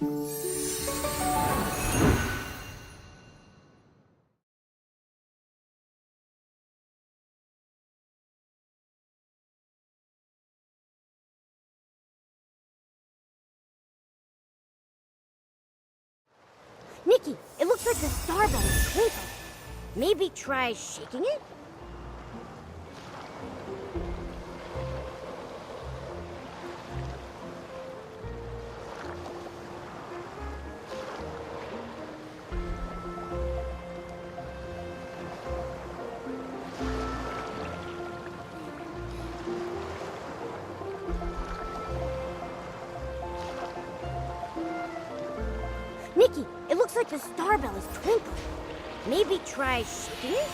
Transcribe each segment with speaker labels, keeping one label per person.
Speaker 1: Nikki, it looks like the star bell is twinkling. Maybe try shaking it? Nikki, it looks like the star bell is twinkling. Maybe try shaking it?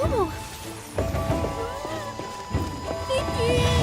Speaker 1: Oh! Nikki!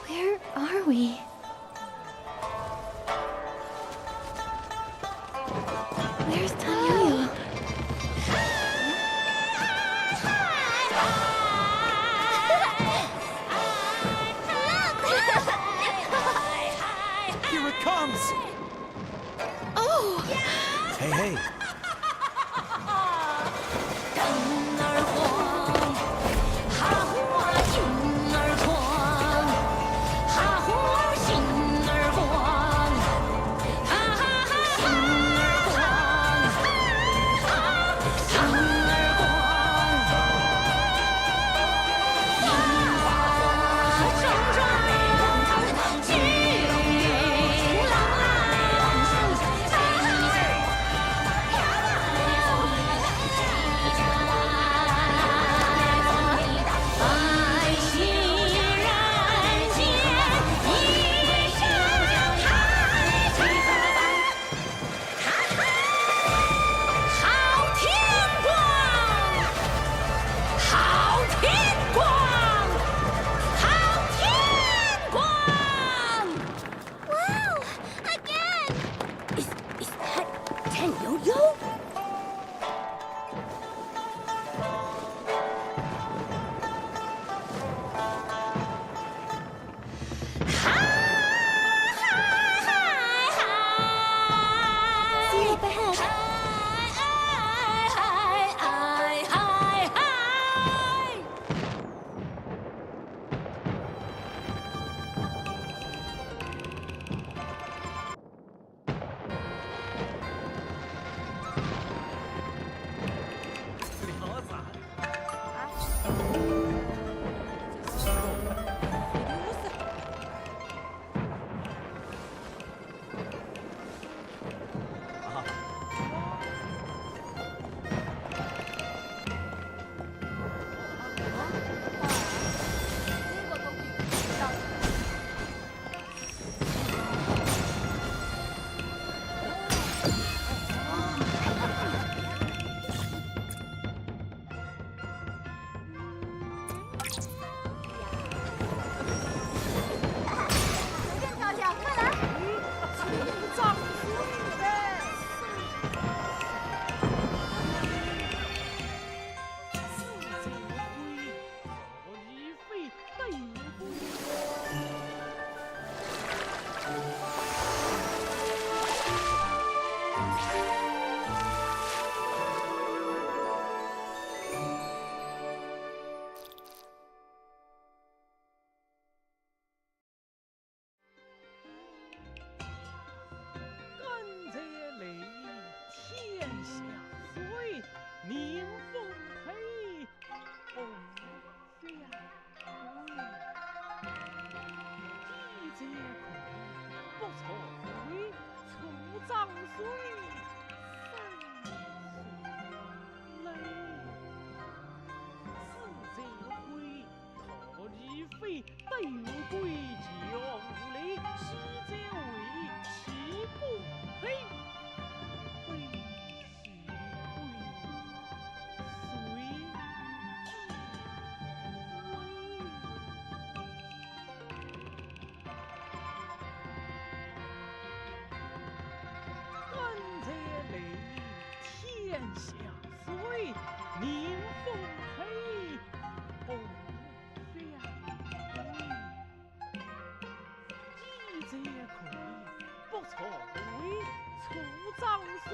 Speaker 2: Where are we? Where's Tanyo?
Speaker 3: Here it comes!
Speaker 2: Oh!
Speaker 3: Hey, hey! 下岁，年丰配，红相会。一节葵，不错为初长岁，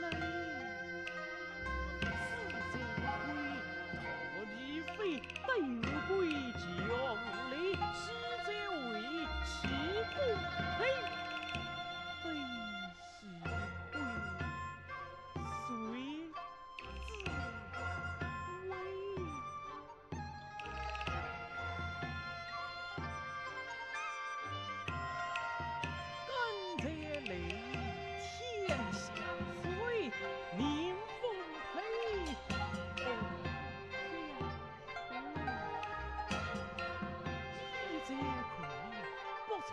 Speaker 3: 三岁累。四节葵，大义妃，德贵将领，十节为七不配。非喜贵，随自为。甘蔗累，天下岁，年丰配，红相会。一节葵，不错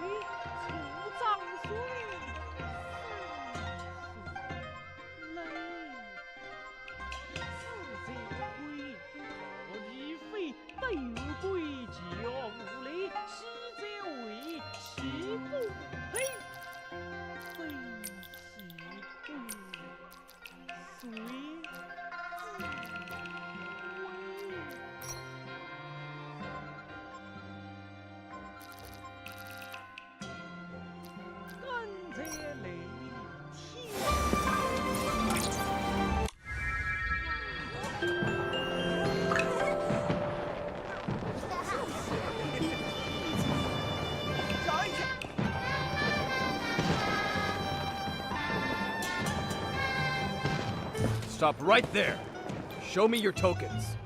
Speaker 3: 为初长岁，三岁累。四节葵，大义妃，德贵将领，十节为七不配。非喜贵，随自为。甘蔗累，天。
Speaker 4: Stop right there. Show me your tokens.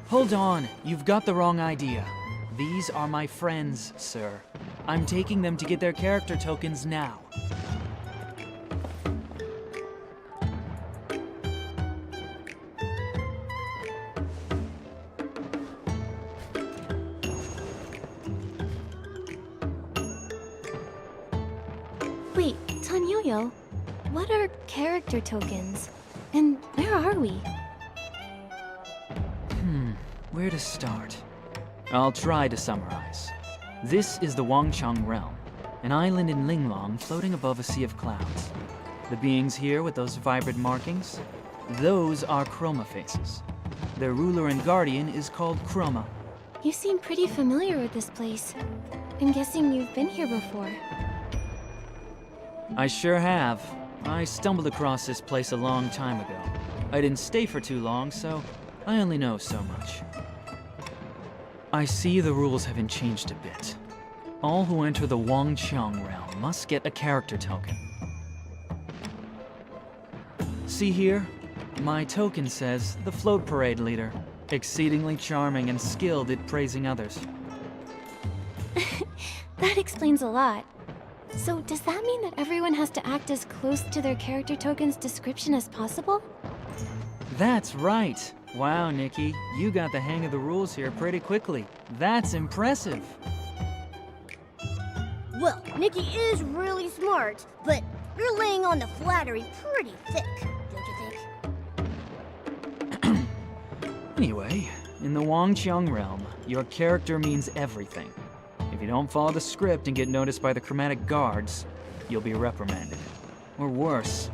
Speaker 5: Hold on, you've got the wrong idea. These are my friends, sir. I'm taking them to get their character tokens now.
Speaker 2: Wait, Tanyoyo, what are character tokens? And where are we?
Speaker 5: Where to start? I'll try to summarize. This is the Wangchang realm, an island in Linglong floating above a sea of clouds. The beings here with those vibrant markings, those are chroma faces. Their ruler and guardian is called Chroma.
Speaker 2: You seem pretty familiar with this place. I'm guessing you've been here before.
Speaker 5: I sure have. I stumbled across this place a long time ago. I didn't stay for too long, so I only know so much. I see the rules haven't changed a bit. All who enter the Wangchang realm must get a character token. See here? My token says the float parade leader. Exceedingly charming and skilled at praising others.
Speaker 2: That explains a lot. So does that mean that everyone has to act as close to their character token's description as possible?
Speaker 5: That's right. Wow, Nikki, you got the hang of the rules here pretty quickly. That's impressive.
Speaker 1: Well, Nikki is really smart, but you're laying on the flattery pretty thick, don't you think?
Speaker 5: Anyway, in the Wangchang realm, your character means everything. If you don't follow the script and get noticed by the chromatic guards, you'll be reprimanded. Or worse,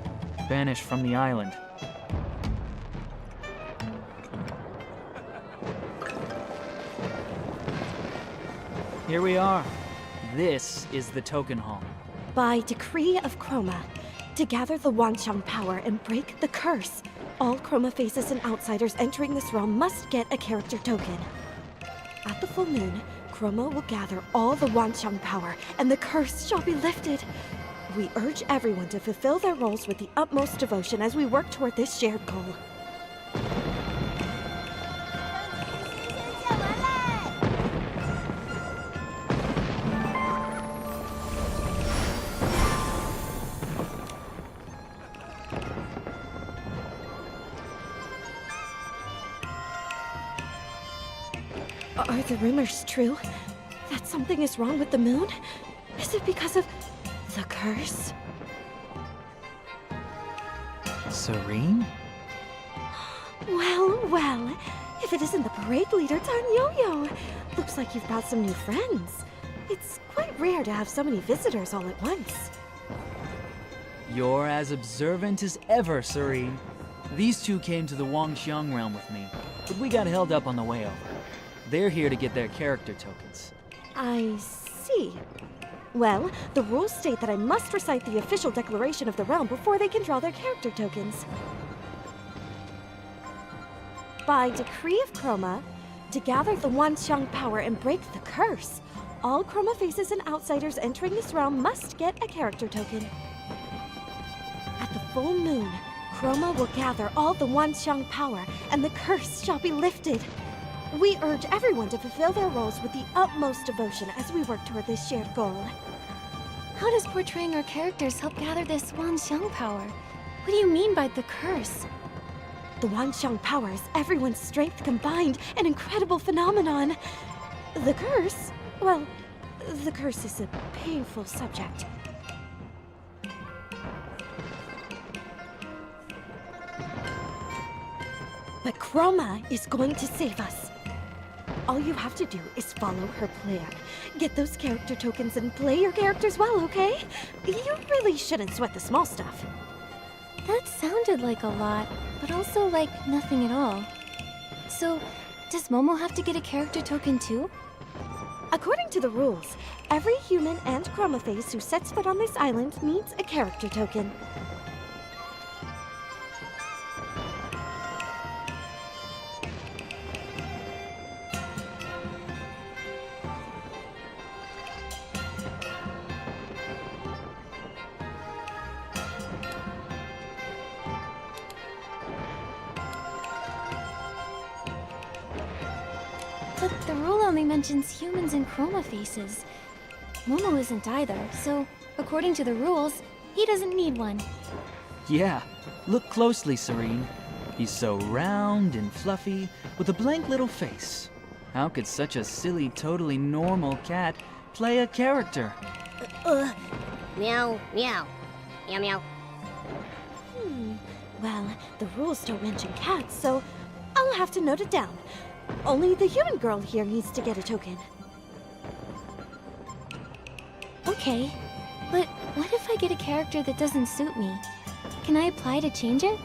Speaker 5: banished from the island. Here we are. This is the token hall.
Speaker 6: By decree of Chroma, to gather the Wangchang power and break the curse, all Chroma faces and outsiders entering this realm must get a character token. At the full moon, Chroma will gather all the Wangchang power, and the curse shall be lifted. We urge everyone to fulfill their roles with the utmost devotion as we work toward this shared goal. Are the rumors true? That something is wrong with the moon? Is it because of the curse?
Speaker 5: Serene?
Speaker 6: Well, well. If it isn't the parade leader, Tan Yo-Yo. Looks like you've brought some new friends. It's quite rare to have so many visitors all at once.
Speaker 5: You're as observant as ever, Serene. These two came to the Wangxiang realm with me, but we got held up on the way over. They're here to get their character tokens.
Speaker 6: I see. Well, the rules state that I must recite the official declaration of the realm before they can draw their character tokens. By decree of Chroma, to gather the Wanxiang power and break the curse, all Chroma faces and outsiders entering this realm must get a character token. At the full moon, Chroma will gather all the Wanxiang power, and the curse shall be lifted. We urge everyone to fulfill their roles with the utmost devotion as we work toward this shared goal.
Speaker 2: How does portraying our characters help gather this Wanxiang power? What do you mean by the curse?
Speaker 6: The Wanxiang power is everyone's strength combined, an incredible phenomenon. The curse? Well, the curse is a painful subject. But Chroma is going to save us. All you have to do is follow her plan. Get those character tokens and play your characters well, okay? You really shouldn't sweat the small stuff.
Speaker 2: That sounded like a lot, but also like nothing at all. So, does Momo have to get a character token too?
Speaker 6: According to the rules, every human and Chroma face who sets foot on this island needs a character token.
Speaker 2: But the rule only mentions humans and Chroma faces. Momo isn't either, so according to the rules, he doesn't need one.
Speaker 5: Yeah, look closely, Serene. He's so round and fluffy, with a blank little face. How could such a silly, totally normal cat play a character?
Speaker 1: Meow, meow. Meow, meow.
Speaker 6: Well, the rules don't mention cats, so I'll have to note it down. Only the human girl here needs to get a token.
Speaker 2: Okay, but what if I get a character that doesn't suit me? Can I apply to change it?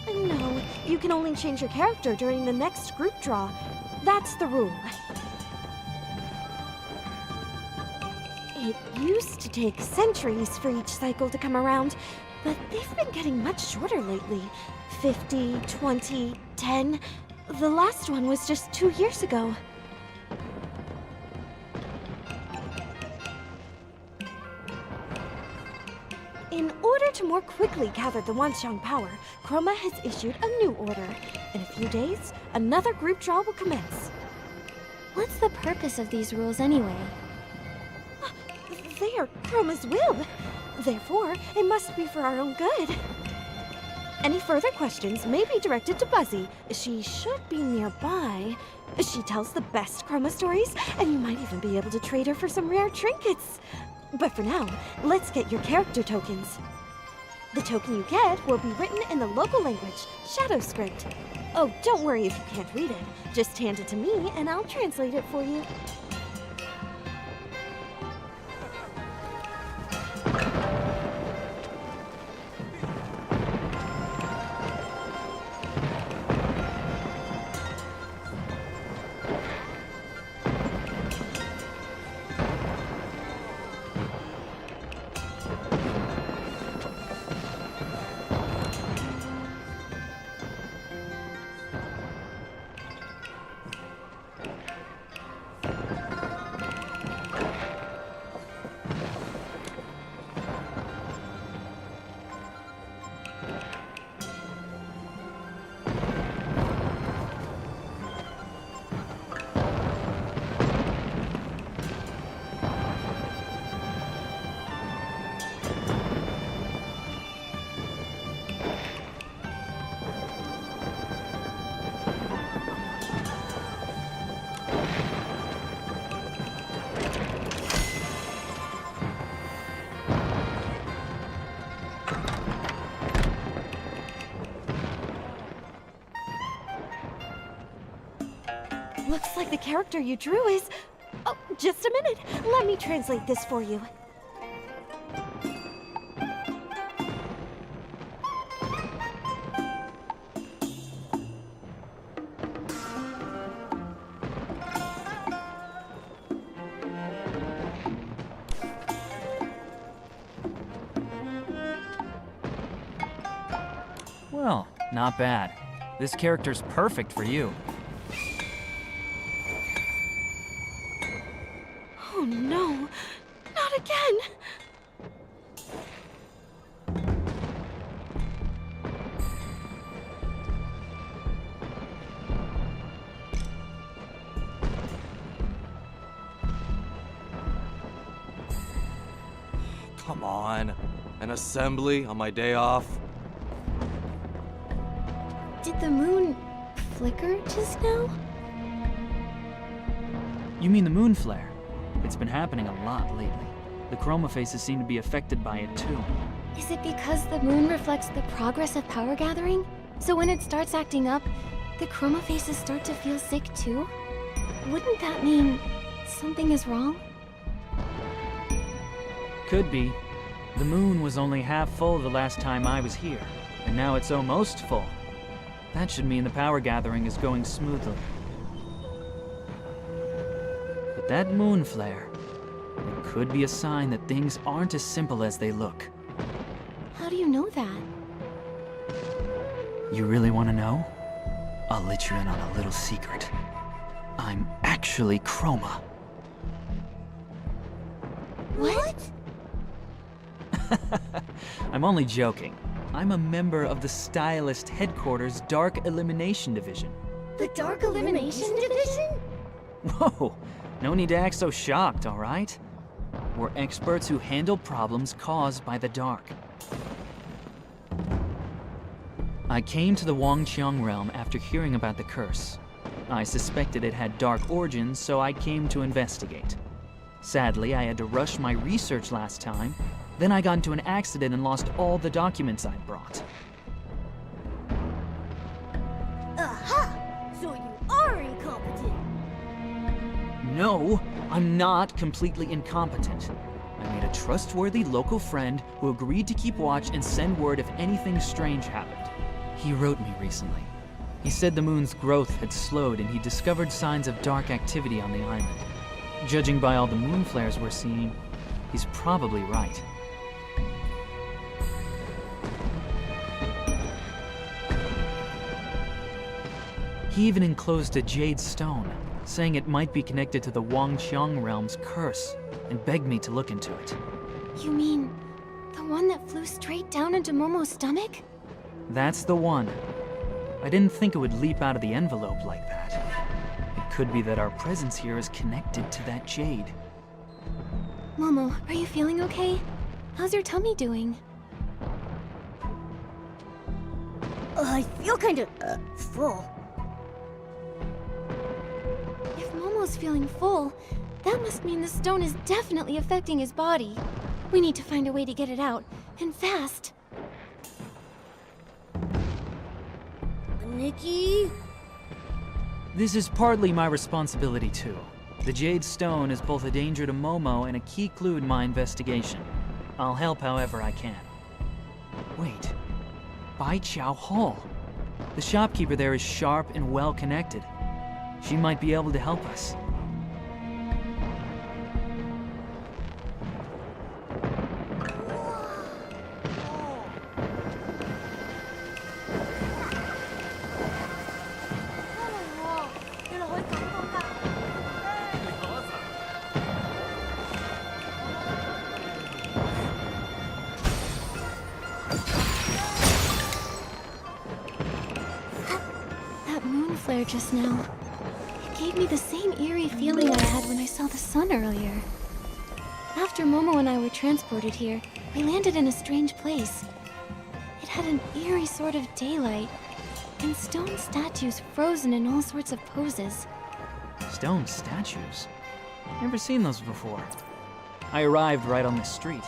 Speaker 6: No, you can only change your character during the next group draw. That's the rule. It used to take centuries for each cycle to come around, but they've been getting much shorter lately. 50, 20, 10. The last one was just 2 years ago. In order to more quickly gather the Wanxiang power, Chroma has issued a new order. In a few days, another group draw will commence.
Speaker 2: What's the purpose of these rules anyway?
Speaker 6: They are Chroma's will. Therefore, it must be for our own good. Any further questions may be directed to Buzzy. She should be nearby. She tells the best Chroma stories, and you might even be able to trade her for some rare trinkets. But for now, let's get your character tokens. The token you get will be written in the local language, Shadow Script. Oh, don't worry if you can't read it. Just hand it to me, and I'll translate it for you. Looks like the character you drew is... Oh, Just a minute. Let me translate this for you.
Speaker 5: Well, not bad. This character's perfect for you.
Speaker 6: Oh no, not again!
Speaker 7: Come on. An assembly on my day off?
Speaker 2: Did the moon flicker just now?
Speaker 5: You mean the moon flare? It's been happening a lot lately. The chroma faces seem to be affected by it too.
Speaker 2: Is it because the moon reflects the progress of power gathering? So when it starts acting up, the chroma faces start to feel sick too? Wouldn't that mean something is wrong?
Speaker 5: Could be. The moon was only half full the last time I was here, and now it's almost full. That should mean the power gathering is going smoothly. But that moon flare, it could be a sign that things aren't as simple as they look.
Speaker 2: How do you know that?
Speaker 5: You really want to know? I'll let you in on a little secret. I'm actually Chroma.
Speaker 2: What?
Speaker 5: I'm only joking. I'm a member of the Stylist Headquarters Dark Elimination Division.
Speaker 2: The Dark Elimination Division?
Speaker 5: Whoa, no need to act so shocked, all right? We're experts who handle problems caused by the dark. I came to the Wangqiang realm after hearing about the curse. I suspected it had dark origins, so I came to investigate. Sadly, I had to rush my research last time. Then I got into an accident and lost all the documents I'd brought.
Speaker 1: Aha! So you are incompetent.
Speaker 5: No, I'm not completely incompetent. I made a trustworthy local friend who agreed to keep watch and send word if anything strange happened. He wrote me recently. He said the moon's growth had slowed and he discovered signs of dark activity on the island. Judging by all the moon flares we're seeing, he's probably right. He even enclosed a jade stone, saying it might be connected to the Wangqiang realm's curse, and begged me to look into it.
Speaker 2: You mean the one that flew straight down into Momo's stomach?
Speaker 5: That's the one. I didn't think it would leap out of the envelope like that. It could be that our presence here is connected to that jade.
Speaker 2: Momo, are you feeling okay? How's your tummy doing?
Speaker 1: I feel kind of full.
Speaker 2: If Momo's feeling full, that must mean the stone is definitely affecting his body. We need to find a way to get it out, and fast.
Speaker 1: Nikki?
Speaker 5: This is partly my responsibility too. The jade stone is both a danger to Momo and a key clue in my investigation. I'll help however I can. Wait, Bai Chao Hall. The shopkeeper there is sharp and well connected. She might be able to help us.
Speaker 2: That moon flare just now. It gave me the same eerie feeling I had when I saw the sun earlier. After Momo and I were transported here, we landed in a strange place. It had an eerie sort of daylight, and stone statues frozen in all sorts of poses.
Speaker 5: Stone statues? Never seen those before. I arrived right on the street.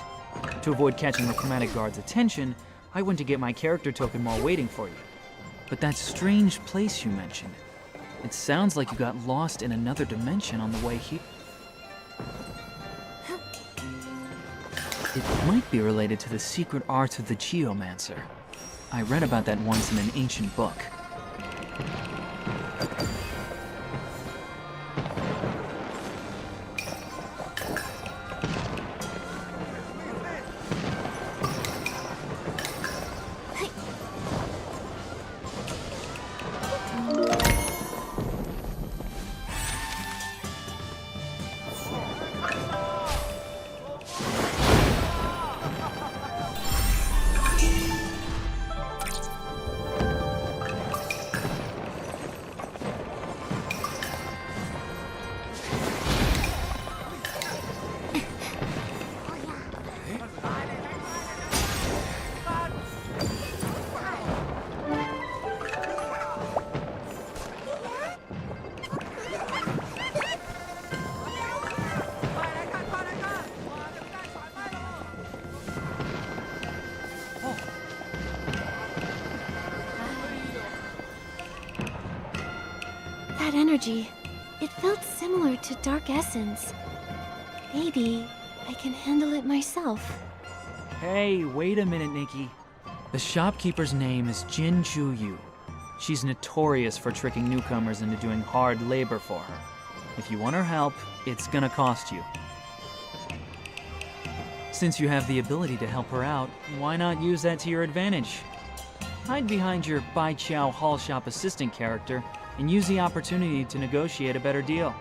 Speaker 5: To avoid catching the chromatic guard's attention, I went to get my character token while waiting for you. But that strange place you mentioned, it sounds like you got lost in another dimension on the way here. It might be related to the secret arts of the geomancer. I read about that once in an ancient book.
Speaker 2: That energy, it felt similar to Dark Essence. Maybe I can handle it myself.
Speaker 5: Hey, wait a minute, Nikki. The shopkeeper's name is Jin Chu Yu. She's notorious for tricking newcomers into doing hard labor for her. If you want her help, it's gonna cost you. Since you have the ability to help her out, why not use that to your advantage? Hide behind your Bai Chao Hall Shop assistant character and use the opportunity to negotiate a better deal.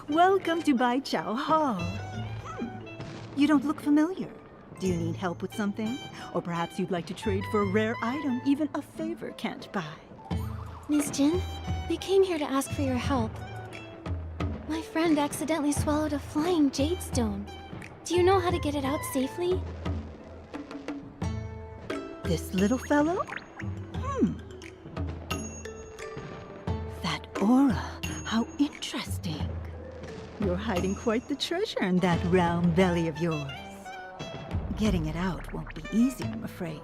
Speaker 8: Welcome to Bai Chao Hall. You don't look familiar. Do you need help with something? Or perhaps you'd like to trade for a rare item even a favor can't buy.
Speaker 2: Miss Jin, we came here to ask for your help. My friend accidentally swallowed a flying jade stone. Do you know how to get it out safely?
Speaker 8: This little fellow? That aura, how interesting. You're hiding quite the treasure in that round belly of yours. Getting it out won't be easy, I'm afraid.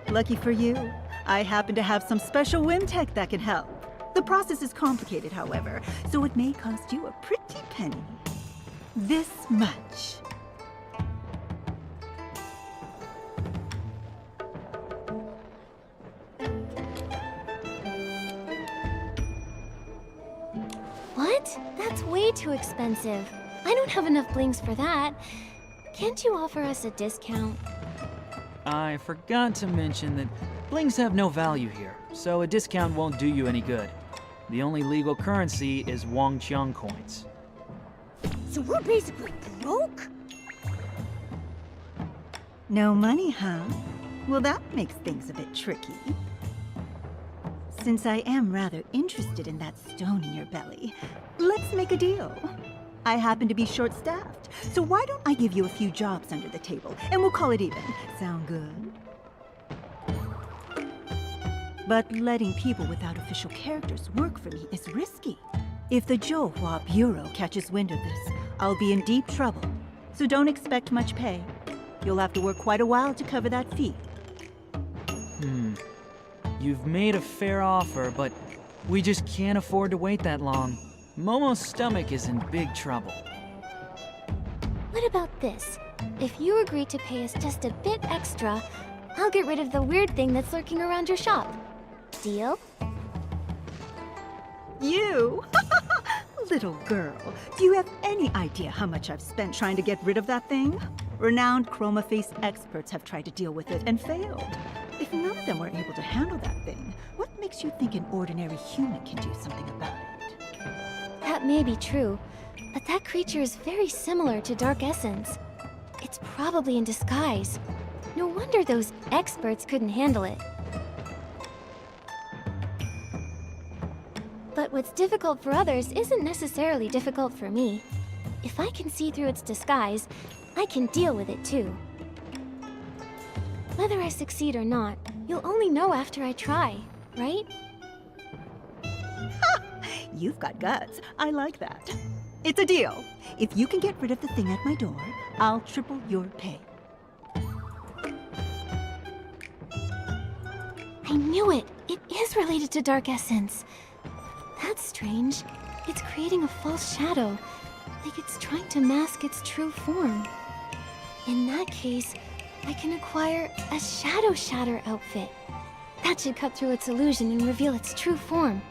Speaker 8: Lucky for you, I happen to have some special whim tech that can help. The process is complicated, however, so it may cost you a pretty penny. This much.
Speaker 2: What? That's way too expensive. I don't have enough blings for that. Can't you offer us a discount?
Speaker 5: I forgot to mention that blings have no value here, so a discount won't do you any good. The only legal currency is Wangqiang coins.
Speaker 1: So we're basically broke?
Speaker 8: No money, huh? Well, that makes things a bit tricky. Since I am rather interested in that stone in your belly, let's make a deal. I happen to be short-staffed, so why don't I give you a few jobs under the table, and we'll call it even. Sound good? But letting people without official characters work for me is risky. If the Zhouhua Bureau catches wind of this, I'll be in deep trouble. So don't expect much pay. You'll have to work quite a while to cover that fee.
Speaker 5: You've made a fair offer, but we just can't afford to wait that long. Momo's stomach is in big trouble.
Speaker 2: What about this? If you agree to pay us just a bit extra, I'll get rid of the weird thing that's lurking around your shop. Deal?
Speaker 8: You? Little girl, do you have any idea how much I've spent trying to get rid of that thing? Renowned chroma-face experts have tried to deal with it and failed. If none of them were able to handle that thing, what makes you think an ordinary human can do something about it?
Speaker 2: That may be true, but that creature is very similar to Dark Essence. It's probably in disguise. No wonder those experts couldn't handle it. But what's difficult for others isn't necessarily difficult for me. If I can see through its disguise, I can deal with it too. Whether I succeed or not, you'll only know after I try, right?
Speaker 8: You've got guts. I like that. It's a deal. If you can get rid of the thing at my door, I'll triple your pay.
Speaker 2: I knew it! It is related to Dark Essence. That's strange. It's creating a false shadow, like it's trying to mask its true form. In that case, I can acquire a Shadow Shatter outfit. That should cut through its illusion and reveal its true form.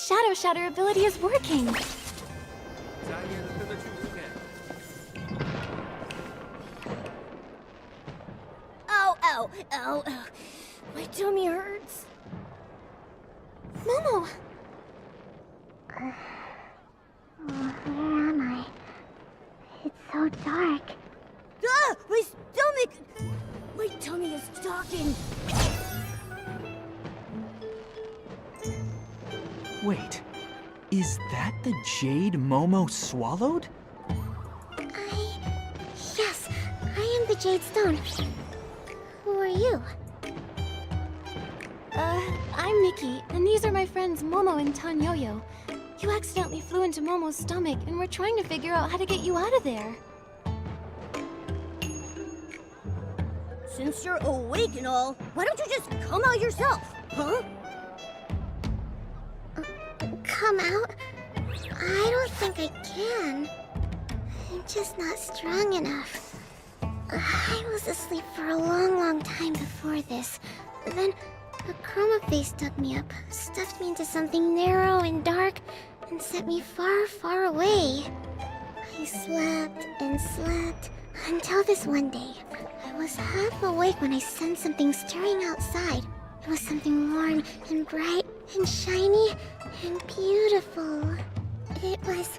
Speaker 2: Shadow Shatter ability is working.
Speaker 1: Ow, ow, ow, ow. My tummy hurts.
Speaker 2: Momo!
Speaker 1: Where am I? It's so dark. Ah! My stomach! My tummy is talking.
Speaker 5: Wait, is that the jade Momo swallowed?
Speaker 1: Yes, I am the Jade Stone. Who are you?
Speaker 2: I'm Nikki, and these are my friends Momo and Tanyoyo. You accidentally flew into Momo's stomach, and we're trying to figure out how to get you out of there.
Speaker 1: Since you're awake and all, why don't you just come out yourself, huh? Come out? I don't think I can. I'm just not strong enough. I was asleep for a long time before this. Then a chroma face dug me up, stuffed me into something narrow and dark, and set me far away. I slept and slept until this one day. I was half awake when I sensed something stirring outside. It was something warm and bright and shiny and beautiful. It was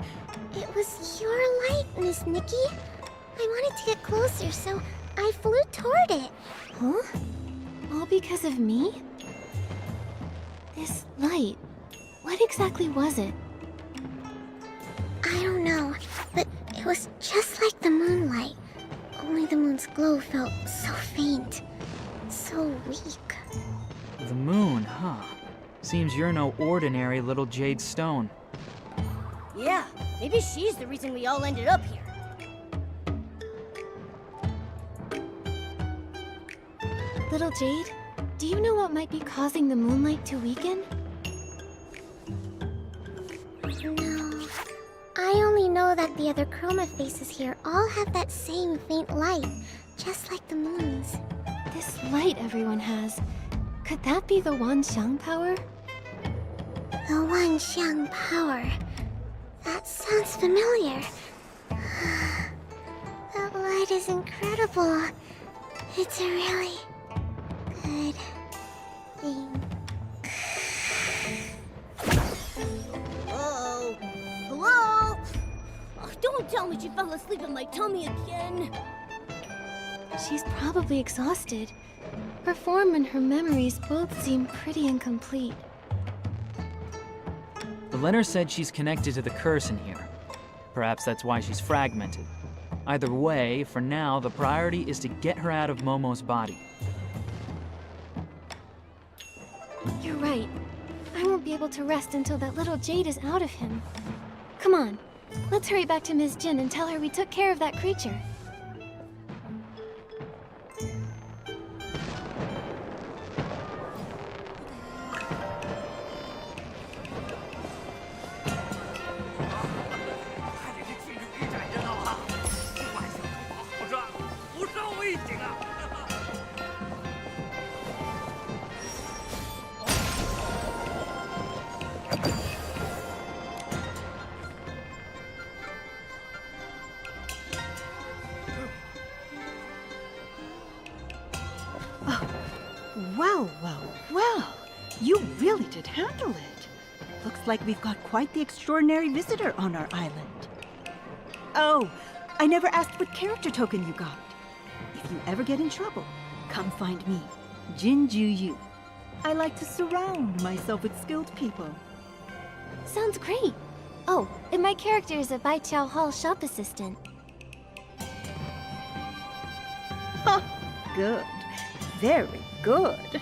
Speaker 1: your light, Miss Nikki. I wanted to get closer, so I flew toward it.
Speaker 2: Huh? All because of me? This light, what exactly was it?
Speaker 1: I don't know, but it was just like the moonlight. Only the moon's glow felt so faint, so weak.
Speaker 5: The moon, huh? Seems you're no ordinary little jade stone.
Speaker 1: Yeah, maybe she's the reason we all ended up here.
Speaker 2: Little Jade, do you know what might be causing the moonlight to weaken?
Speaker 1: No. I only know that the other chroma faces here all have that same faint light, just like the moon's.
Speaker 2: This light everyone has, could that be the Wanxiang power?
Speaker 1: The Wanxiang power. That sounds familiar. That light is incredible. It's a really good thing. Uh-oh. Hello? Oh, don't tell me she fell asleep in my tummy again.
Speaker 2: She's probably exhausted. Her form and her memories both seem pretty incomplete.
Speaker 5: The letter said she's connected to the curse in here. Perhaps that's why she's fragmented. Either way, for now, the priority is to get her out of Momo's body.
Speaker 2: You're right. I won't be able to rest until that little Jade is out of him. Come on, let's hurry back to Ms. Jin and tell her we took care of that creature.
Speaker 8: Well, you really did handle it. Looks like we've got quite the extraordinary visitor on our island. Oh, I never asked what character token you got. If you ever get in trouble, come find me, Jinju Yu. I like to surround myself with skilled people.
Speaker 2: Sounds great. Oh, and my character is a Baiqiao Hall shop assistant.
Speaker 8: Good. Very good.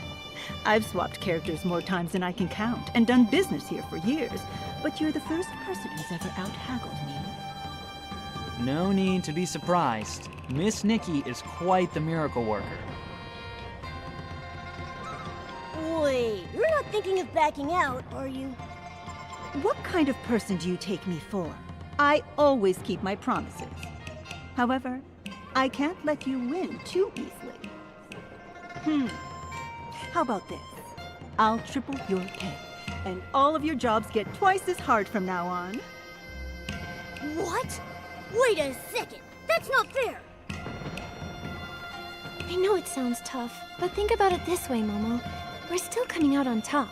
Speaker 8: I've swapped characters more times than I can count and done business here for years, but you're the first person who's ever out-haggled me.
Speaker 5: No need to be surprised. Miss Nikki is quite the miracle worker.
Speaker 1: Wait, you're not thinking of backing out, are you?
Speaker 8: What kind of person do you take me for? I always keep my promises. However, I can't let you win too easily. How about this? I'll triple your pay. and all of your jobs get twice as hard from now on.
Speaker 1: What? Wait a second. That's not fair.
Speaker 2: I know it sounds tough, but think about it this way, Momo. We're still coming out on top.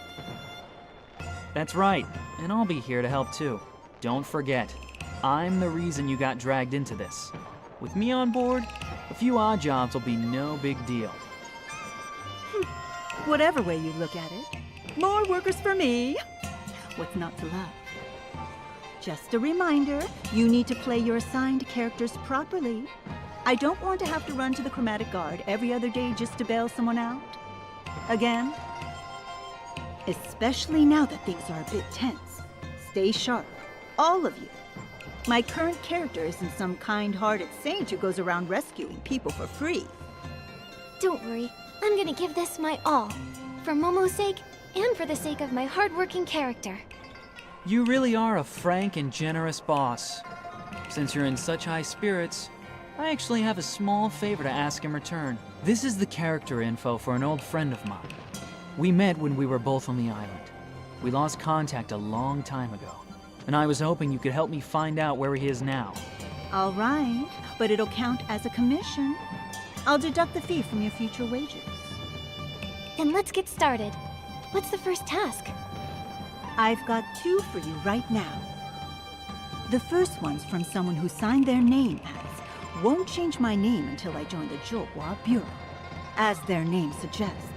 Speaker 5: That's right, and I'll be here to help too. Don't forget, I'm the reason you got dragged into this. With me on board, a few odd jobs will be no big deal.
Speaker 8: Whatever way you look at it, more workers for me. What's not to love? Just a reminder, you need to play your assigned characters properly. I don't want to have to run to the chromatic guard every other day just to bail someone out. Again, especially now that things are a bit tense. Stay sharp, all of you. My current character isn't some kind-hearted saint who goes around rescuing people for free.
Speaker 2: Don't worry, I'm gonna give this my all. For Momo's sake, and for the sake of my hardworking character.
Speaker 5: You really are a frank and generous boss. Since you're in such high spirits, I actually have a small favor to ask in return. This is the character info for an old friend of mine. We met when we were both on the island. We lost contact a long time ago, and I was hoping you could help me find out where he is now.
Speaker 8: All right, but it'll count as a commission. I'll deduct the fee from your future wages.
Speaker 2: Then let's get started. What's the first task?
Speaker 8: I've got two for you right now. The first one's from someone who signed their name as "Won't change my name until I join the Zhouhua Bureau." As their name suggests,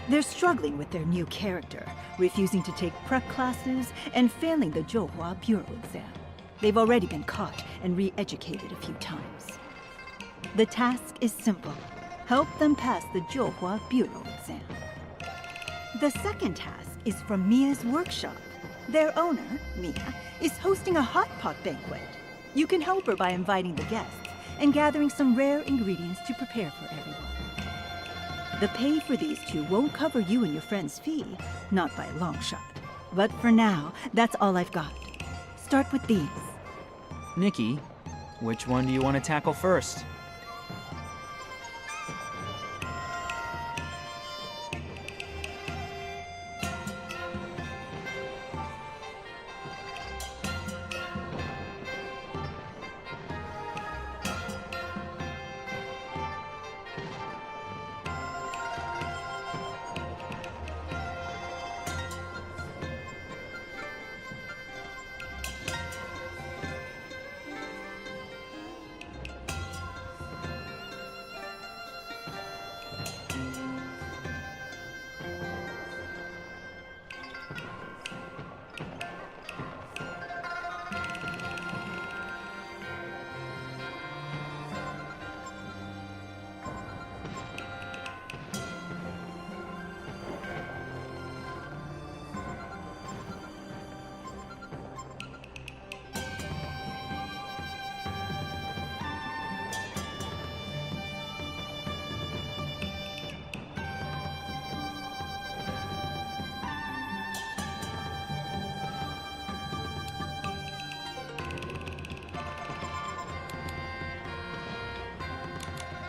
Speaker 8: they're struggling with their new character, refusing to take prep classes and failing the Zhouhua Bureau exam. They've already been caught and re-educated a few times. The task is simple. Help them pass the Zhouhua Bureau exam. The second task is from Mia's workshop. Their owner, Mia, is hosting a hot pot banquet. You can help her by inviting the guests and gathering some rare ingredients to prepare for everyone. The pay for these two won't cover you and your friend's fee, not by a long shot. But for now, that's all I've got. Start with these.
Speaker 5: Nikki, which one do you want to tackle first?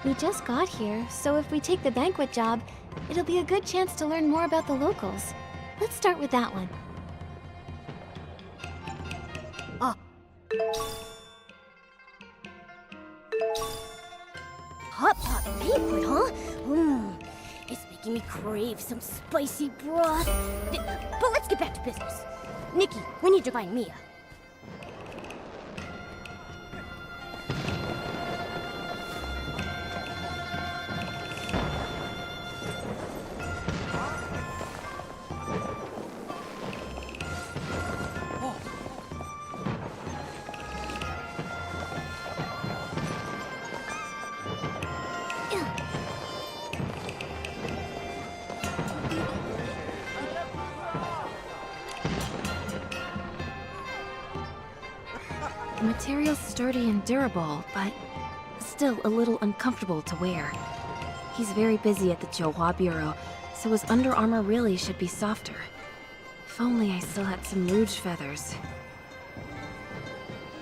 Speaker 2: We just got here, so if we take the banquet job, it'll be a good chance to learn more about the locals. Let's start with that one.
Speaker 1: Hot pot banquet, huh? It's making me crave some spicy broth. But let's get back to business. Nikki, we need to find Mia.
Speaker 9: The material's sturdy and durable, but still a little uncomfortable to wear. He's very busy at the Zhouhua Bureau, so his Under Armour really should be softer. If only I still had some rouge feathers.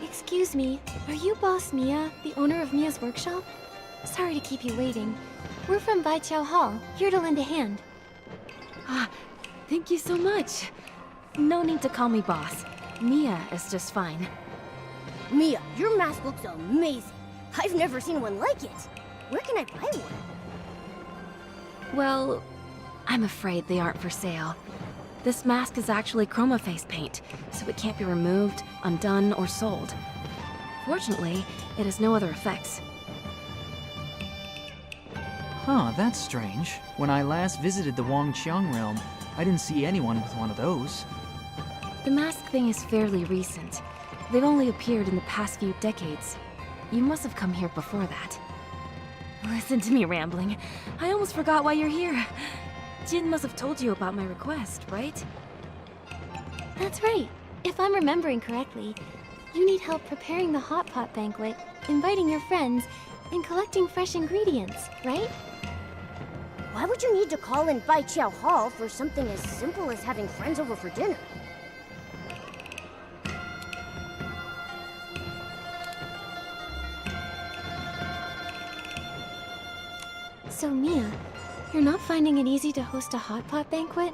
Speaker 2: Excuse me, are you Boss Mia, the owner of Mia's workshop? Sorry to keep you waiting. We're from Baiqiao Hall, here to lend a hand.
Speaker 9: Ah, thank you so much. No need to call me boss. Mia is just fine.
Speaker 10: Mia, your mask looks amazing. I've never seen one like it. Where can I buy one?
Speaker 9: Well, I'm afraid they aren't for sale. This mask is actually chroma face paint, so it can't be removed, undone, or sold. Fortunately, it has no other effects.
Speaker 5: Huh, that's strange. When I last visited the Wangqiang realm, I didn't see anyone with one of those.
Speaker 9: The mask thing is fairly recent. They've only appeared in the past few decades. You must have come here before that. Listen to me rambling. I almost forgot why you're here. Jin must have told you about my request, right?
Speaker 2: That's right. If I'm remembering correctly, you need help preparing the hot pot banquet, inviting your friends, and collecting fresh ingredients, right?
Speaker 10: Why would you need to call in Bai Qiao Hall for something as simple as having friends over for dinner?
Speaker 2: So, Mia, you're not finding it easy to host a hot pot banquet?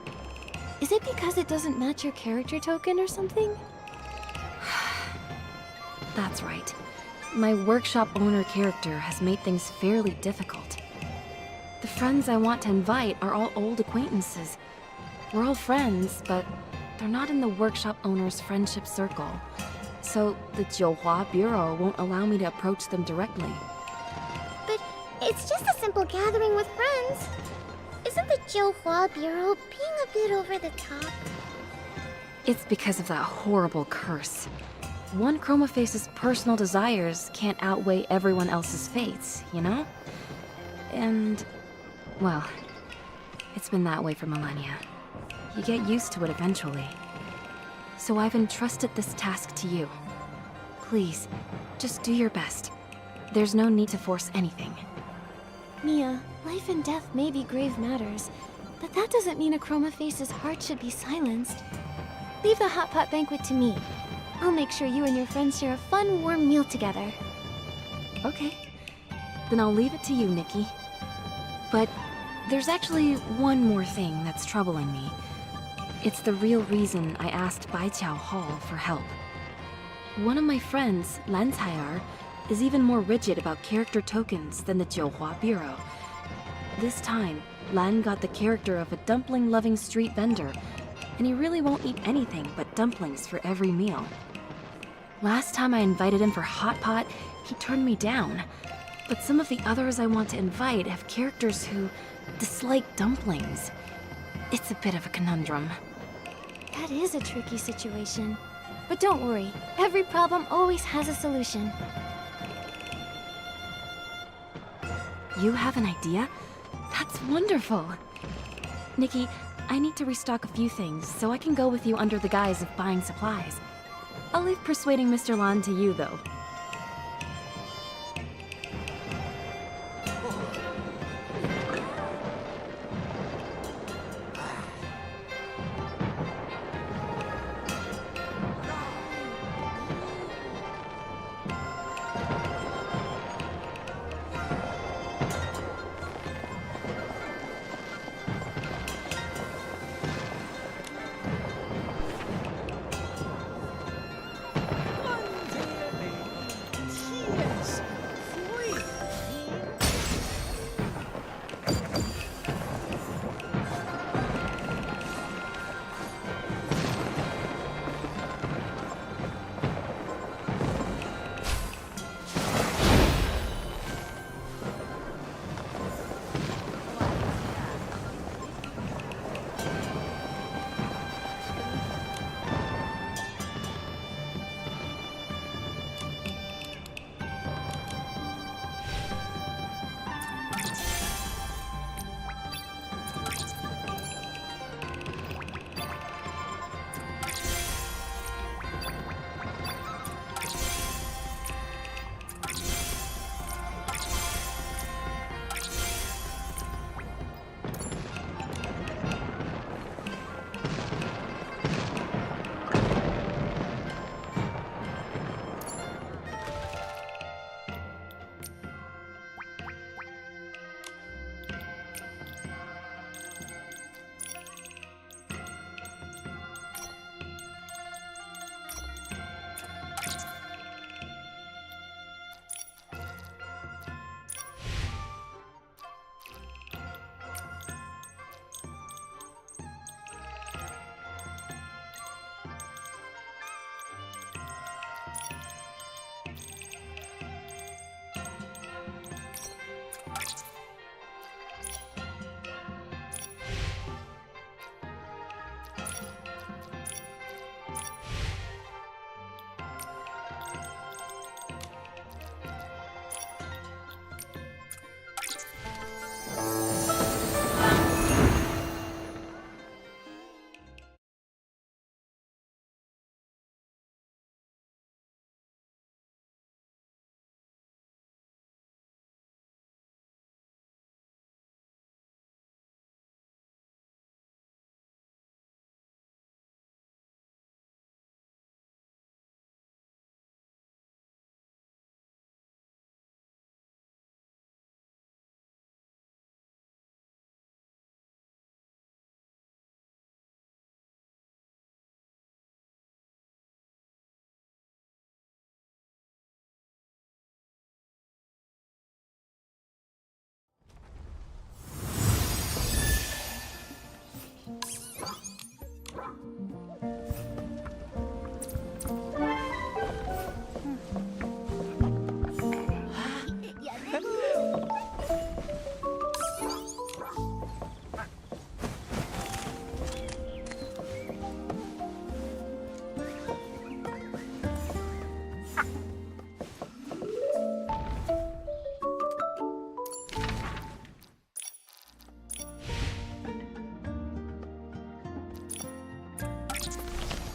Speaker 2: Is it because it doesn't match your character token or something?
Speaker 9: That's right. My workshop owner character has made things fairly difficult. The friends I want to invite are all old acquaintances. We're all friends, but they're not in the workshop owner's friendship circle. So the Jiuhua Bureau won't allow me to approach them directly.
Speaker 1: But it's just a simple gathering with friends. Isn't the Jiuhua Bureau being a bit over the top?
Speaker 9: It's because of that horrible curse. One Chroma Face's personal desires can't outweigh everyone else's fates, you know? And, well, it's been that way for millennia. You get used to it eventually. So I've entrusted this task to you. Please, just do your best. There's no need to force anything.
Speaker 2: Mia, life and death may be grave matters, but that doesn't mean a Chroma Face's heart should be silenced. Leave the hot pot banquet to me. I'll make sure you and your friends share a fun, warm meal together.
Speaker 9: Okay. Then I'll leave it to you, Nikki. But there's actually one more thing that's troubling me. It's the real reason I asked Baiqiao Hall for help. One of my friends, Lan Cai'er, is even more rigid about character tokens than the Jiuhua Bureau. This time, Lan got the character of a dumpling-loving street vendor, and he really won't eat anything but dumplings for every meal. Last time I invited him for hot pot, he turned me down. But some of the others I want to invite have characters who dislike dumplings. It's a bit of a conundrum.
Speaker 2: That is a tricky situation. But don't worry, every problem always has a solution.
Speaker 9: You have an idea? That's wonderful! Nikki, I need to restock a few things, so I can go with you under the guise of buying supplies. I'll leave persuading Mr. Lan to you, though.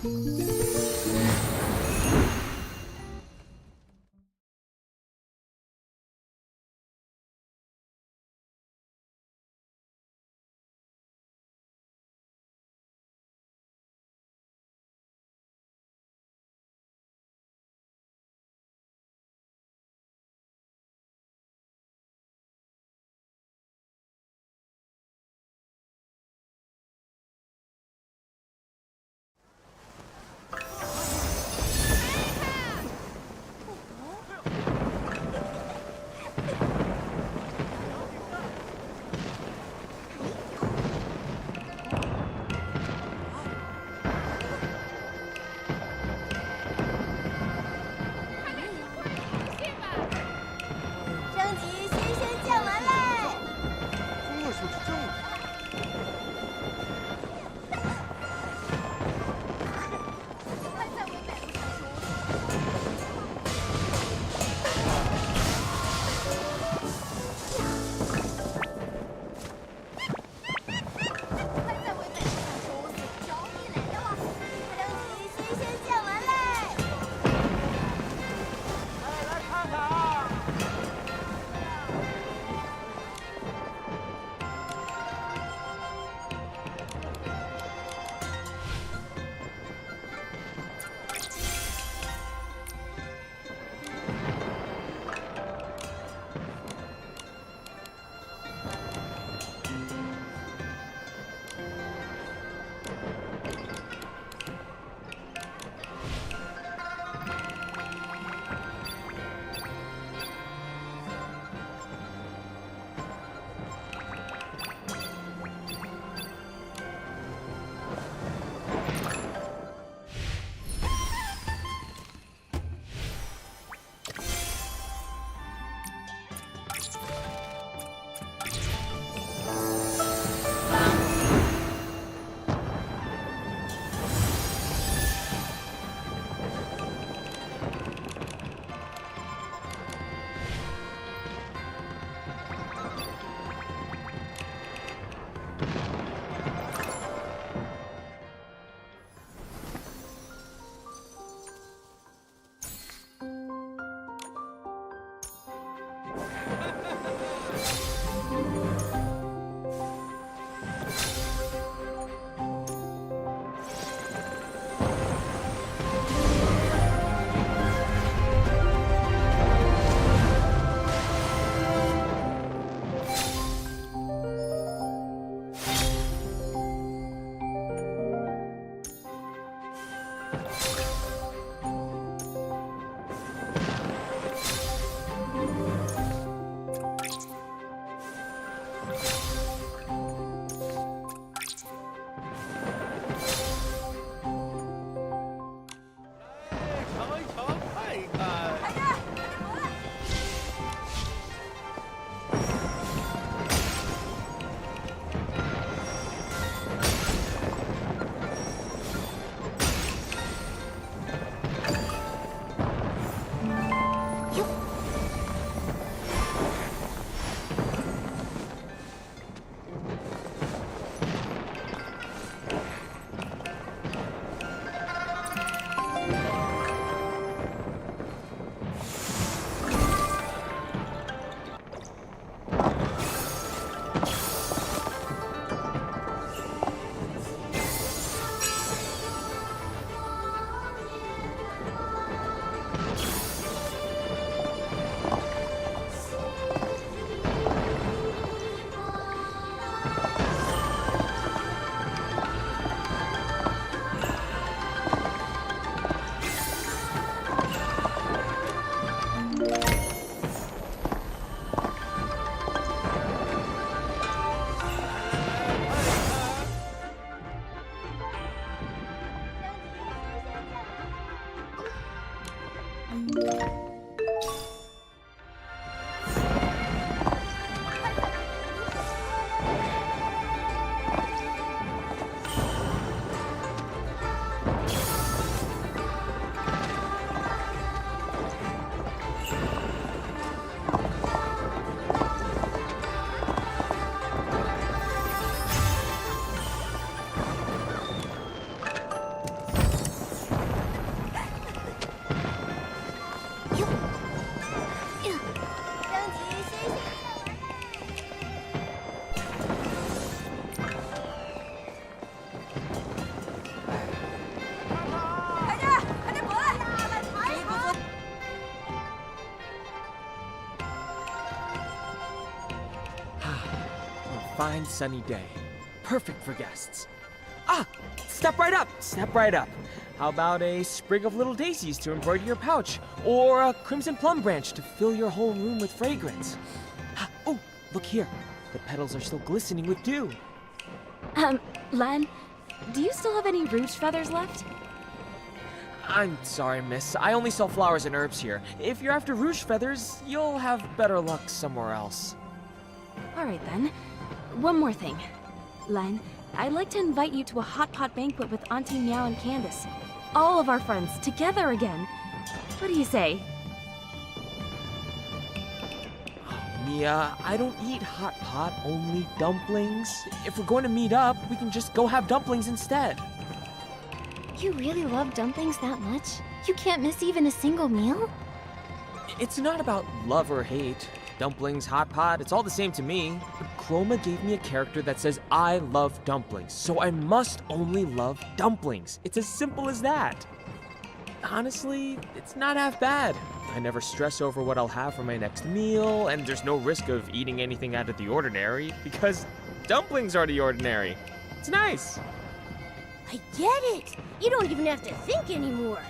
Speaker 10: 升级新鲜见闻嘞！
Speaker 7: 这就是正的。
Speaker 10: 升级新鲜见闻嘞！
Speaker 3: 来看看啊！尝一尝，看一看。
Speaker 11: fine sunny day. Perfect for guests. Ah, step right up, step right up. How about a sprig of little daisies to embroider your pouch? Or a crimson plum branch to fill your whole room with fragrance? Ah, oh, look here. The petals are still glistening with dew.
Speaker 9: Len, do you still have any rouge feathers left?
Speaker 11: I'm sorry, miss. I only sell flowers and herbs here. If you're after rouge feathers, you'll have better luck somewhere else.
Speaker 9: Alright then. One more thing. Len, I'd like to invite you to a hot pot banquet with Auntie Meow and Candace. All of our friends, together again. What do you say?
Speaker 11: Mia, I don't eat hot pot, only dumplings. If we're going to meet up, we can just go have dumplings instead.
Speaker 2: You really love dumplings that much? You can't miss even a single meal?
Speaker 11: It's not about love or hate. Dumplings, hot pot, it's all the same to me. But Chroma gave me a character that says I love dumplings, so I must only love dumplings. It's as simple as that. Honestly, it's not half bad. I never stress over what I'll have for my next meal, and there's no risk of eating anything out of the ordinary, because dumplings are the ordinary. It's nice.
Speaker 10: I get it! You don't even have to think anymore.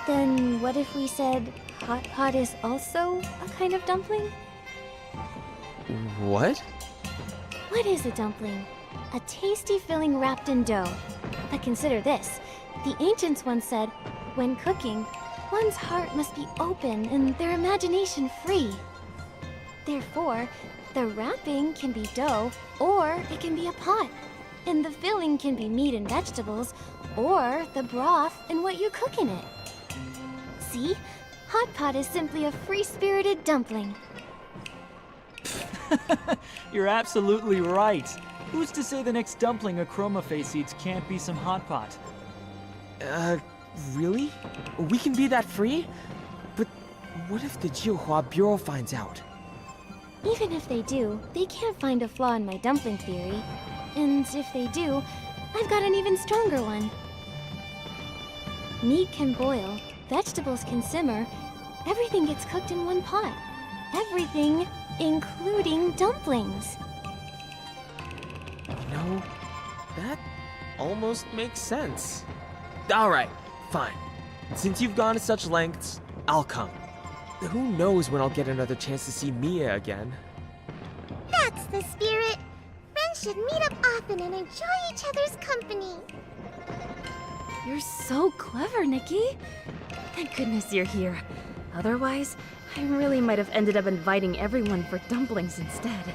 Speaker 2: Then what if we said hot pot is also a kind of dumpling?
Speaker 11: What?
Speaker 2: What is a dumpling? A tasty filling wrapped in dough. But consider this. The ancients once said, when cooking, one's heart must be open and their imagination free. Therefore, the wrapping can be dough, or it can be a pot. And the filling can be meat and vegetables, or the broth and what you cook in it. See? Hot pot is simply a free-spirited dumpling.
Speaker 5: You're absolutely right. Who's to say the next dumpling a Chroma Face eats can't be some hot pot?
Speaker 11: Really? We can be that free? But what if the Jiuhua Bureau finds out?
Speaker 2: Even if they do, they can't find a flaw in my dumpling theory. And if they do, I've got an even stronger one. Meat can boil, vegetables can simmer, everything gets cooked in one pot. Everything, including dumplings.
Speaker 11: You know, that almost makes sense. Alright, fine. Since you've gone to such lengths, I'll come. Who knows when I'll get another chance to see Mia again?
Speaker 1: That's the spirit. Friends should meet up often and enjoy each other's company.
Speaker 9: You're so clever, Nikki. Thank goodness you're here. Otherwise, I really might have ended up inviting everyone for dumplings instead.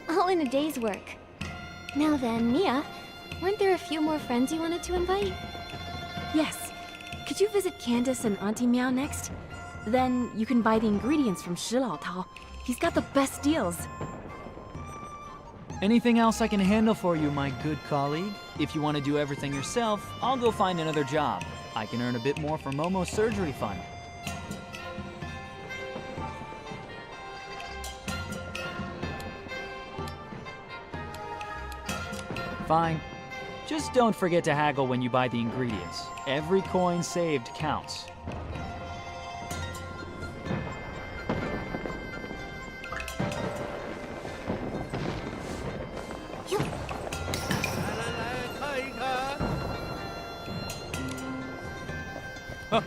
Speaker 2: All in a day's work. Now then, Mia, weren't there a few more friends you wanted to invite?
Speaker 9: Yes. Could you visit Candace and Auntie Meow next? Then you can buy the ingredients from Shilao Tao. He's got the best deals.
Speaker 5: Anything else I can handle for you, my good colleague? If you want to do everything yourself, I'll go find another job. I can earn a bit more for Momo's surgery fund. Fine. Just don't forget to haggle when you buy the ingredients. Every coin saved counts.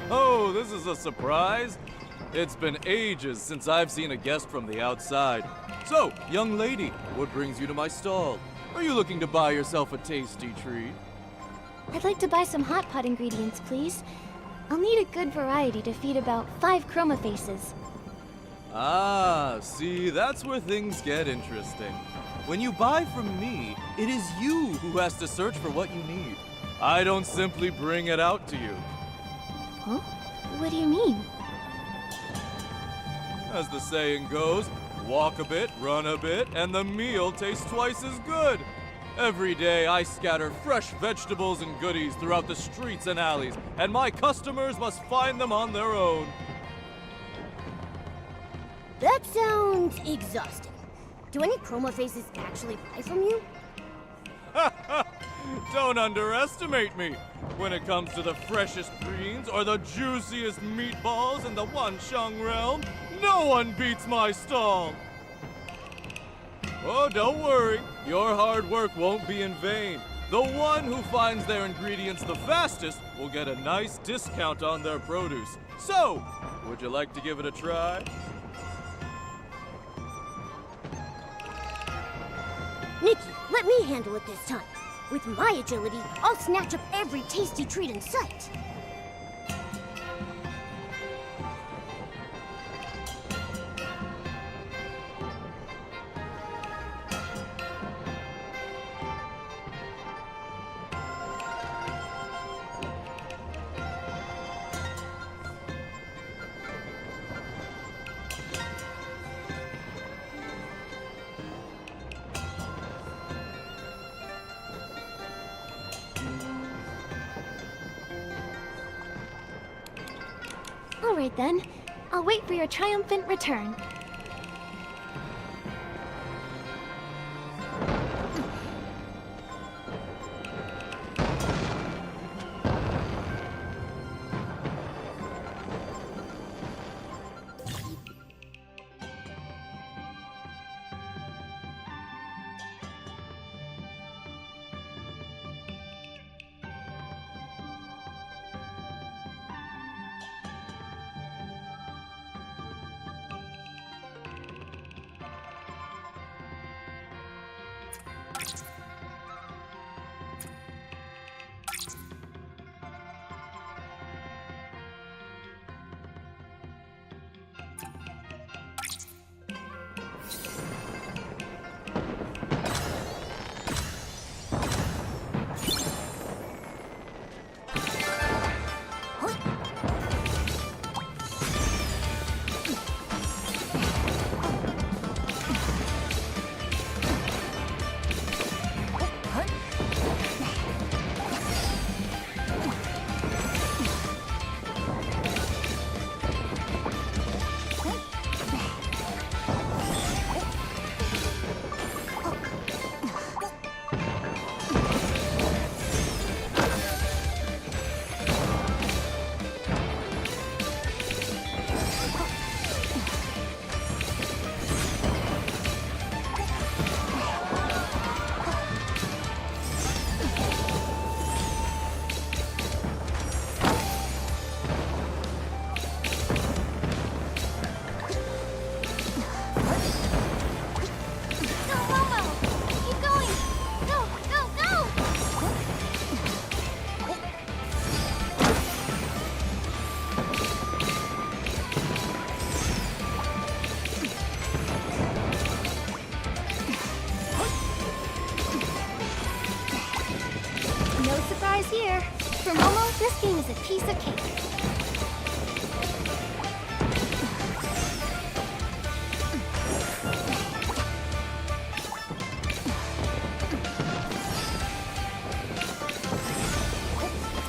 Speaker 12: Oh, this is a surprise. It's been ages since I've seen a guest from the outside. So, young lady, what brings you to my stall? Are you looking to buy yourself a tasty treat?
Speaker 2: I'd like to buy some hot pot ingredients, please. I'll need a good variety to feed about 5 Chroma Faces.
Speaker 12: Ah, see, that's where things get interesting. When you buy from me, it is you who has to search for what you need. I don't simply bring it out to you.
Speaker 2: Huh? What do you mean?
Speaker 12: As the saying goes, walk a bit, run a bit, and the meal tastes twice as good. Every day I scatter fresh vegetables and goodies throughout the streets and alleys, and my customers must find them on their own.
Speaker 10: That sounds exhausting. Do any chroma faces actually buy from you?
Speaker 12: Don't underestimate me. When it comes to the freshest greens or the juiciest meatballs in the Wansheng realm, no one beats my stall. Oh, don't worry. Your hard work won't be in vain. The one who finds their ingredients the fastest will get a nice discount on their produce. So, would you like to give it a try?
Speaker 10: Nikki, let me handle it this time. With my agility, I'll snatch up every tasty treat in sight.
Speaker 2: All right then. I'll wait for your triumphant return. Here. For Momo, this game is a piece of cake.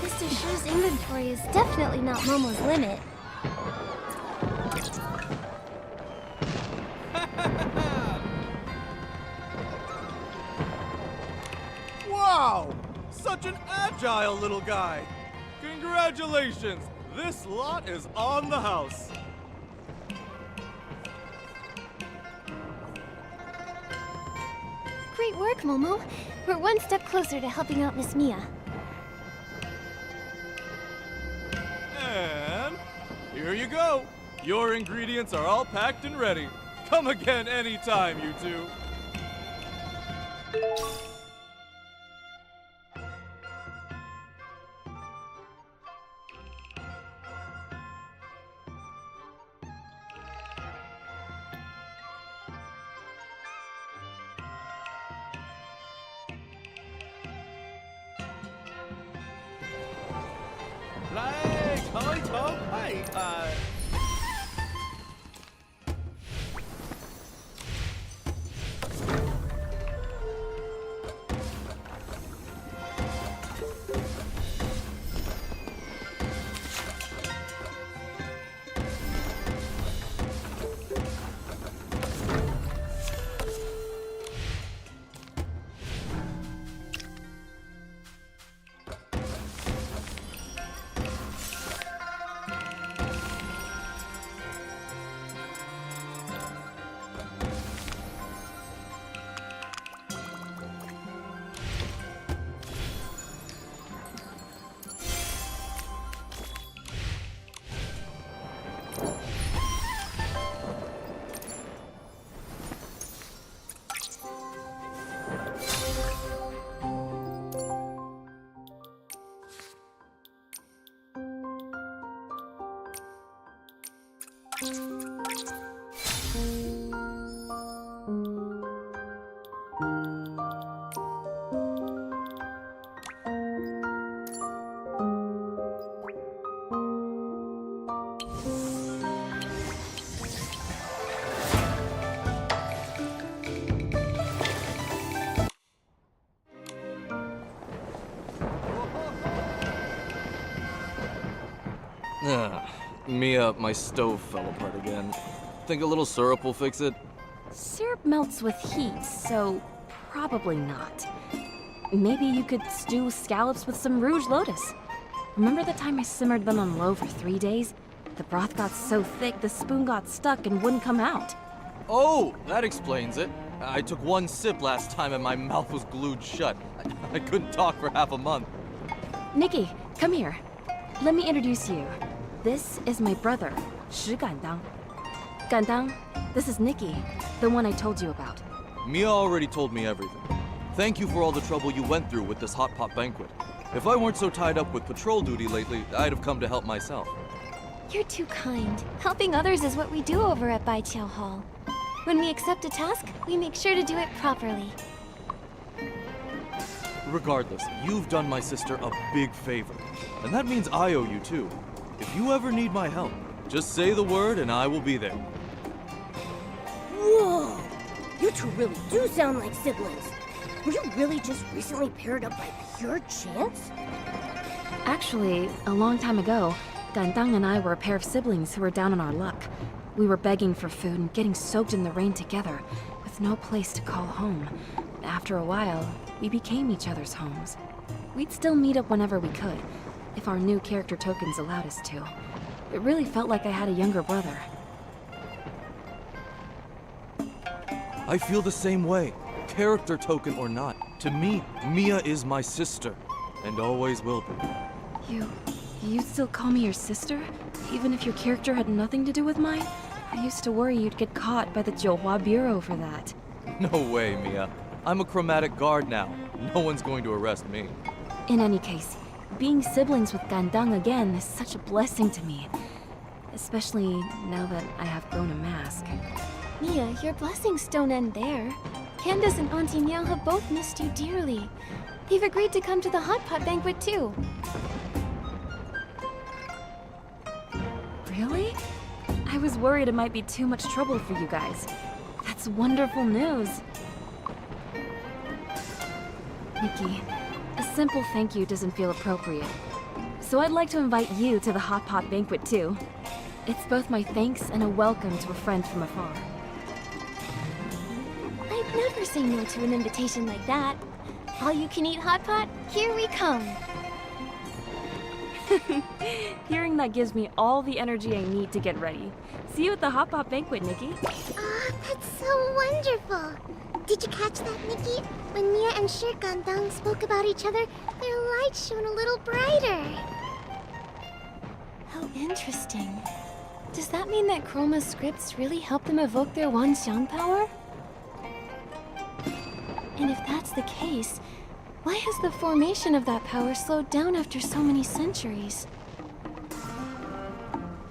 Speaker 2: Mr. Shu's inventory is definitely not Momo's limit.
Speaker 12: Wow! Such an agile little guy! Congratulations! This lot is on the house!
Speaker 2: Great work, Momo. We're one step closer to helping out Miss Mia.
Speaker 12: And here you go! Your ingredients are all packed and ready. Come again anytime, you two. Mia, my stove fell apart again. Think a little syrup will fix it?
Speaker 9: Syrup melts with heat, so probably not. Maybe you could stew scallops with some Rouge Lotus. Remember the time I simmered them on low for 3 days? The broth got so thick the spoon got stuck and wouldn't come out.
Speaker 12: Oh, that explains it. I took one sip last time and my mouth was glued shut. I couldn't talk for half a month.
Speaker 9: Nikki, come here. Let me introduce you. This is my brother, Shi Gandang. Gandang, this is Nikki, the one I told you about.
Speaker 12: Mia already told me everything. Thank you for all the trouble you went through with this hot pot banquet. If I weren't so tied up with patrol duty lately, I'd have come to help myself.
Speaker 2: You're too kind. Helping others is what we do over at Bai Qiao Hall. When we accept a task, we make sure to do it properly.
Speaker 12: Regardless, you've done my sister a big favor. And that means I owe you too. If you ever need my help, just say the word and I will be there.
Speaker 10: Whoa! You two really do sound like siblings. Were you really just recently paired up by pure chance?
Speaker 9: Actually, a long time ago, Gandang and I were a pair of siblings who were down on our luck. We were begging for food and getting soaked in the rain together, with no place to call home. After a while, we became each other's homes. We'd still meet up whenever we could, if our new character tokens allowed us to. It really felt like I had a younger brother.
Speaker 12: I feel the same way, character token or not. To me, Mia is my sister, and always will be.
Speaker 9: You still call me your sister? Even if your character had nothing to do with mine? I used to worry you'd get caught by the Johua Bureau for that.
Speaker 12: No way, Mia. I'm a chromatic guard now. No one's going to arrest me.
Speaker 9: In any case, being siblings with Gandang again is such a blessing to me. Especially now that I have grown a mask.
Speaker 2: Mia, your blessings don't end there. Candace and Auntie Meow have both missed you dearly. They've agreed to come to the hot pot banquet too.
Speaker 9: Really? I was worried it might be too much trouble for you guys. That's wonderful news. Nikki, a simple thank you doesn't feel appropriate. So I'd like to invite you to the hot pot banquet too. It's both my thanks and a welcome to a friend from afar.
Speaker 2: I'd never say no to an invitation like that. All you can eat hot pot, here we come.
Speaker 9: Hearing that gives me all the energy I need to get ready. See you at the hot pot banquet, Nikki.
Speaker 1: Ah, that's so wonderful. Did you catch that, Nikki? When Mia and Shi Gandang spoke about each other, their lights shone a little brighter.
Speaker 2: How interesting. Does that mean that Chroma's scripts really help them evoke their Wanxiang power? And if that's the case, why has the formation of that power slowed down after so many centuries?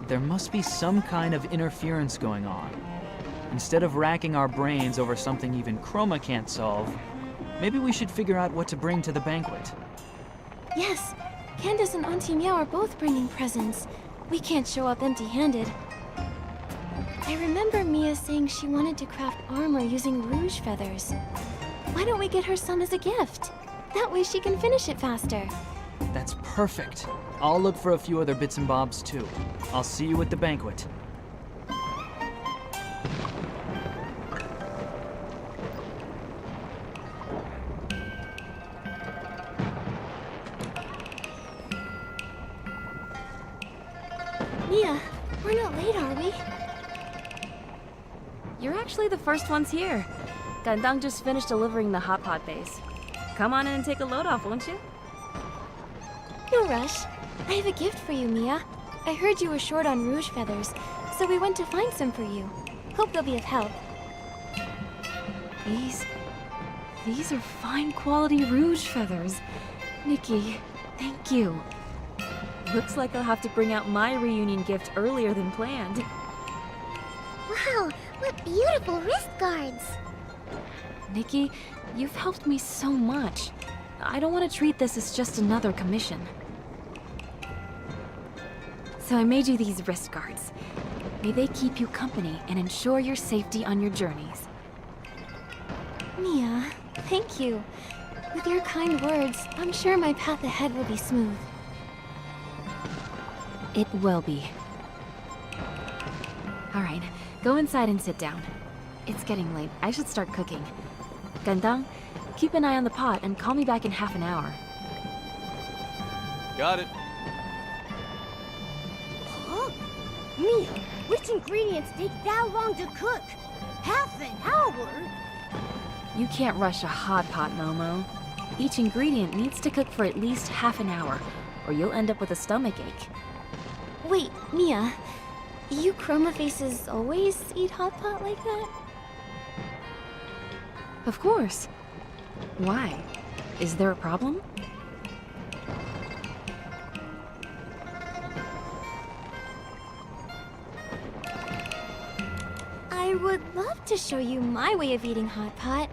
Speaker 5: There must be some kind of interference going on. Instead of racking our brains over something even Chroma can't solve, maybe we should figure out what to bring to the banquet.
Speaker 2: Yes, Candace and Auntie Meow are both bringing presents. We can't show up empty-handed. I remember Mia saying she wanted to craft armor using rouge feathers. Why don't we get her some as a gift? That way she can finish it faster.
Speaker 5: That's perfect. I'll look for a few other bits and bobs too. I'll see you at the banquet.
Speaker 2: Mia, we're not late, are we?
Speaker 9: You're actually the first ones here. Gandang just finished delivering the hot pot base. Come on in and take a load off, won't you?
Speaker 2: No rush. I have a gift for you, Mia. I heard you were short on rouge feathers, so we went to find some for you. Hope they'll be of help.
Speaker 9: These are fine quality rouge feathers. Nikki, thank you. Looks like I'll have to bring out my reunion gift earlier than planned.
Speaker 1: Wow, what beautiful wrist guards!
Speaker 9: Nikki, you've helped me so much. I don't want to treat this as just another commission. So I made you these wrist guards. May they keep you company and ensure your safety on your journeys.
Speaker 2: Mia, thank you. With your kind words, I'm sure my path ahead will be smooth.
Speaker 9: It will be. Alright, go inside and sit down. It's getting late. I should start cooking. Gandang, keep an eye on the pot and call me back in half an hour.
Speaker 12: Got it.
Speaker 10: Huh? Mia, which ingredients take that long to cook? Half an hour?
Speaker 9: You can't rush a hot pot, Momo. Each ingredient needs to cook for at least half an hour, or you'll end up with a stomachache.
Speaker 2: Wait, Mia, you chroma faces always eat hot pot like that?
Speaker 9: Of course. Why? Is there a problem?
Speaker 2: I would love to show you my way of eating hot pot.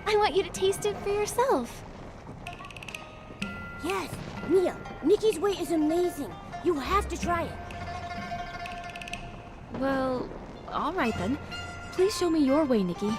Speaker 2: I want you to taste it for yourself.
Speaker 10: Yes, Mia, Nikki's way is amazing. You have to try it.
Speaker 9: Well, alright then. Please show me your way, Nikki.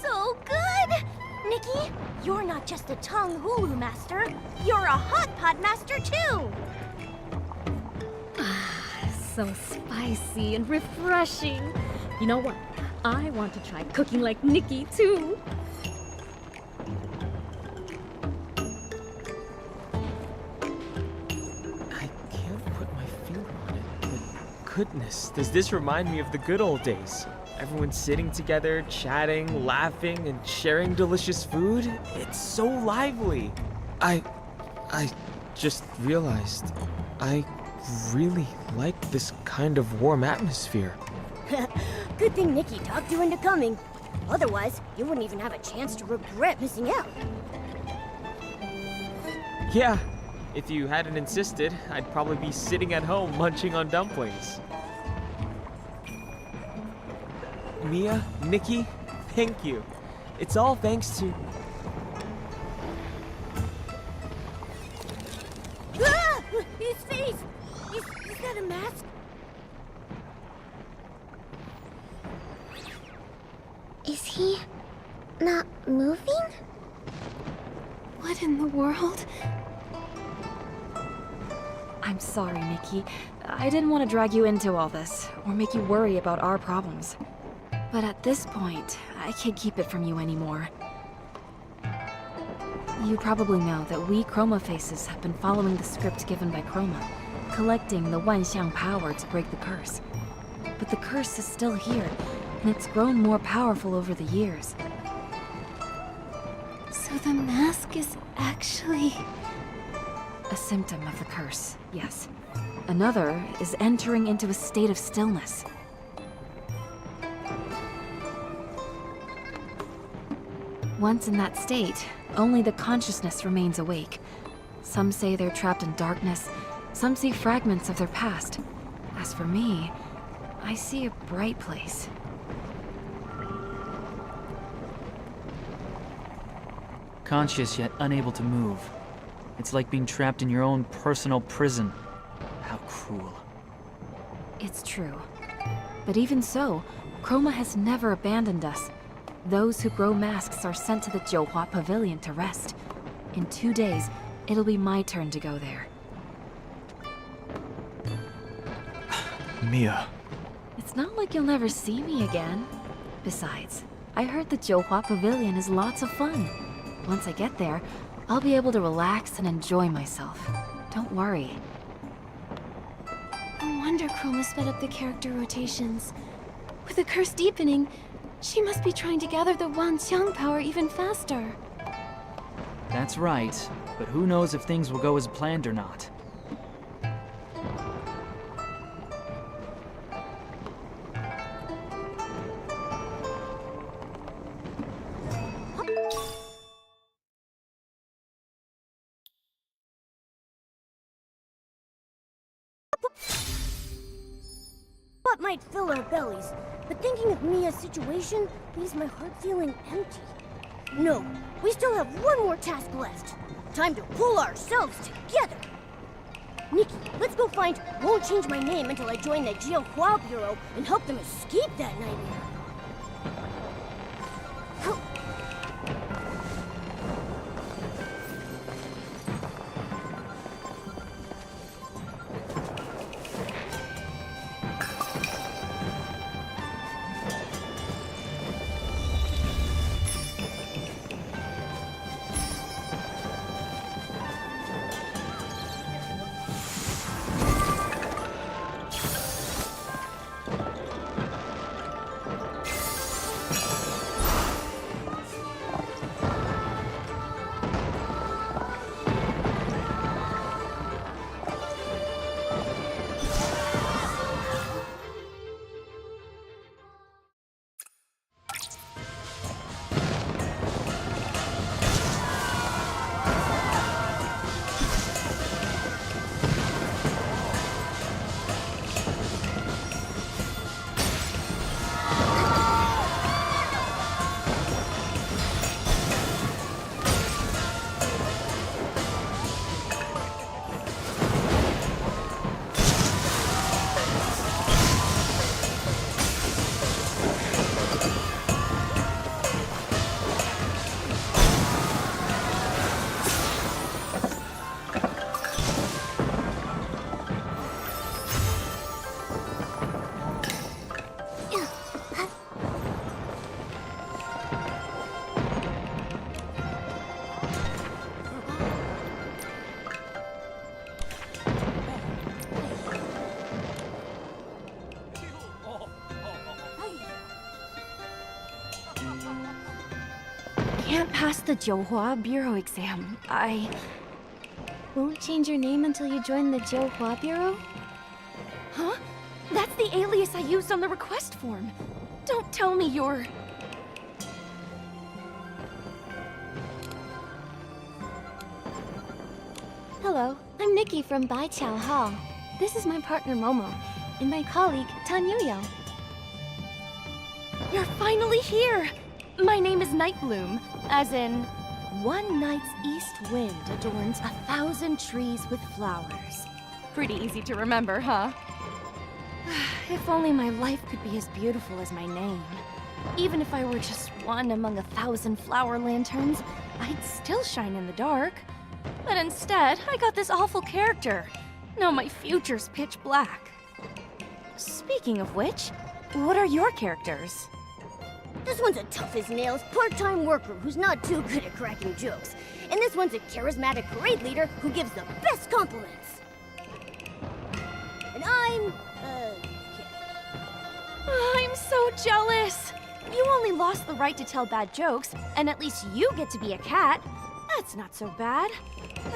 Speaker 10: So good! Nikki, you're not just a tongue hulu master, you're a hot pot master too!
Speaker 13: So spicy and refreshing. You know what? I want to try cooking like Nikki too.
Speaker 11: I can't put my finger on it, but goodness, does this remind me of the good old days? Everyone sitting together, chatting, laughing, and sharing delicious food? It's so lively. I just realized I really like this kind of warm atmosphere.
Speaker 10: Good thing Nikki talked you into coming. Otherwise, you wouldn't even have a chance to regret missing out.
Speaker 11: Yeah, if you hadn't insisted, I'd probably be sitting at home munching on dumplings. Mia, Nikki, thank you. It's all thanks to...
Speaker 10: Ah! His face! Is that a mask?
Speaker 1: Is he not moving?
Speaker 2: What in the world?
Speaker 9: I'm sorry, Nikki. I didn't want to drag you into all this, or make you worry about our problems. But at this point, I can't keep it from you anymore. You probably know that we Chroma Faces have been following the script given by Chroma, collecting the Wanxiang power to break the curse. But the curse is still here, and it's grown more powerful over the years.
Speaker 2: So the mask is actually...
Speaker 9: A symptom of the curse, yes. Another is entering into a state of stillness. Once in that state, only the consciousness remains awake. Some say they're trapped in darkness, some see fragments of their past. As for me, I see a bright place.
Speaker 5: Conscious yet unable to move. It's like being trapped in your own personal prison. How cruel.
Speaker 9: It's true. But even so, Chroma has never abandoned us. Those who grow masks are sent to the Jiuhua Pavilion to rest. In 2 days, it'll be my turn to go there.
Speaker 5: Mia.
Speaker 9: It's not like you'll never see me again. Besides, I heard the Jiuhua Pavilion is lots of fun. Once I get there, I'll be able to relax and enjoy myself. Don't worry.
Speaker 2: No wonder Chroma sped up the character rotations. With the curse deepening, she must be trying to gather the Wanxiang power even faster.
Speaker 5: That's right, but who knows if things will go as planned or not.
Speaker 10: What might fill our bellies, but thinking of Mia's situation leaves my heart feeling empty. No, we still have one more task left. Time to pull ourselves together. Nikki, let's go find Won't Change My Name Until I Join the Jiuhua Bureau and help them escape that nightmare.
Speaker 6: can't pass the Johua Bureau exam.
Speaker 2: Won't change your name until you join the Johua Bureau?
Speaker 6: Huh? That's the alias I used on the request form. Don't tell me you're...
Speaker 2: Hello, I'm Nikki from Baiqiao Hall. This is my partner Momo, and my colleague Tanyuyo.
Speaker 6: You're finally here! My name is Nightbloom, as in... One night's east wind adorns 1,000 trees with flowers. Pretty easy to remember, huh? If only my life could be as beautiful as my name. Even if I were just one among 1,000 flower lanterns, I'd still shine in the dark. But instead, I got this awful character. Now my future's pitch black. Speaking of which, what are your characters?
Speaker 10: This one's a tough as nails part-time worker who's not too good at cracking jokes. And this one's a charismatic parade leader who gives the best compliments. And I'm,
Speaker 6: I'm so jealous! You only lost the right to tell bad jokes, and at least you get to be a cat. That's not so bad.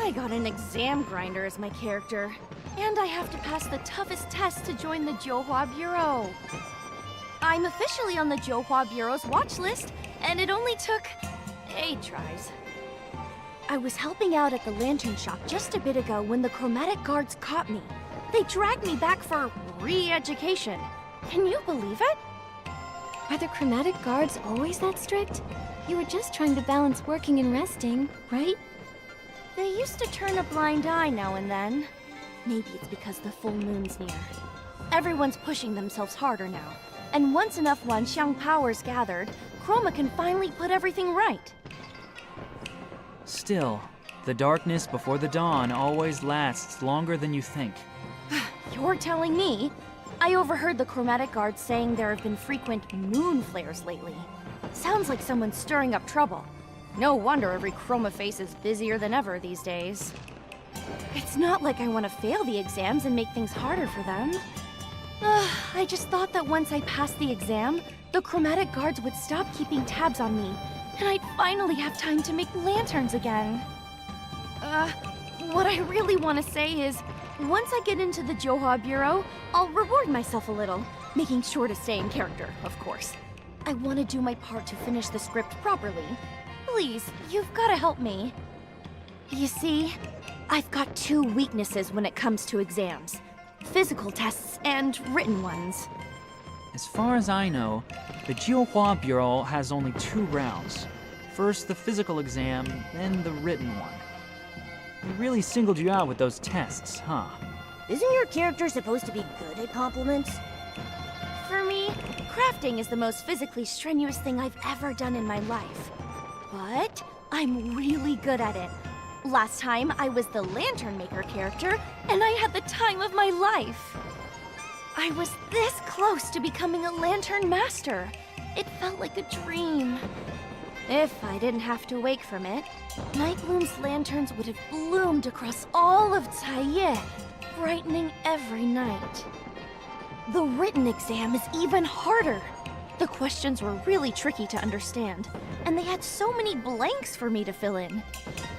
Speaker 6: I got an exam grinder as my character. And I have to pass the toughest test to join the Johua Bureau. I'm officially on the Johua Bureau's watch list, and it only took 8 tries. I was helping out at the lantern shop just a bit ago when the chromatic guards caught me. They dragged me back for re-education. Can you believe it?
Speaker 2: Are the chromatic guards always that strict? You were just trying to balance working and resting, right?
Speaker 6: They used to turn a blind eye now and then. Maybe it's because the full moon's near. Everyone's pushing themselves harder now. And once enough Wanxiang powers gathered, Chroma can finally put everything right.
Speaker 5: Still, the darkness before the dawn always lasts longer than you think.
Speaker 6: You're telling me? I overheard the chromatic guards saying there have been frequent moon flares lately. Sounds like someone's stirring up trouble. No wonder every chroma face is busier than ever these days. It's not like I want to fail the exams and make things harder for them. I just thought that once I passed the exam, the chromatic guards would stop keeping tabs on me, and I'd finally have time to make lanterns again. What I really want to say is, once I get into the Johua Bureau, I'll reward myself a little, making sure to stay in character, of course. I want to do my part to finish the script properly. Please, you've got to help me. You see, I've got 2 weaknesses when it comes to exams. Physical tests and written ones.
Speaker 5: As far as I know, the Johua Bureau has only 2 rounds. First the physical exam, then the written one. They really singled you out with those tests, huh?
Speaker 10: Isn't your character supposed to be good at compliments?
Speaker 6: For me, crafting is the most physically strenuous thing I've ever done in my life. But I'm really good at it. Last time, I was the lantern maker character, and I had the time of my life. I was this close to becoming a lantern master. It felt like a dream. If I didn't have to wake from it, Nightbloom's lanterns would have bloomed across all of Taiye, brightening every night. The written exam is even harder. The questions were really tricky to understand, and they had so many blanks for me to fill in.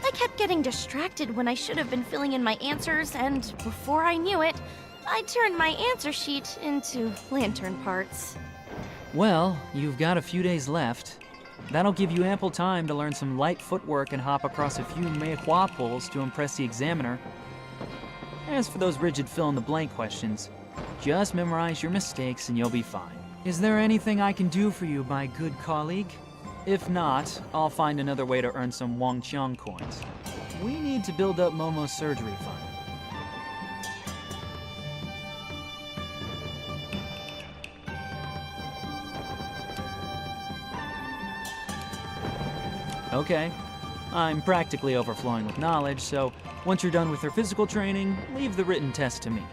Speaker 6: I kept getting distracted when I should have been filling in my answers, and before I knew it, I turned my answer sheet into lantern parts.
Speaker 5: Well, you've got a few days left. That'll give you ample time to learn some light footwork and hop across a few meihua poles to impress the examiner. As for those rigid fill-in-the-blank questions, just memorize your mistakes and you'll be fine. Is there anything I can do for you, my good colleague? If not, I'll find another way to earn some Wangqiang coins. We need to build up Momo's surgery fund. Okay. I'm practically overflowing with knowledge, so once you're done with your physical training, leave the written test to me.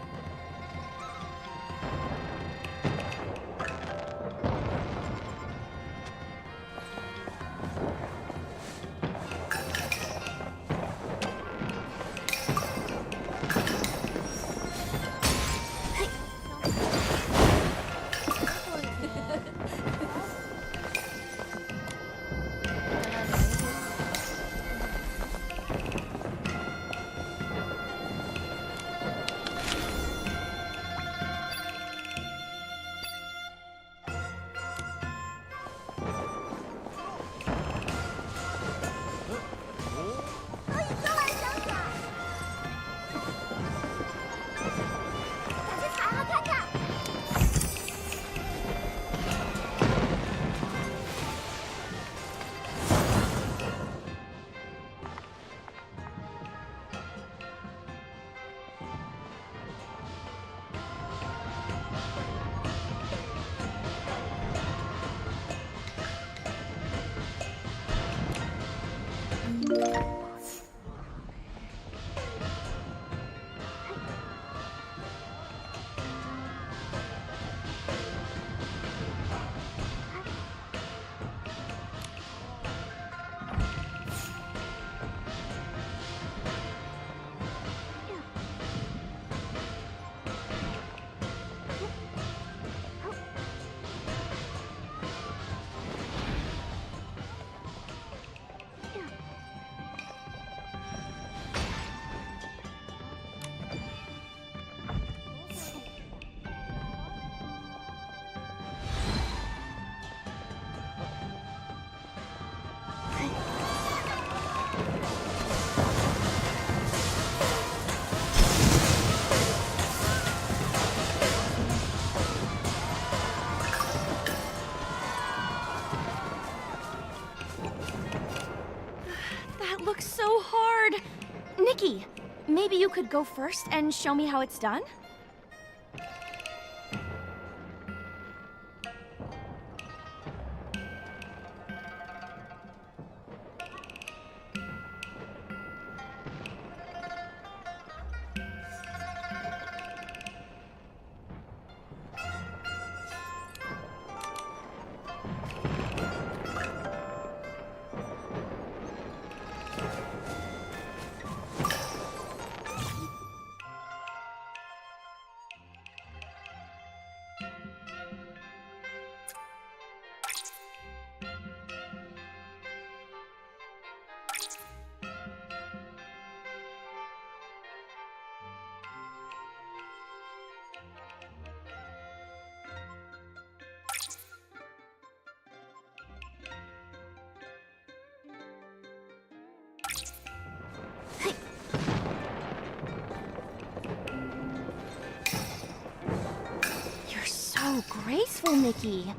Speaker 9: could go first and show me how it's done? You're so graceful, Nikki.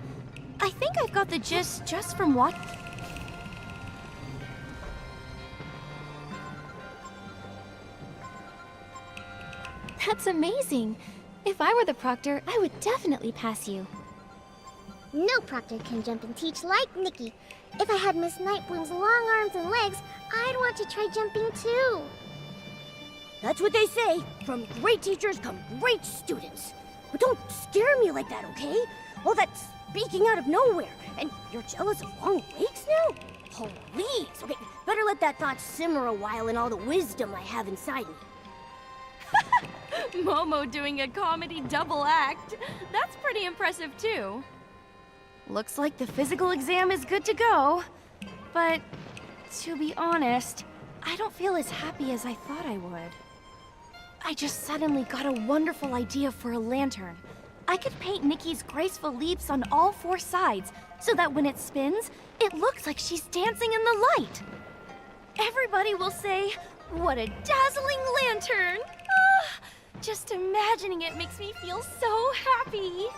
Speaker 9: I think I've got the gist just from what.
Speaker 2: That's amazing. If I were the proctor, I would definitely pass you.
Speaker 1: No proctor can jump and teach like Nikki. If I had Miss Nightbloom's long arms and legs, I'd want to try jumping too.
Speaker 10: That's what they say. From great teachers come great students. But don't scare me like that, okay? All that speaking out of nowhere. And you're jealous of long legs now? Please. Okay, better let that thought simmer a while in all the wisdom I have inside me.
Speaker 9: Momo doing a comedy double act. That's pretty impressive too. Looks like the physical exam is good to go. But to be honest, I don't feel as happy as I thought I would. I just suddenly got a wonderful idea for a lantern. I could paint Nikki's graceful leaps on all four sides, so that when it spins, it looks like she's dancing in the light. Everybody will say, "What a dazzling lantern!" Ah, just imagining it makes me feel so happy.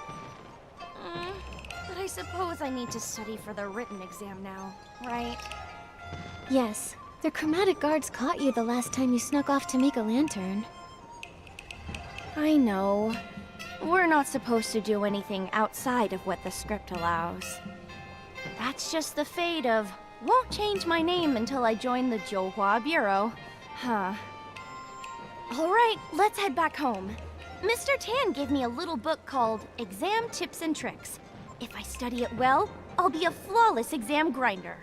Speaker 9: But I suppose I need to study for the written exam now, right?
Speaker 2: Yes, the chromatic guards caught you the last time you snuck off to make a lantern.
Speaker 9: I know. We're not supposed to do anything outside of what the script allows. That's just the fate of, won't change my name until I join the Johua Bureau. Huh. Alright, let's head back home. Mr. Tan gave me a little book called Exam Tips and Tricks. If I study it well, I'll be a flawless exam grinder.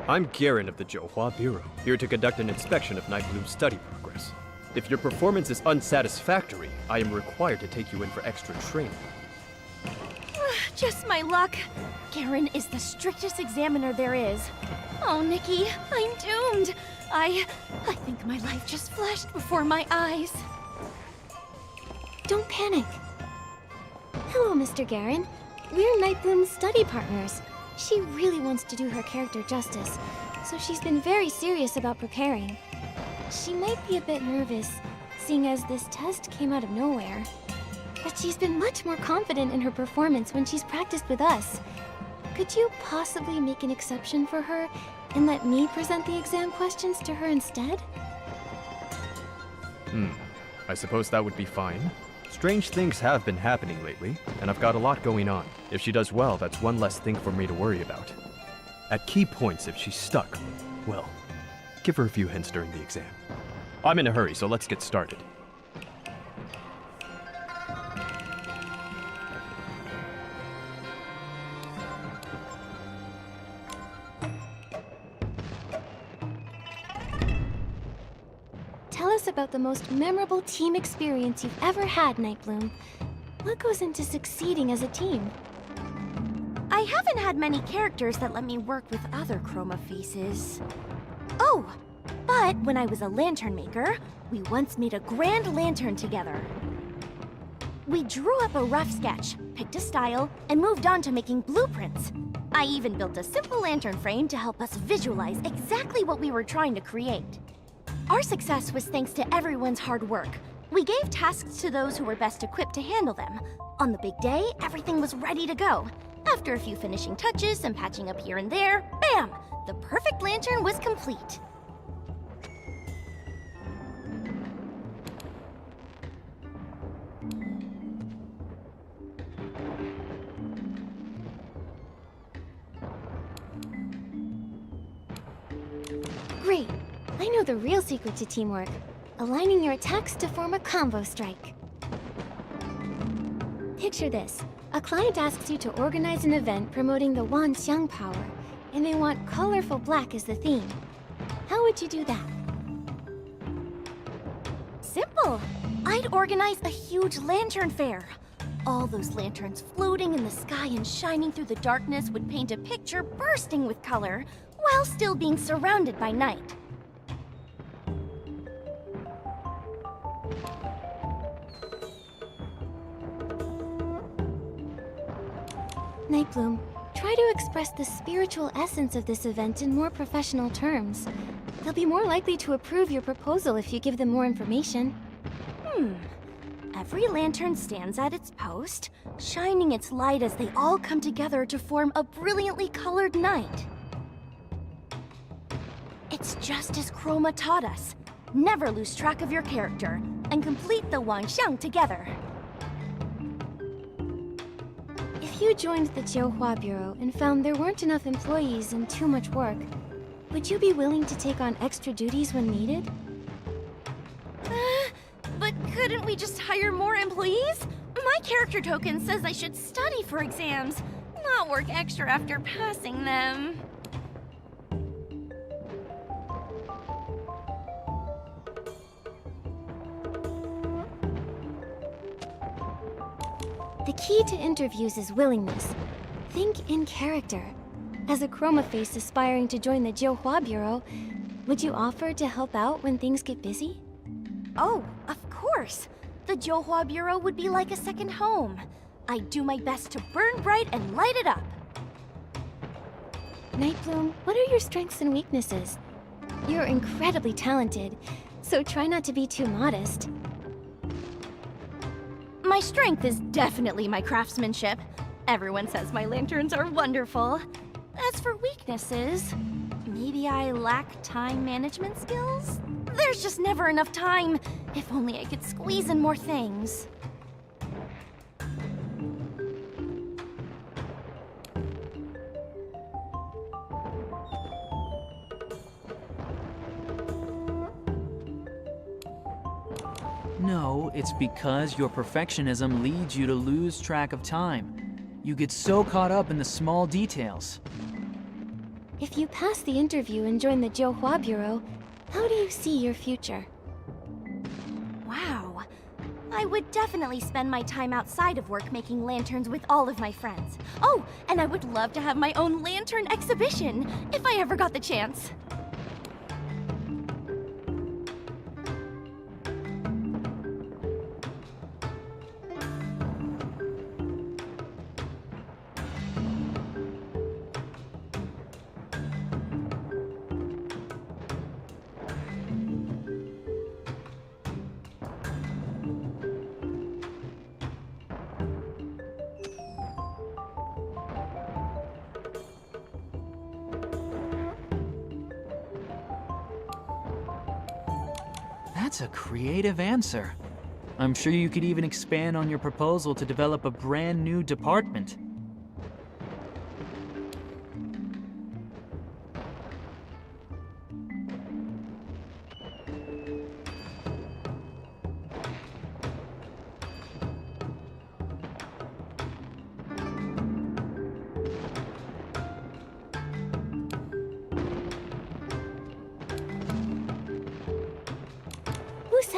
Speaker 4: I'm Garen of the Johua Bureau, here to conduct an inspection of Nightbloom's study progress. If your performance is unsatisfactory, I am required to take you in for extra training.
Speaker 9: Just my luck. Garen is the strictest examiner there is. Oh, Nikki, I'm doomed. I think my life just flashed before my eyes.
Speaker 2: Don't panic. Hello, Mr. Garen. We're Nightbloom's study partners. She really wants to do her character justice, so she's been very serious about preparing. She might be a bit nervous, seeing as this test came out of nowhere. But she's been much more confident in her performance when she's practiced with us. Could you possibly make an exception for her and let me present the exam questions to her instead?
Speaker 4: I suppose that would be fine. Strange things have been happening lately, and I've got a lot going on. If she does well, that's one less thing for me to worry about. At key points, if she's stuck, well, Give her a few hints during the exam. I'm in a hurry, so let's get started.
Speaker 2: Tell us about the most memorable team experience you've ever had, Nightbloom. What goes into succeeding as a team?
Speaker 6: I haven't had many characters that let me work with other chroma faces. Oh, but when I was a lantern maker, we once made a grand lantern together. We drew up a rough sketch, picked a style, and moved on to making blueprints. I even built a simple lantern frame to help us visualize exactly what we were trying to create. Our success was thanks to everyone's hard work. We gave tasks to those who were best equipped to handle them. On the big day, everything was ready to go. After a few finishing touches and patching up here and there, bam! The perfect lantern was complete.
Speaker 2: Great! I know the real secret to teamwork. Aligning your attacks to form a combo strike. Picture this. A client asks you to organize an event promoting the Wanxiang power, and they want colorful black as the theme. How would you do that?
Speaker 6: Simple. I'd organize a huge lantern fair. All those lanterns floating in the sky and shining through the darkness would paint a picture bursting with color, while still being surrounded by night.
Speaker 2: Nightbloom, try to express the spiritual essence of this event in more professional terms. They'll be more likely to approve your proposal if you give them more information.
Speaker 6: Every lantern stands at its post, shining its light as they all come together to form a brilliantly colored night. It's just as Chroma taught us. Never lose track of your character, and complete the Wanxiang together.
Speaker 2: If you joined the Jiuhua Bureau and found there weren't enough employees and too much work, would you be willing to take on extra duties when needed?
Speaker 6: But couldn't we just hire more employees? My character token says I should study for exams, not work extra after passing them.
Speaker 2: The key to interviews is willingness. Think in character. As a chroma face aspiring to join the Jiuhua Bureau, would you offer to help out when things get busy?
Speaker 6: Oh, of course. The Jiuhua Bureau would be like a second home. I'd do my best to burn bright and light it up.
Speaker 2: Nightbloom, what are your strengths and weaknesses? You're incredibly talented, so try not to be too modest.
Speaker 6: My strength is definitely my craftsmanship. Everyone says my lanterns are wonderful. As for weaknesses, maybe I lack time management skills? There's just never enough time. If only I could squeeze in more things.
Speaker 5: No, it's because your perfectionism leads you to lose track of time. You get so caught up in the small details.
Speaker 2: If you pass the interview and join the Jiuhua Bureau, how do you see your future?
Speaker 6: Wow. I would definitely spend my time outside of work making lanterns with all of my friends. Oh, and I would love to have my own lantern exhibition, if I ever got the chance.
Speaker 5: That's a creative answer. I'm sure you could even expand on your proposal to develop a brand new department.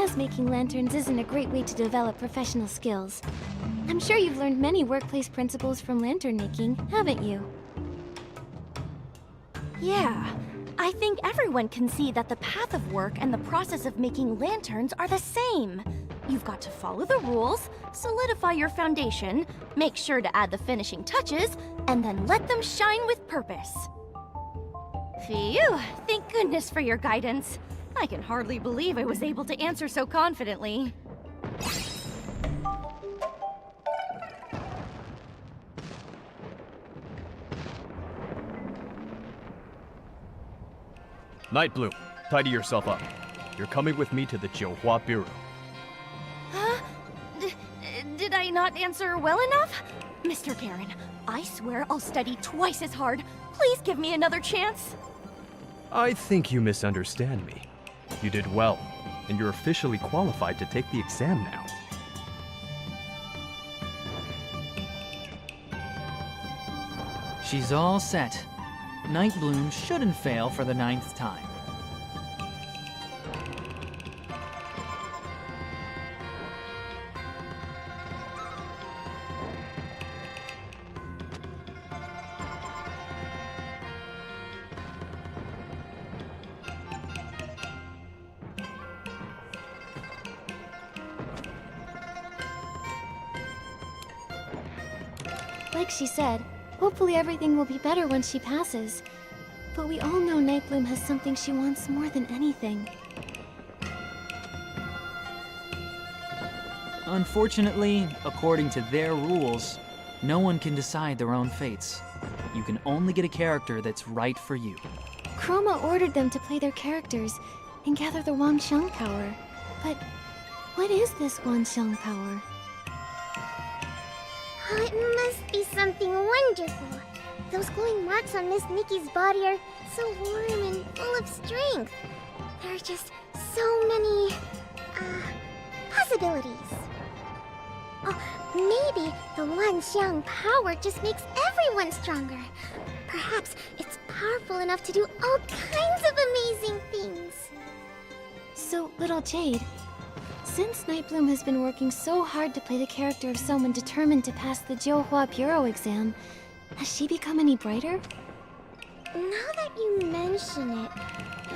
Speaker 2: guess making lanterns isn't a great way to develop professional skills. I'm sure you've learned many workplace principles from lantern making, haven't you?
Speaker 6: Yeah. I think everyone can see that the path of work and the process of making lanterns are the same. You've got to follow the rules, solidify your foundation, make sure to add the finishing touches, and then let them shine with purpose. Phew, thank goodness for your guidance. I can hardly believe I was able to answer so confidently.
Speaker 4: Nightbloom, tidy yourself up. You're coming with me to the Jiuhua Bureau.
Speaker 6: Huh? Did I not answer well enough? Mr. Garen, I swear I'll study twice as hard. Please give me another chance.
Speaker 4: I think you misunderstand me. You did well, and you're officially qualified to take the exam now.
Speaker 5: She's all set. Nightbloom shouldn't fail for the 9th time.
Speaker 2: Like she said, hopefully everything will be better once she passes. But we all know Nightbloom has something she wants more than anything.
Speaker 5: Unfortunately, according to their rules, no one can decide their own fates. You can only get a character that's right for you.
Speaker 2: Chroma ordered them to play their characters and gather the Wangxiang power. But what is this Wangxiang power?
Speaker 1: Oh, it must be something wonderful. Those glowing marks on Miss Nikki's body are so warm and full of strength. There are just so many, possibilities. Oh, maybe the Wangxiang power just makes everyone stronger. Perhaps it's powerful enough to do all kinds of amazing things.
Speaker 2: So, little Jade, since Nightbloom has been working so hard to play the character of someone determined to pass the Jiuhua Bureau exam, has she become any brighter?
Speaker 1: Now that you mention it,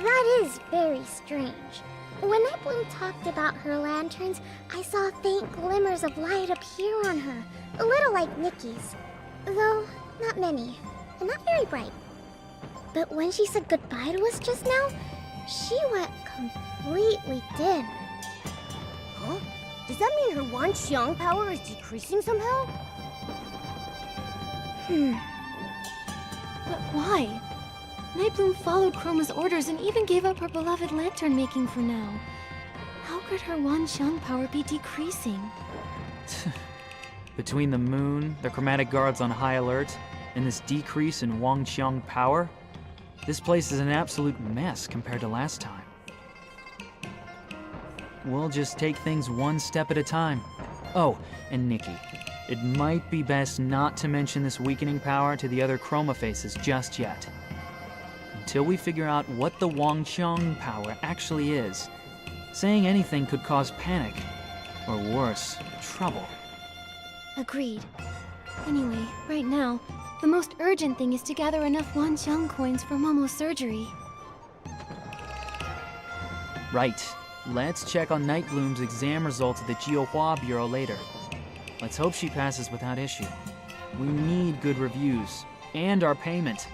Speaker 1: that is very strange. When Nightbloom talked about her lanterns, I saw faint glimmers of light appear on her, a little like Nikki's. Though, not many, and not very bright. But when she said goodbye to us just now, she went completely dim.
Speaker 10: Huh? Does that mean her Wangxiang power is decreasing somehow?
Speaker 2: But why? Nightbloom followed Chroma's orders and even gave up her beloved lantern making for now. How could her Wangxiang power be decreasing?
Speaker 5: Between the moon, the chromatic guards on high alert, and this decrease in Wangxiang power, this place is an absolute mess compared to last time. We'll just take things one step at a time. Oh, and Nikki, it might be best not to mention this weakening power to the other Chroma faces just yet. Until we figure out what the Wangxiang power actually is, saying anything could cause panic, or worse, trouble.
Speaker 2: Agreed. Anyway, right now, the most urgent thing is to gather enough Wangxiang coins for Momo's surgery.
Speaker 5: Right. Let's check on Nightbloom's exam results at the Jiuhua Bureau later. Let's hope she passes without issue. We need good reviews, and our payment.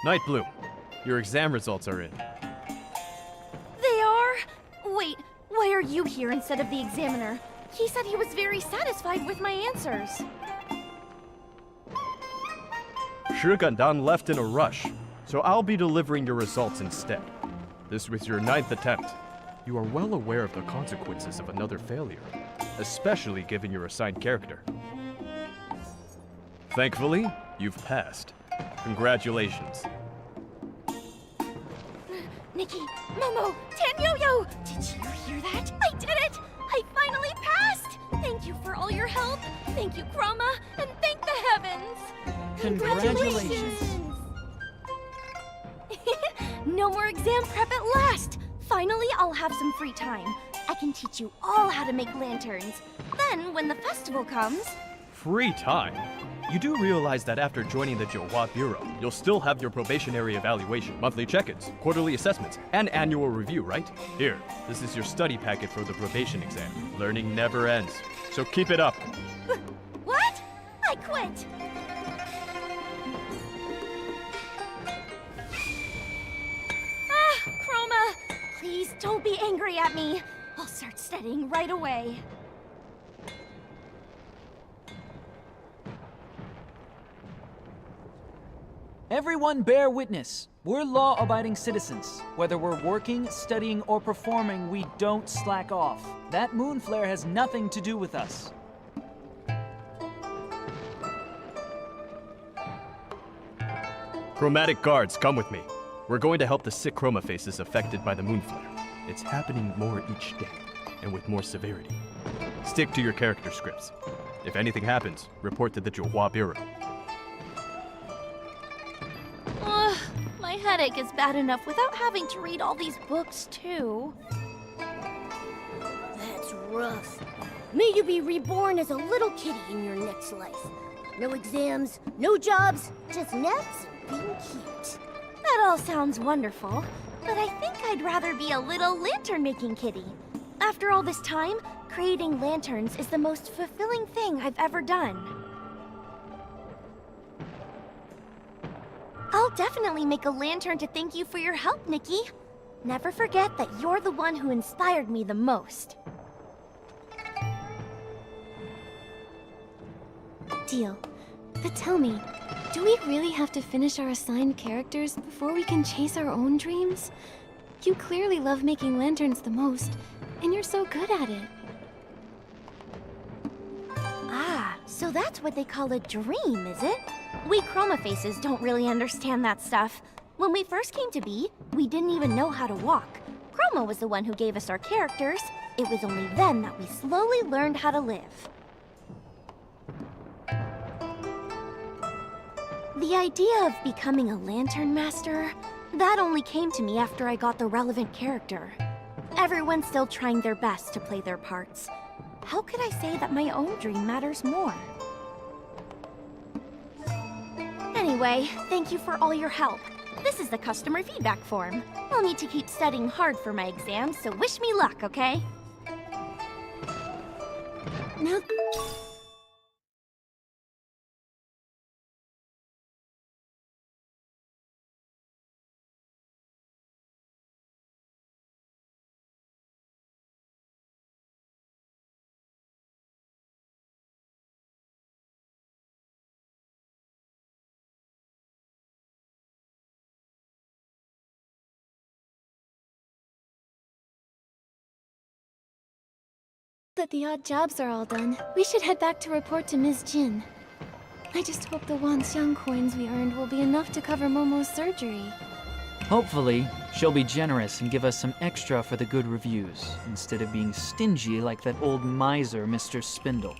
Speaker 4: Night Bloom, your exam results are in.
Speaker 9: They are? Wait, why are you here instead of the examiner? He said he was very satisfied with my answers.
Speaker 4: Shi Gandan left in a rush, so I'll be delivering your results instead. This was your 9th attempt. You are well aware of the consequences of another failure, especially given your assigned character. Thankfully, you've passed. Congratulations.
Speaker 9: Nikki, Momo, Tan-Yo-Yo! Did you hear that? I did it! I finally passed! Thank you for all your help. Thank you, Chroma, and thank the heavens!
Speaker 5: Congratulations.
Speaker 9: No more exam prep at last! Finally, I'll have some free time. I can teach you all how to make lanterns. Then, when the festival comes...
Speaker 4: Free time? You do realize that after joining the Johua Bureau, you'll still have your probationary evaluation, monthly check-ins, quarterly assessments, and annual review, right? Here, this is your study packet for the probation exam. Learning never ends, so keep it up.
Speaker 9: What? I quit! Chroma! Please don't be angry at me. I'll start studying right away.
Speaker 5: Everyone bear witness. We're law-abiding citizens. Whether we're working, studying, or performing, we don't slack off. That moon flare has nothing to do with us.
Speaker 4: Chromatic guards, come with me. We're going to help the sick chroma faces affected by the moon flare. It's happening more each day, and with more severity. Stick to your character scripts. If anything happens, report to the Johua Bureau.
Speaker 9: My headache is bad enough without having to read all these books, too.
Speaker 10: That's rough. May you be reborn as a little kitty in your next life. No exams, no jobs, just naps and being cute.
Speaker 9: That all sounds wonderful, but I think I'd rather be a little lantern-making kitty. After all this time, creating lanterns is the most fulfilling thing I've ever done. I'll definitely make a lantern to thank you for your help, Nikki. Never forget that you're the one who inspired me the most.
Speaker 2: Deal. But tell me, do we really have to finish our assigned characters before we can chase our own dreams? You clearly love making lanterns the most, and you're so good at it.
Speaker 9: Ah, so that's what they call a dream, is it? We chroma faces don't really understand that stuff. When we first came to be, we didn't even know how to walk. Chroma was the one who gave us our characters. It was only then that we slowly learned how to live. The idea of becoming a lantern master, that only came to me after I got the relevant character. Everyone's still trying their best to play their parts. How could I say that my own dream matters more? Anyway, thank you for all your help. This is the customer feedback form. I'll need to keep studying hard for my exams, so wish me luck, okay?
Speaker 2: Now... that the odd jobs are all done, we should head back to report to Ms. Jin. I just hope the Wanxiang coins we earned will be enough to cover Momo's surgery.
Speaker 5: Hopefully, she'll be generous and give us some extra for the good reviews, instead of being stingy like that old miser, Mr. Spindle.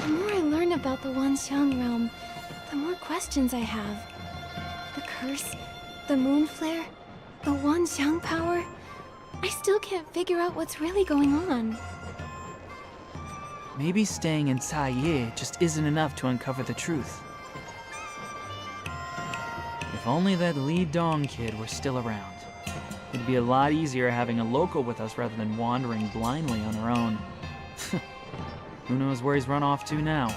Speaker 2: The more I learn about the Wanxiang realm, the more questions I have. The curse, the moon flare, the Wanxiang power. I still can't figure out what's really going on.
Speaker 5: Maybe staying in Taiye just isn't enough to uncover the truth. If only that Li Dong kid were still around. It'd be a lot easier having a local with us rather than wandering blindly on our own. Who knows where he's run off to now?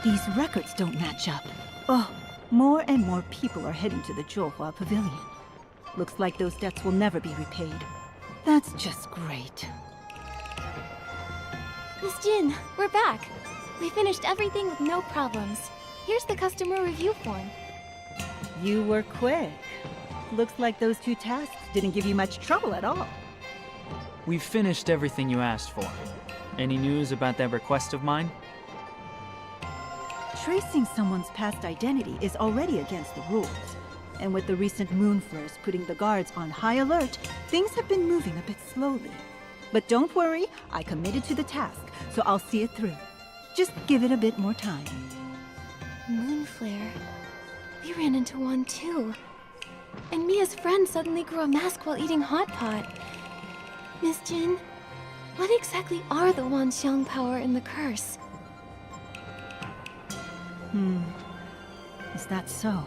Speaker 8: These records don't match up. Oh, more and more people are heading to the Zhuohua Pavilion. Looks like those debts will never be repaid. That's just great.
Speaker 2: Miss Jin, we're back. We finished everything with no problems. Here's the customer review form.
Speaker 8: You were quick. Looks like those 2 tasks didn't give you much trouble at all.
Speaker 5: We've finished everything you asked for. Any news about that request of mine?
Speaker 8: Tracing someone's past identity is already against the rules. And with the recent moon flares putting the guards on high alert, things have been moving a bit slowly. But don't worry, I committed to the task, so I'll see it through. Just give it a bit more time.
Speaker 2: Moon flare. We ran into one too. And Mia's friend suddenly grew a mask while eating hot pot. Miss Jin, what exactly are the Wanxiang power and the curse?
Speaker 8: Is that so?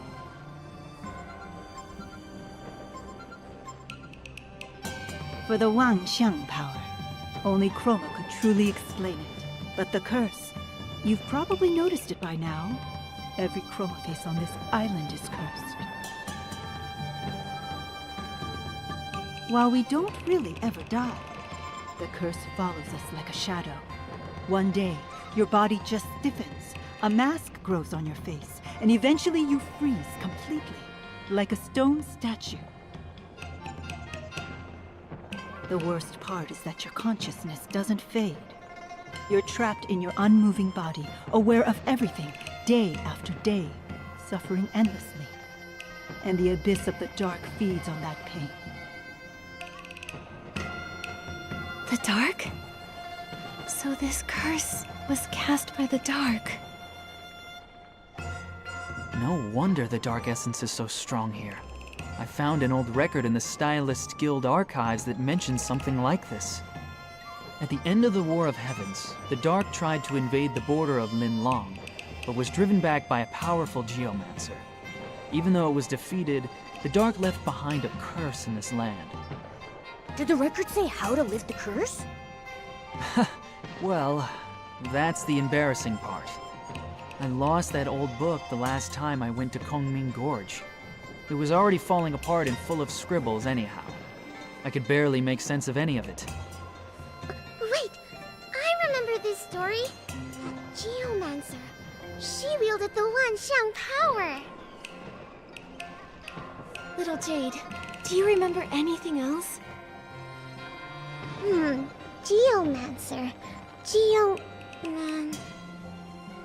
Speaker 8: For the Wanxiang power, only Chroma could truly explain it. But the curse, you've probably noticed it by now. Every Chroma face on this island is cursed. While we don't really ever die, the curse follows us like a shadow. One day, your body just stiffens, a mask grows on your face, and eventually you freeze completely, like a stone statue. The worst part is that your consciousness doesn't fade. You're trapped in your unmoving body, aware of everything, day after day, suffering endlessly. And the abyss of the dark feeds on that pain.
Speaker 2: The dark? So this curse was cast by the dark.
Speaker 5: No wonder the dark essence is so strong here. I found an old record in the Stylist Guild archives that mentions something like this. At the end of the War of Heavens, the Dark tried to invade the border of Linlong, but was driven back by a powerful geomancer. Even though it was defeated, the Dark left behind a curse in this land.
Speaker 10: Did the record say how to lift the curse?
Speaker 5: Well, that's the embarrassing part. I lost that old book the last time I went to Kongming Gorge. It was already falling apart and full of scribbles anyhow. I could barely make sense of any of it.
Speaker 1: Wait, I remember this story. That geomancer. She wielded the Wanxiang power.
Speaker 2: Little Jade, do you remember anything else?
Speaker 1: Geomancer. Man,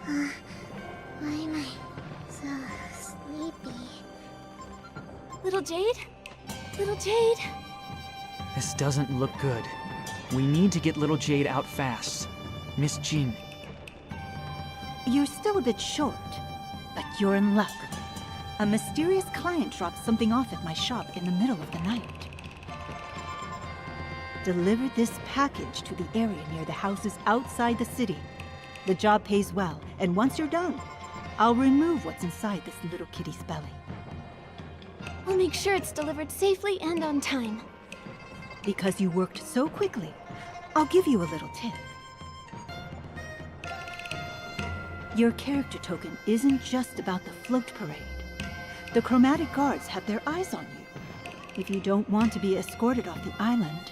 Speaker 1: why am I so sleepy?
Speaker 2: Little Jade? Little Jade?
Speaker 5: This doesn't look good. We need to get little Jade out fast. Miss Jean.
Speaker 8: You're still a bit short, but you're in luck. A mysterious client dropped something off at my shop in the middle of the night. Deliver this package to the area near the houses outside the city. The job pays well, and once you're done, I'll remove what's inside this little kitty's belly.
Speaker 2: We'll make sure it's delivered safely and on time.
Speaker 8: Because you worked so quickly, I'll give you a little tip. Your character token isn't just about the float parade. The chromatic guards have their eyes on you. If you don't want to be escorted off the island.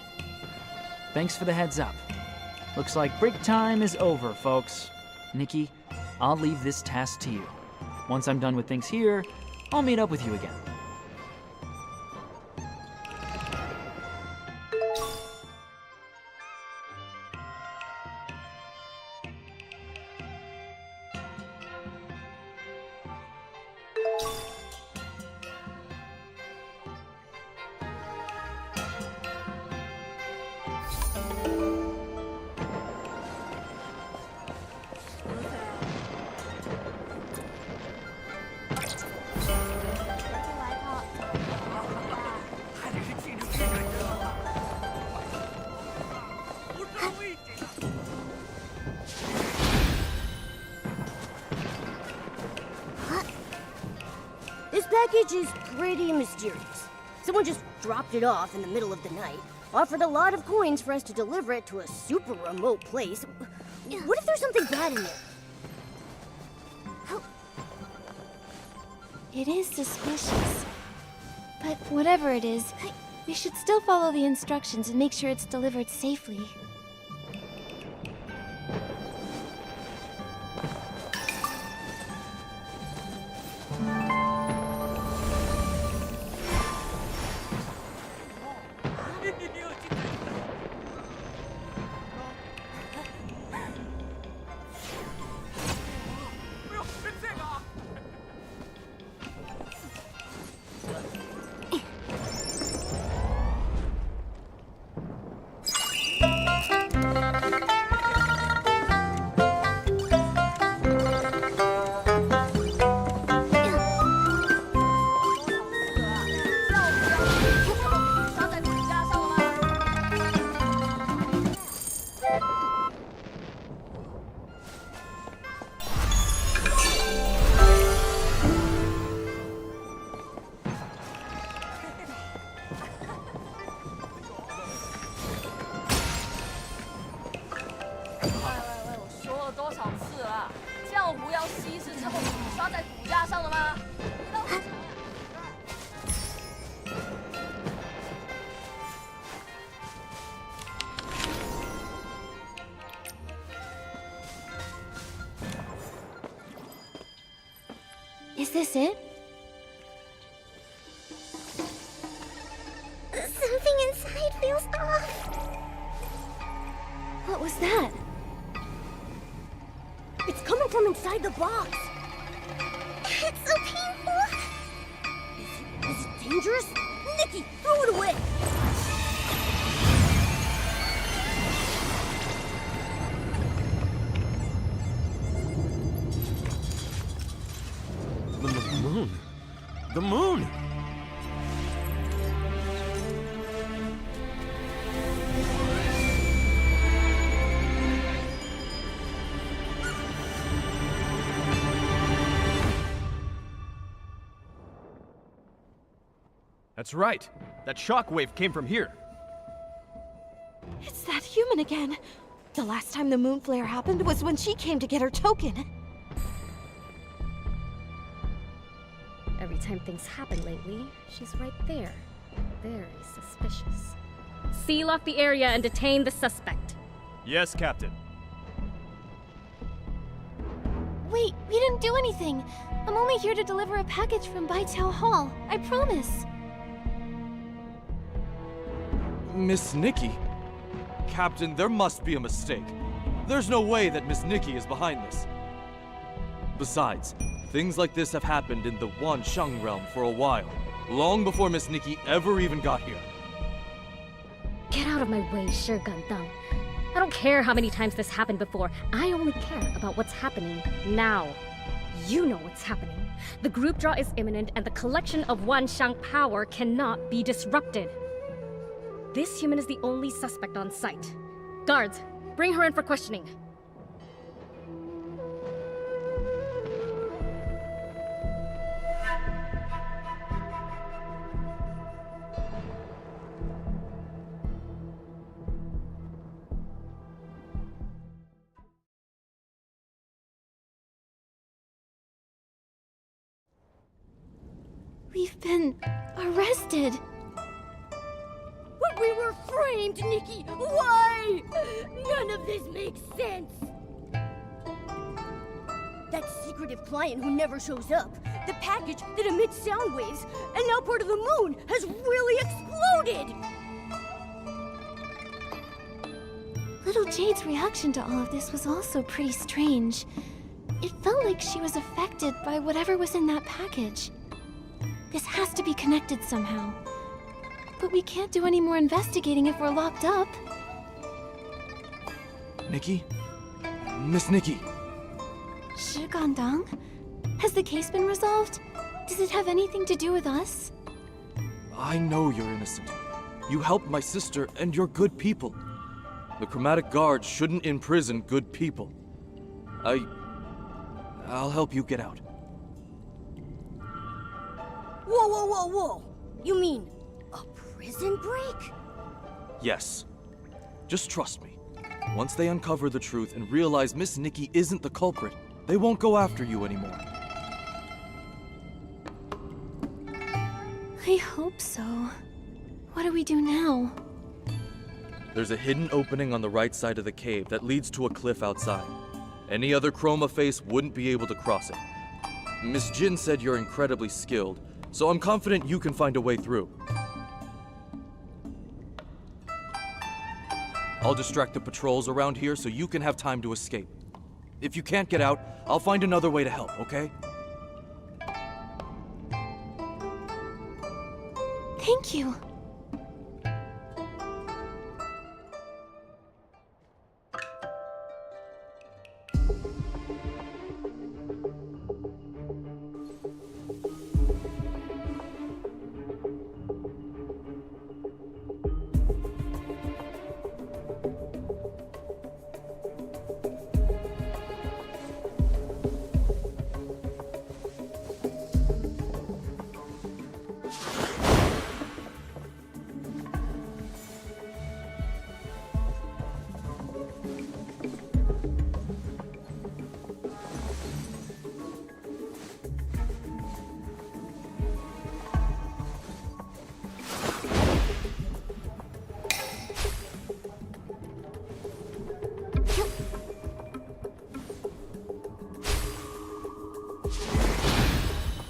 Speaker 5: Thanks for the heads up. Looks like break time is over, folks. Nikki, I'll leave this task to you. Once I'm done with things here, I'll meet up with you again.
Speaker 10: This package is pretty mysterious. Someone just dropped it off in the middle of the night, offered a lot of coins for us to deliver it to a super remote place. What if there's something bad in there?
Speaker 2: It is suspicious. But whatever it is, we should still follow the instructions and make sure it's delivered safely. Is this it?
Speaker 1: Something inside feels off.
Speaker 2: What was that?
Speaker 10: It's coming from inside the box.
Speaker 1: It's so painful.
Speaker 10: Is it dangerous? Nikki, throw it away!
Speaker 11: The moon. The moon!
Speaker 4: That's right. That shockwave came from here.
Speaker 6: It's that human again. The last time the moon flare happened was when she came to get her token.
Speaker 13: Every time things happen lately, she's right there. Very suspicious. Seal off the area and detain the suspect.
Speaker 4: Yes, Captain.
Speaker 2: Wait, we didn't do anything. I'm only here to deliver a package from Baitao Hall. I promise.
Speaker 12: Miss Nikki? Captain, there must be a mistake. There's no way that Miss Nikki is behind this. Besides, things like this have happened in the Wansheng realm for a while, long before Miss Nikki ever even got here.
Speaker 13: Get out of my way, Shi Gandang. I don't care how many times this happened before. I only care about what's happening now. You know what's happening. The group draw is imminent and the collection of Wansheng power cannot be disrupted. This human is the only suspect on site. Guards, bring her in for questioning.
Speaker 2: We've been arrested.
Speaker 10: But we were framed, Nikki! Why? None of this makes sense! That secretive client who never shows up, the package that emits sound waves, and now part of the moon has really exploded!
Speaker 2: Little Jade's reaction to all of this was also pretty strange. It felt like she was affected by whatever was in that package. This has to be connected somehow. But we can't do any more investigating if we're locked up.
Speaker 12: Nikki? Miss Nikki?
Speaker 2: Shi Gandang? Has the case been resolved? Does it have anything to do with us?
Speaker 12: I know you're innocent. You helped my sister, and you're good people. The Chromatic Guard shouldn't imprison good people. I'll help you get out.
Speaker 10: Whoa, whoa, whoa, whoa! You mean a prison break?
Speaker 12: Yes. Just trust me. Once they uncover the truth and realize Miss Nikki isn't the culprit, they won't go after you anymore.
Speaker 2: I hope so. What do we do now?
Speaker 12: There's a hidden opening on the right side of the cave that leads to a cliff outside. Any other Chroma face wouldn't be able to cross it. Miss Jin said you're incredibly skilled, so I'm confident you can find a way through. I'll distract the patrols around here so you can have time to escape. If you can't get out, I'll find another way to help, okay?
Speaker 2: Thank you.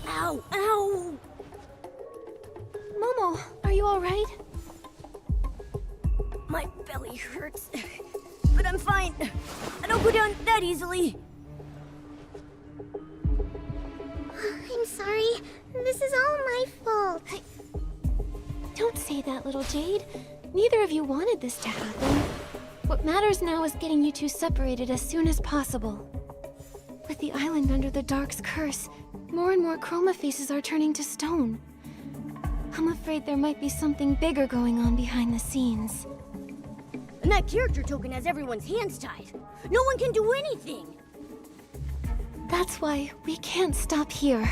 Speaker 10: Ow, ow!
Speaker 2: Momo, are you alright?
Speaker 10: My belly hurts. But I'm fine. I don't go down that easily.
Speaker 1: I'm sorry. This is all my fault.
Speaker 2: Don't say that, little Jade. Neither of you wanted this to happen. What matters now is getting you two separated as soon as possible. With the island under the Dark's curse, more and more Chroma faces are turning to stone. I'm afraid there might be something bigger going on behind the scenes.
Speaker 10: And that character token has everyone's hands tied. No one can do anything.
Speaker 2: That's why we can't stop here.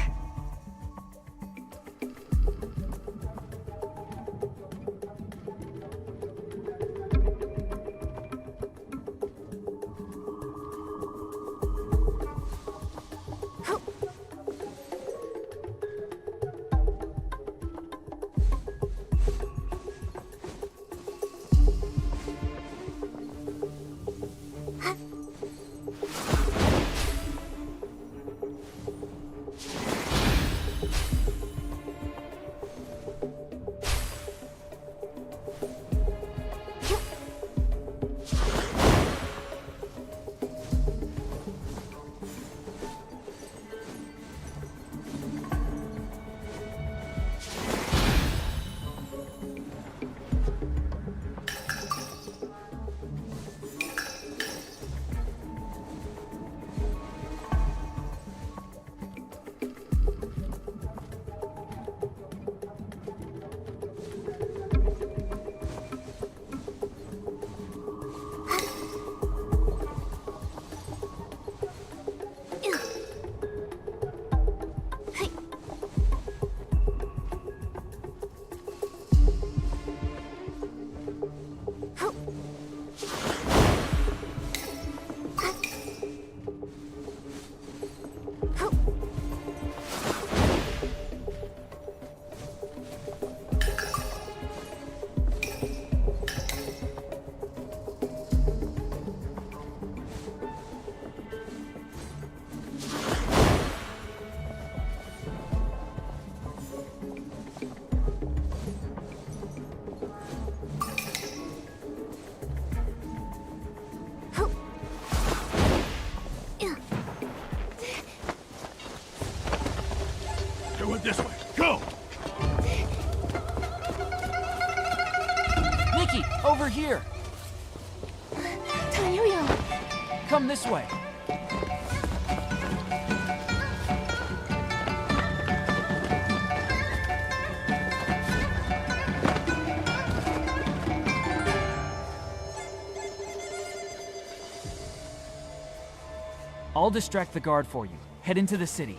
Speaker 5: Come this way. I'll distract the guard for you. Head into the city.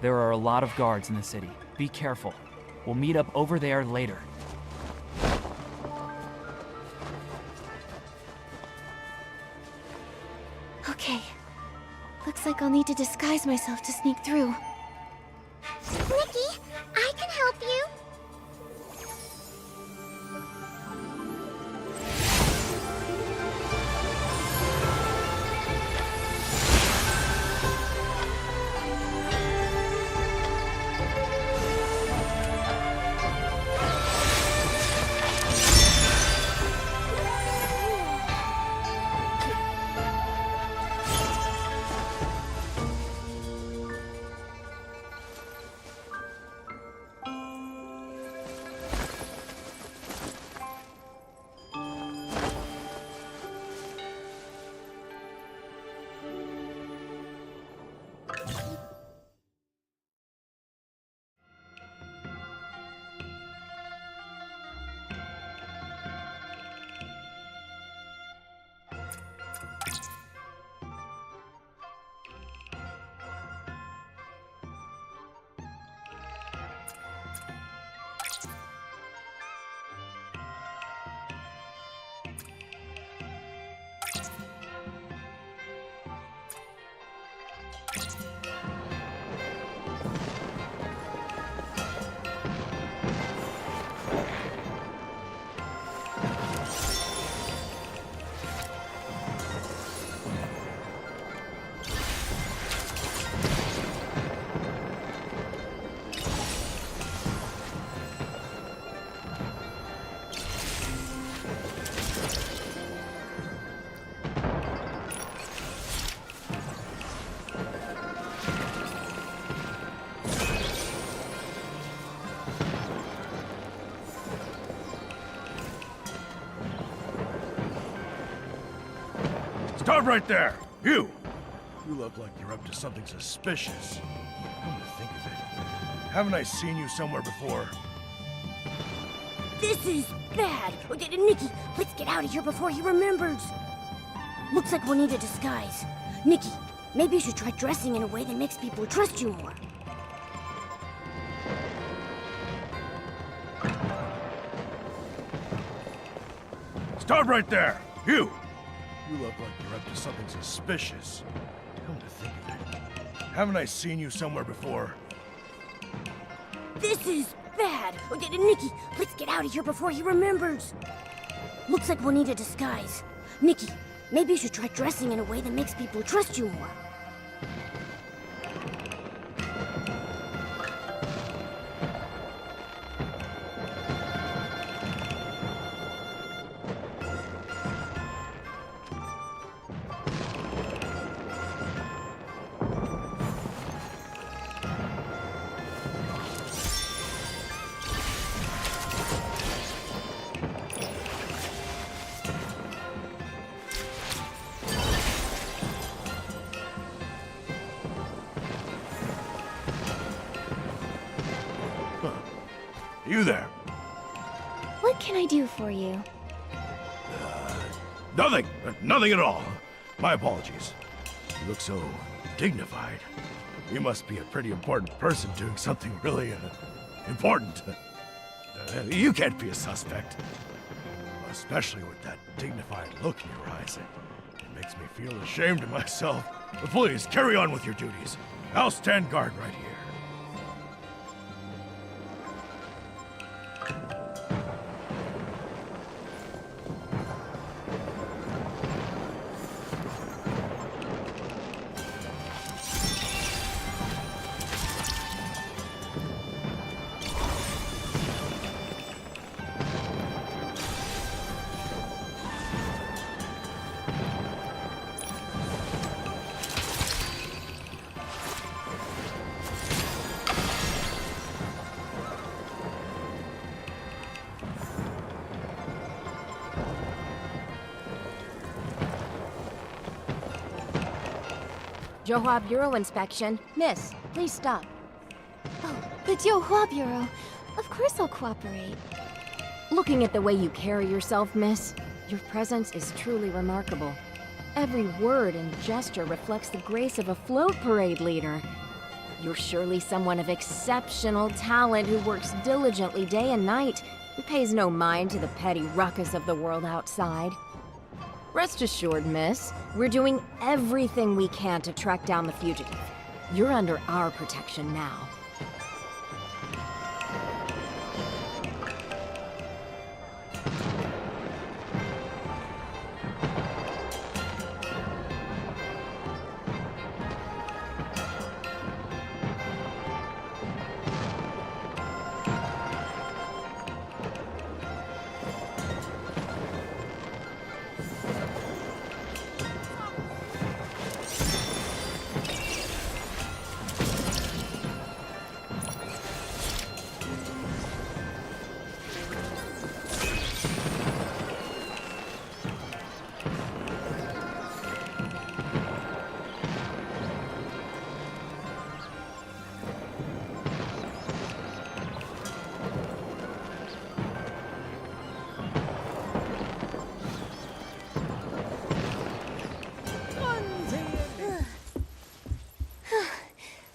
Speaker 5: There are a lot of guards in the city. Be careful. We'll meet up over there later.
Speaker 2: Okay. Looks like I'll need to disguise myself to sneak through.
Speaker 1: Nikki, I can help you.
Speaker 7: Stop right there! You! You look like you're up to something suspicious. Come to think of it, haven't I seen you somewhere before?
Speaker 10: This is bad. Nikki, let's get out of here before he remembers. Looks like we'll need a disguise. Nikki, maybe you should try dressing in a way that makes people trust you more.
Speaker 7: Stop right there! You! You look like you're up to something suspicious. Come to think of it, haven't I seen you somewhere before?
Speaker 10: This is bad. Nikki, let's get out of here before he remembers. Looks like we'll need a disguise. Nikki, maybe you should try dressing in a way that makes people trust you more.
Speaker 7: You there?
Speaker 2: What can I do for you?
Speaker 7: Nothing! Nothing at all. My apologies. You look so dignified. You must be a pretty important person doing something really important. You can't be a suspect. Especially with that dignified look in your eyes. It makes me feel ashamed of myself. But please, carry on with your duties. I'll stand guard right here.
Speaker 9: Johua Bureau inspection. Miss, please stop.
Speaker 2: Oh, the Johua Bureau. Of course I'll cooperate.
Speaker 9: Looking at the way you carry yourself, miss, your presence is truly remarkable. Every word and gesture reflects the grace of a float parade leader. You're surely someone of exceptional talent who works diligently day and night and pays no mind to the petty ruckus of the world outside. Rest assured, miss, we're doing everything we can to track down the fugitive. You're under our protection now.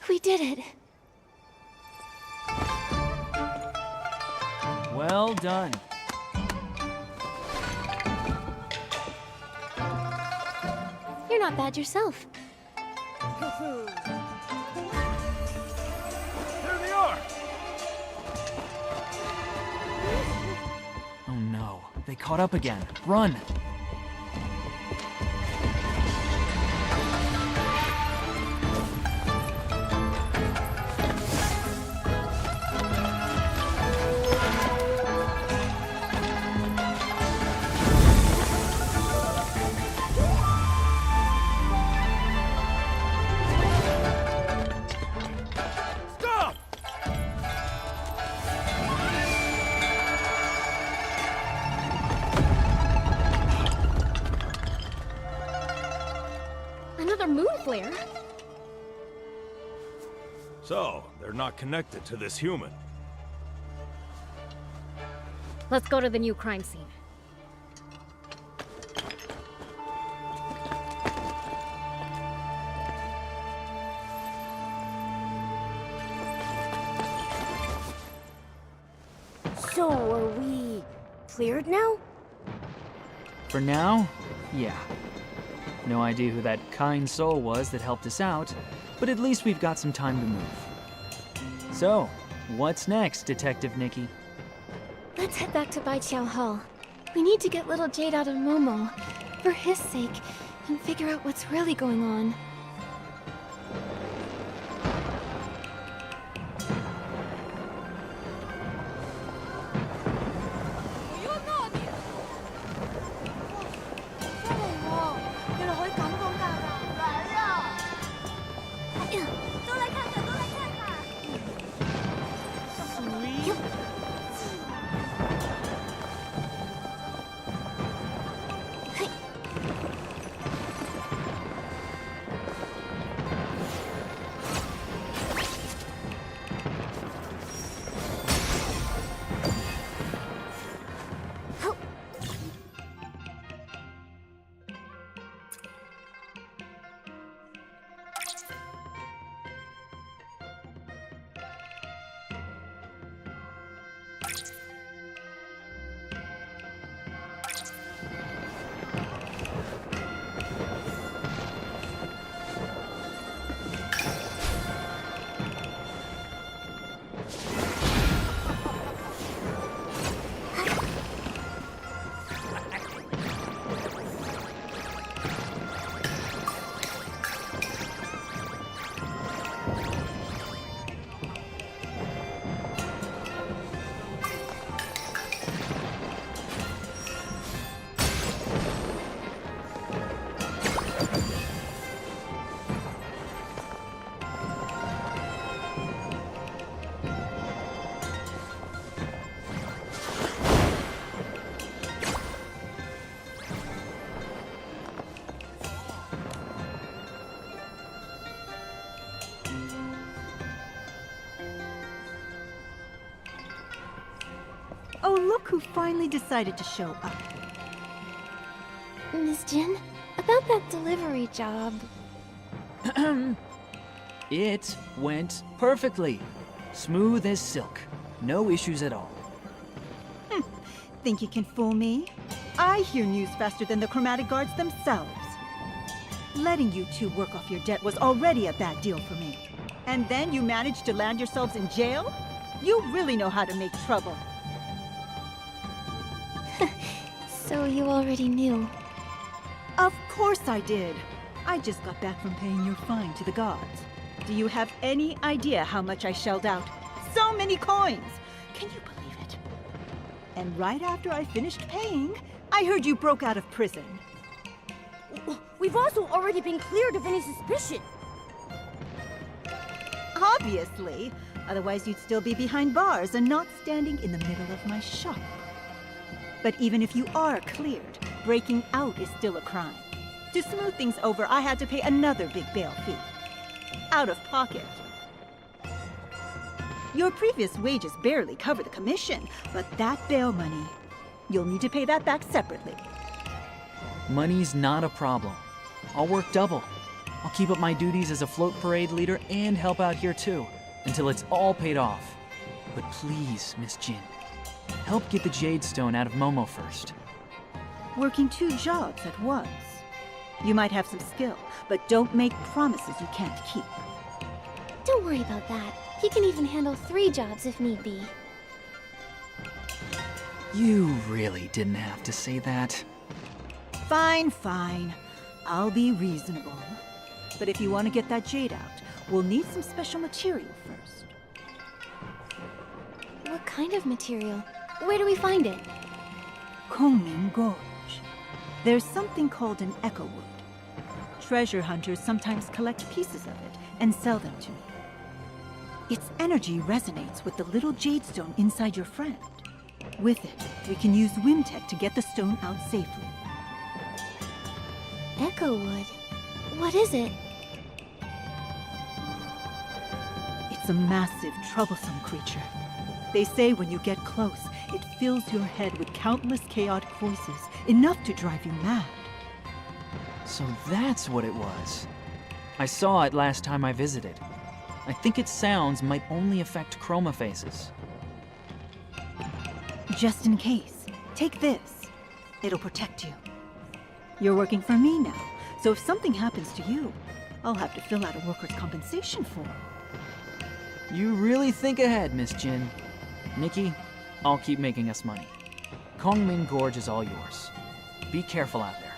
Speaker 2: We did it.
Speaker 5: Well done.
Speaker 2: You're not bad yourself.
Speaker 7: There they are!
Speaker 5: Oh no, they caught up again. Run!
Speaker 7: Stop!
Speaker 13: Another moon flare?
Speaker 7: So, they're not connected to this human.
Speaker 13: Let's go to the new crime scene.
Speaker 10: So, are we cleared now?
Speaker 5: For now, yeah. No idea who that kind soul was that helped us out, but at least we've got some time to move. So, what's next, Detective Nikki?
Speaker 2: Let's head back to Baiqiao Hall. We need to get little Jade out of Momo, for his sake, and figure out what's really going on.
Speaker 8: Oh, look who finally decided to show up.
Speaker 2: Miss Jin, about that delivery job.
Speaker 5: It went perfectly. Smooth as silk. No issues at all.
Speaker 8: Think you can fool me? I hear news faster than the chromatic guards themselves. Letting you two work off your debt was already a bad deal for me. And then you managed to land yourselves in jail? You really know how to make trouble.
Speaker 2: So you already knew.
Speaker 8: Of course I did. I just got back from paying your fine to the gods. Do you have any idea how much I shelled out? So many coins! Can you believe it? And right after I finished paying, I heard you broke out of prison.
Speaker 10: We've also already been cleared of any suspicion.
Speaker 8: Obviously. Otherwise you'd still be behind bars and not standing in the middle of my shop. But even if you are cleared, breaking out is still a crime. To smooth things over, I had to pay another big bail fee. Out of pocket. Your previous wages barely cover the commission, but that bail money, you'll need to pay that back separately.
Speaker 5: Money's not a problem. I'll work double. I'll keep up my duties as a float parade leader and help out here too, until it's all paid off. But please, Miss Jin, help get the Jade Stone out of Momo first.
Speaker 8: Working 2 jobs at once. You might have some skill, but don't make promises you can't keep.
Speaker 2: Don't worry about that. He can even handle 3 jobs if need be.
Speaker 5: You really didn't have to say that.
Speaker 8: Fine, fine. I'll be reasonable. But if you want to get that jade out, we'll need some special material first.
Speaker 2: What kind of material? Where do we find it?
Speaker 8: Kongming Gorge. There's something called an echo wood. Treasure hunters sometimes collect pieces of it and sell them to me. Its energy resonates with the little jade stone inside your friend. With it, we can use Wimtech to get the stone out safely.
Speaker 2: Echo wood. What is it?
Speaker 8: It's a massive, troublesome creature. They say when you get close, it fills your head with countless chaotic voices, enough to drive you mad.
Speaker 5: So that's what it was. I saw it last time I visited. I think its sounds might only affect chroma faces.
Speaker 8: Just in case, take this. It'll protect you. You're working for me now, so if something happens to you, I'll have to fill out a workers' compensation form.
Speaker 5: You really think ahead, Miss Jin. Nikki, I'll keep making us money. Kongming Gorge is all yours. Be careful out there.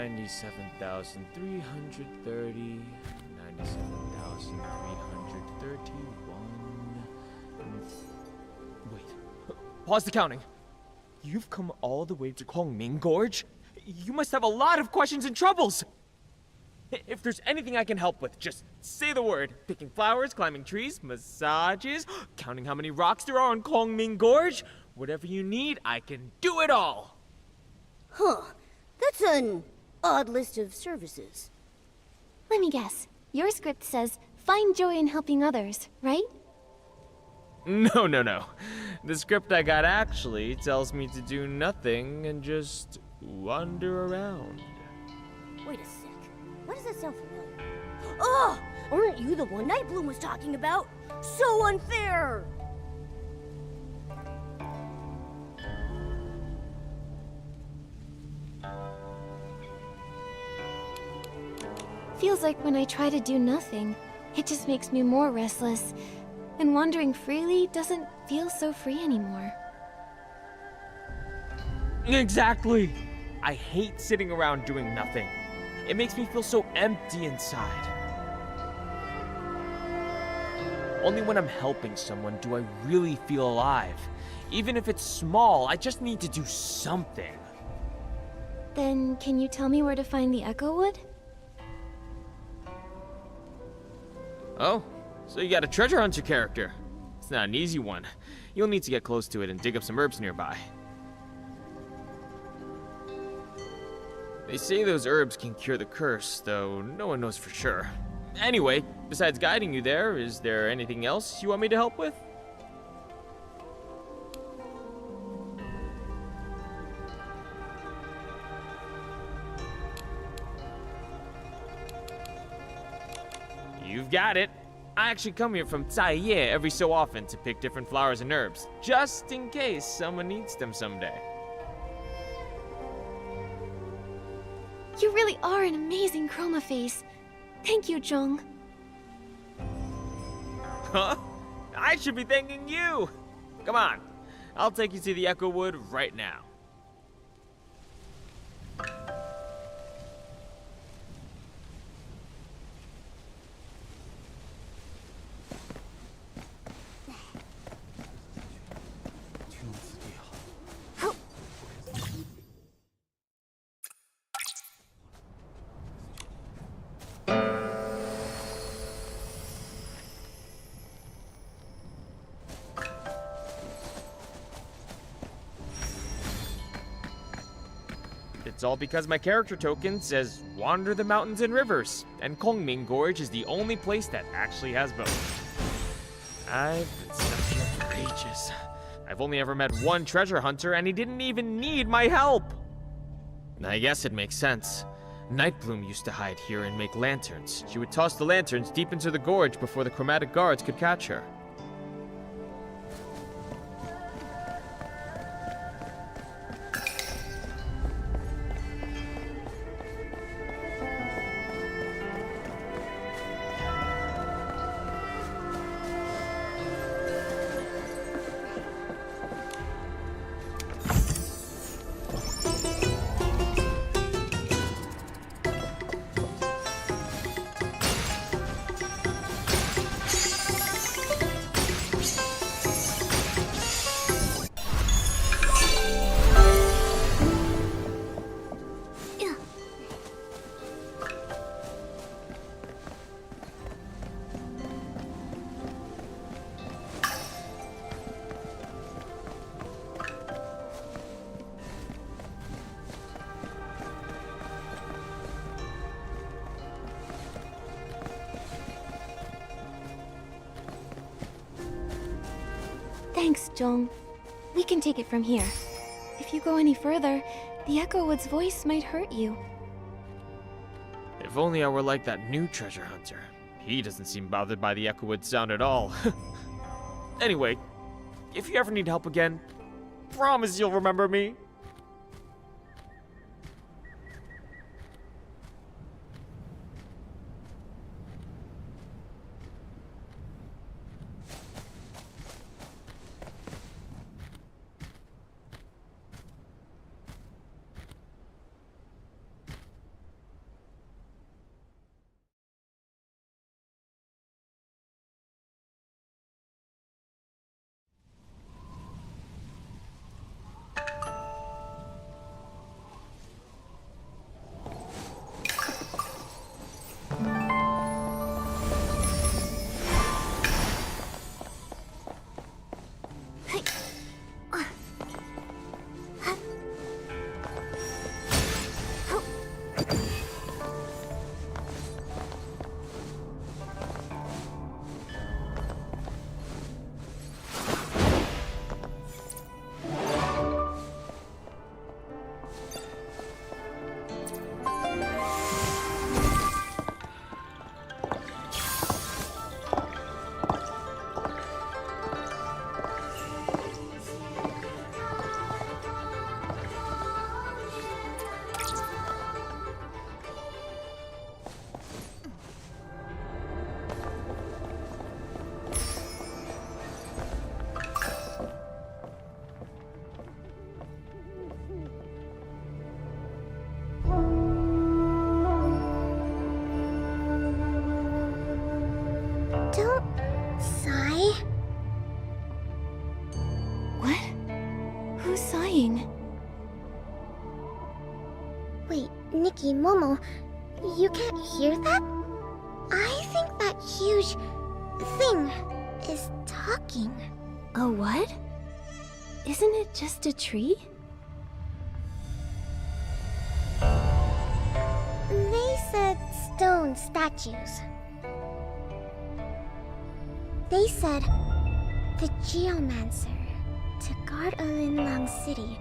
Speaker 11: $97,330, 97,331. Wait, pause the counting. You've come all the way to Kongming Gorge? You must have a lot of questions and troubles! If there's anything I can help with, just say the word. Picking flowers, climbing trees, massages, counting how many rocks there are on Kongming Gorge. Whatever you need, I can do it all!
Speaker 10: Huh. That's an odd list of services.
Speaker 2: Let me guess. Your script says, find joy in helping others, right?
Speaker 11: No. The script I got actually tells me to do nothing and just wander around.
Speaker 10: Wait a sec. Why does that sound familiar? Oh! Aren't you the one Nightbloom was talking about? So unfair!
Speaker 2: Feels like when I try to do nothing, it just makes me more restless. And wandering freely doesn't feel so free anymore.
Speaker 11: Exactly! I hate sitting around doing nothing. It makes me feel so empty inside. Only when I'm helping someone do I really feel alive. Even if it's small, I just need to do something.
Speaker 2: Then, can you tell me where to find the Echo Wood?
Speaker 11: Oh, so you got a treasure hunter character. It's not an easy one. You'll need to get close to it and dig up some herbs nearby. They say those herbs can cure the curse, though no one knows for sure. Anyway, besides guiding you there, is there anything else you want me to help with? You've got it. I actually come here from Taiye every so often to pick different flowers and herbs, just in case someone needs them someday.
Speaker 2: You really are an amazing chroma face. Thank you, Jong.
Speaker 11: Huh? I should be thanking you! Come on, I'll take you to the Echo Wood right now. It's all because my character token says wander the mountains and rivers, and Kongming Gorge is the only place that actually has both. I've been stuck here for ages. I've only ever met one treasure hunter, and he didn't even need my help. I guess it makes sense. Nightbloom used to hide here and make lanterns. She would toss the lanterns deep into the gorge before the chromatic guards could catch her.
Speaker 2: Thanks, Jong. We can take it from here. If you go any further, the Echo Wood's voice might hurt you.
Speaker 11: If only I were like that new treasure hunter. He doesn't seem bothered by the Echowood sound at all. Anyway, if you ever need help again, promise you'll remember me.
Speaker 1: Don't sigh.
Speaker 2: What? Who's sighing?
Speaker 1: Wait, Nikki, Momo, you can't hear that? I think that huge thing is talking.
Speaker 2: A what? Isn't it just a tree?
Speaker 1: They said stone statues. They said the Geomancer, to guard Linlang City,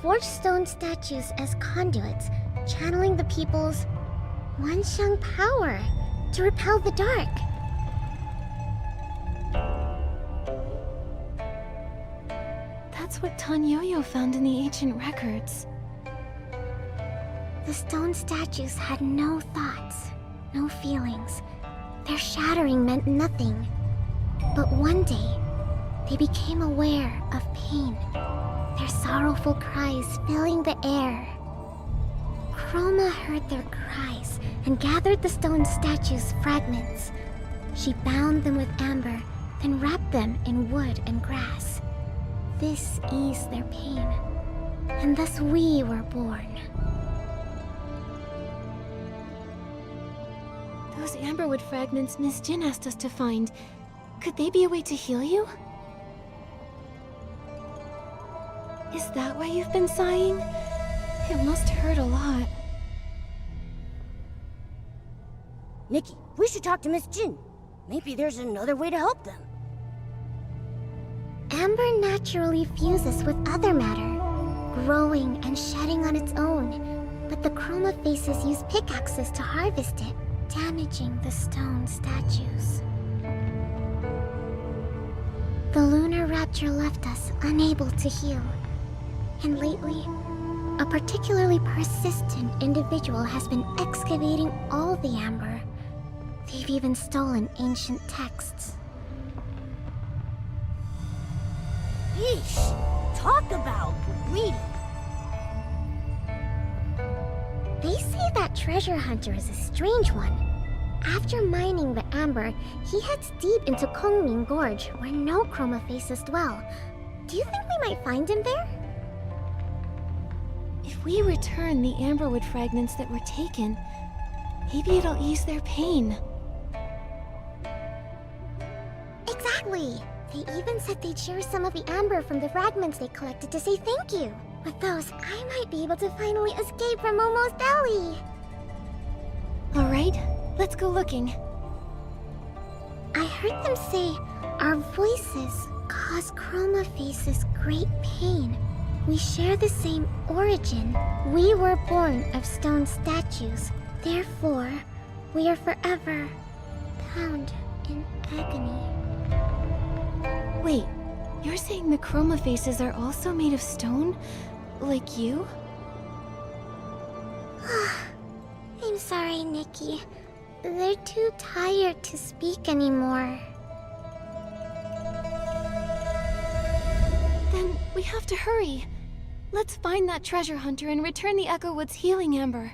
Speaker 1: forged stone statues as conduits, channeling the people's Wanxiang power to repel the dark.
Speaker 2: That's what Tan Yo-Yo found in the ancient records.
Speaker 1: The stone statues had no thoughts, no feelings. Their shattering meant nothing. But one day, they became aware of pain, their sorrowful cries filling the air. Chroma heard their cries and gathered the stone statues' fragments. She bound them with amber, then wrapped them in wood and grass. This eased their pain, and thus we were born.
Speaker 2: Those amberwood fragments Miss Jin asked us to find, could they be a way to heal you? Is that why you've been sighing? It must hurt a lot.
Speaker 10: Nikki, we should talk to Miss Jin. Maybe there's another way to help them.
Speaker 1: Amber naturally fuses with other matter, growing and shedding on its own. But the Chroma Faces use pickaxes to harvest it, damaging the stone statues. The lunar rapture left us unable to heal. And lately, a particularly persistent individual has been excavating all the amber. They've even stolen ancient texts.
Speaker 10: Yeesh! Talk about greedy!
Speaker 1: They say that treasure hunter is a strange one. After mining the amber, he heads deep into Kongming Gorge, where no Chroma Faces dwell. Do you think we might find him there?
Speaker 2: If we return the amberwood fragments that were taken, maybe it'll ease their pain.
Speaker 1: Exactly! They even said they'd share some of the amber from the fragments they collected to say thank you. With those, I might be able to finally escape from Momo's belly!
Speaker 2: Alright, let's go looking.
Speaker 1: I heard them say our voices cause Chroma Faces great pain. We share the same origin. We were born of stone statues. Therefore, we are forever bound in agony.
Speaker 2: Wait, you're saying the Chroma Faces are also made of stone? Like you?
Speaker 1: I'm sorry, Nikki. They're too tired to speak anymore.
Speaker 2: Then we have to hurry. Let's find that treasure hunter and return the Echo Wood's healing amber.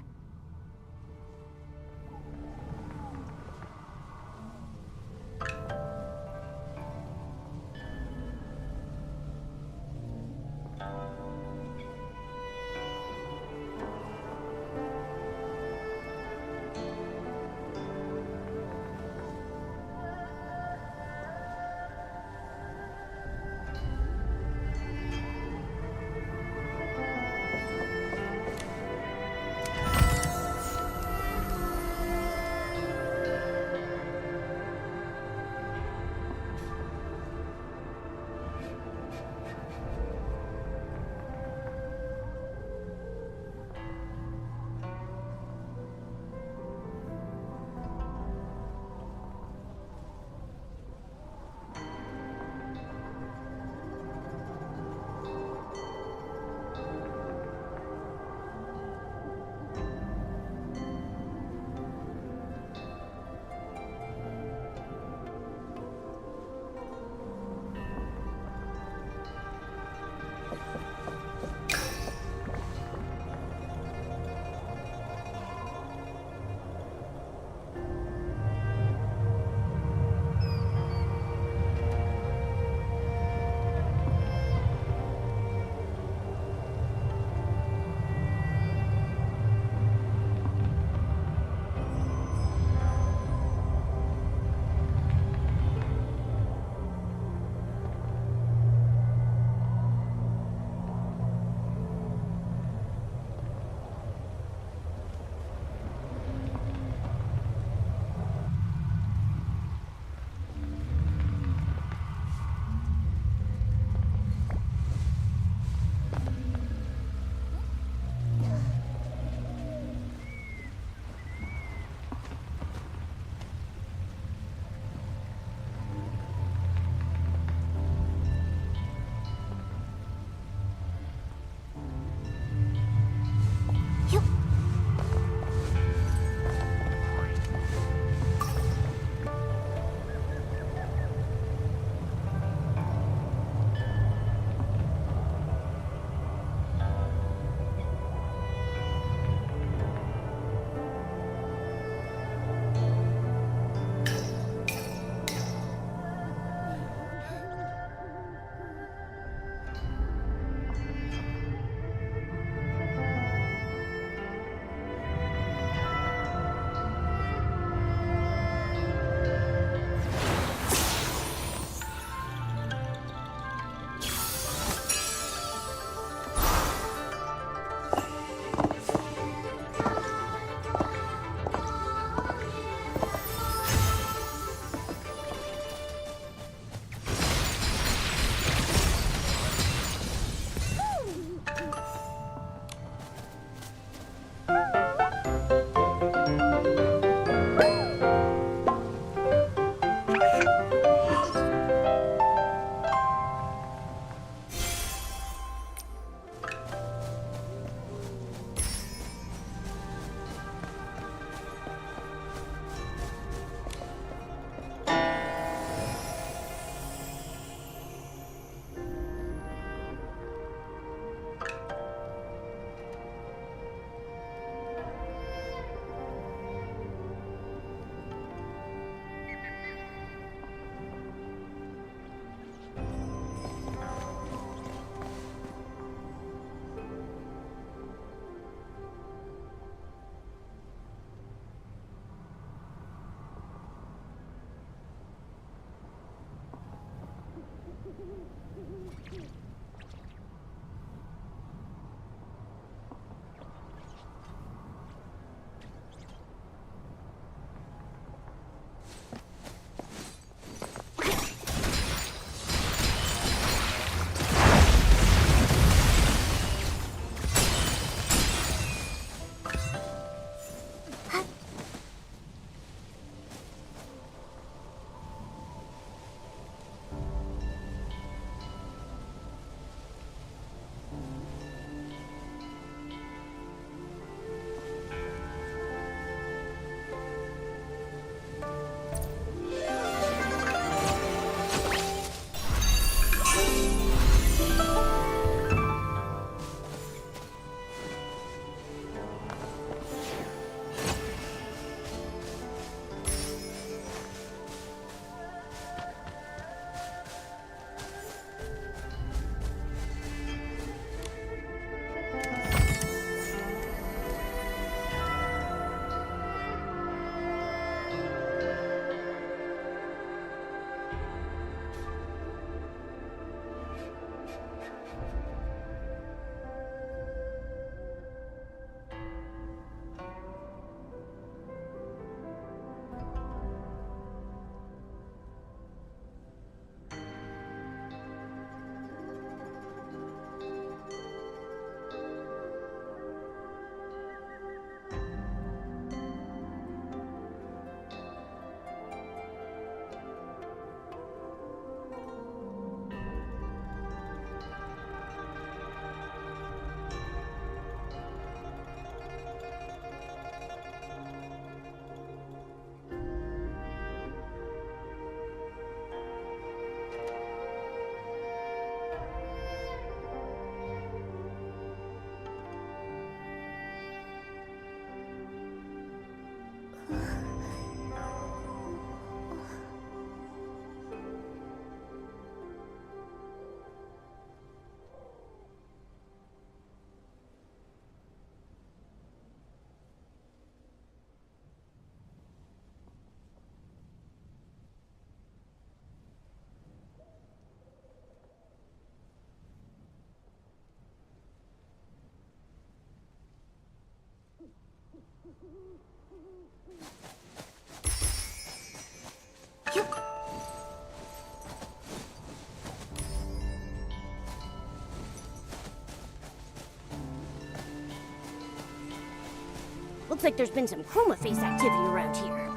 Speaker 10: Looks like there's been some chroma face activity around here.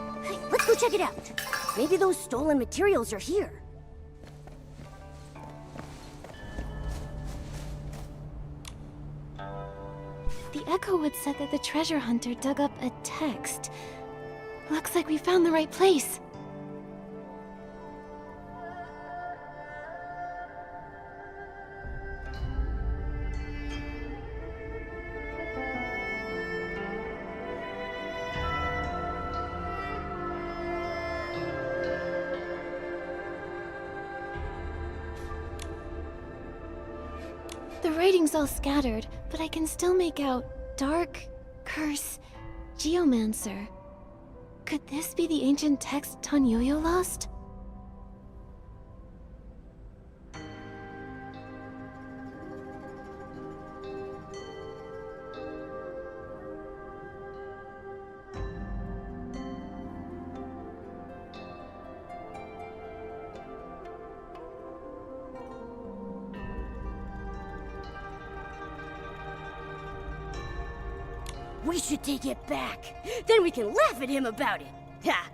Speaker 10: Let's go check it out. Maybe those stolen materials are here.
Speaker 2: The Echo Wood said that the treasure hunter dug up a text. Looks like we found the right place. The writing's all scattered, but I can still make out Dark, Curse, Geomancer. Could this be the ancient text Tanyoyo lost?
Speaker 10: We should take it back. Then we can laugh at him about it. Ha!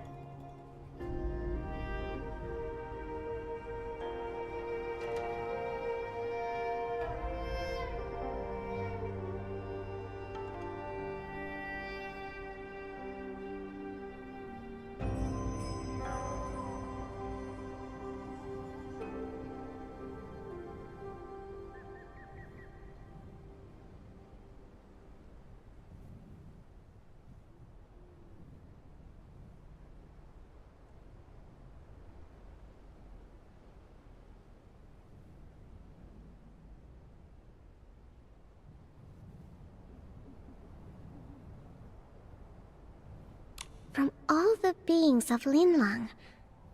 Speaker 1: From all the beings of Linlang,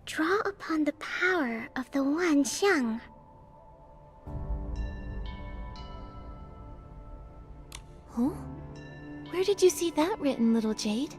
Speaker 1: draw upon the power of the Wan Xiang.
Speaker 2: Huh? Where did you see that written, little Jade?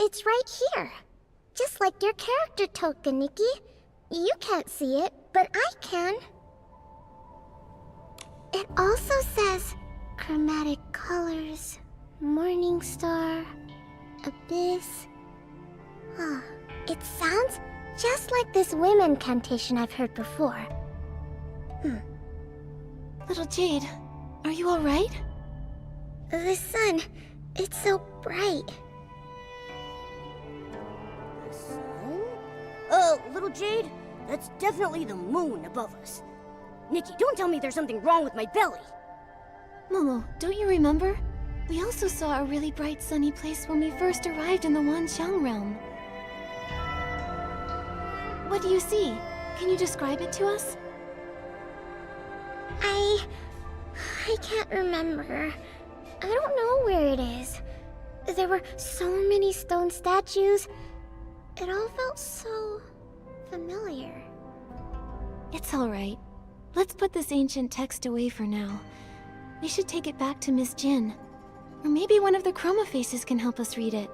Speaker 1: It's right here. Just like your character token, Nikki. You can't see it, but I can. It also says chromatic colors, morning star, abyss. Huh. It sounds just like this whim incantation I've heard before.
Speaker 2: Little Jade, are you alright?
Speaker 1: The sun, it's so bright.
Speaker 10: little Jade? That's definitely the moon above us. Nikki, don't tell me there's something wrong with my belly.
Speaker 2: Momo, don't you remember? We also saw a really bright sunny place when we first arrived in the Wanxiang realm. What do you see? Can you describe it to us?
Speaker 1: I can't remember. I don't know where it is. There were so many stone statues. It all felt so familiar.
Speaker 2: It's alright. Let's put this ancient text away for now. We should take it back to Miss Jin. Or maybe one of the Chroma Faces can help us read it.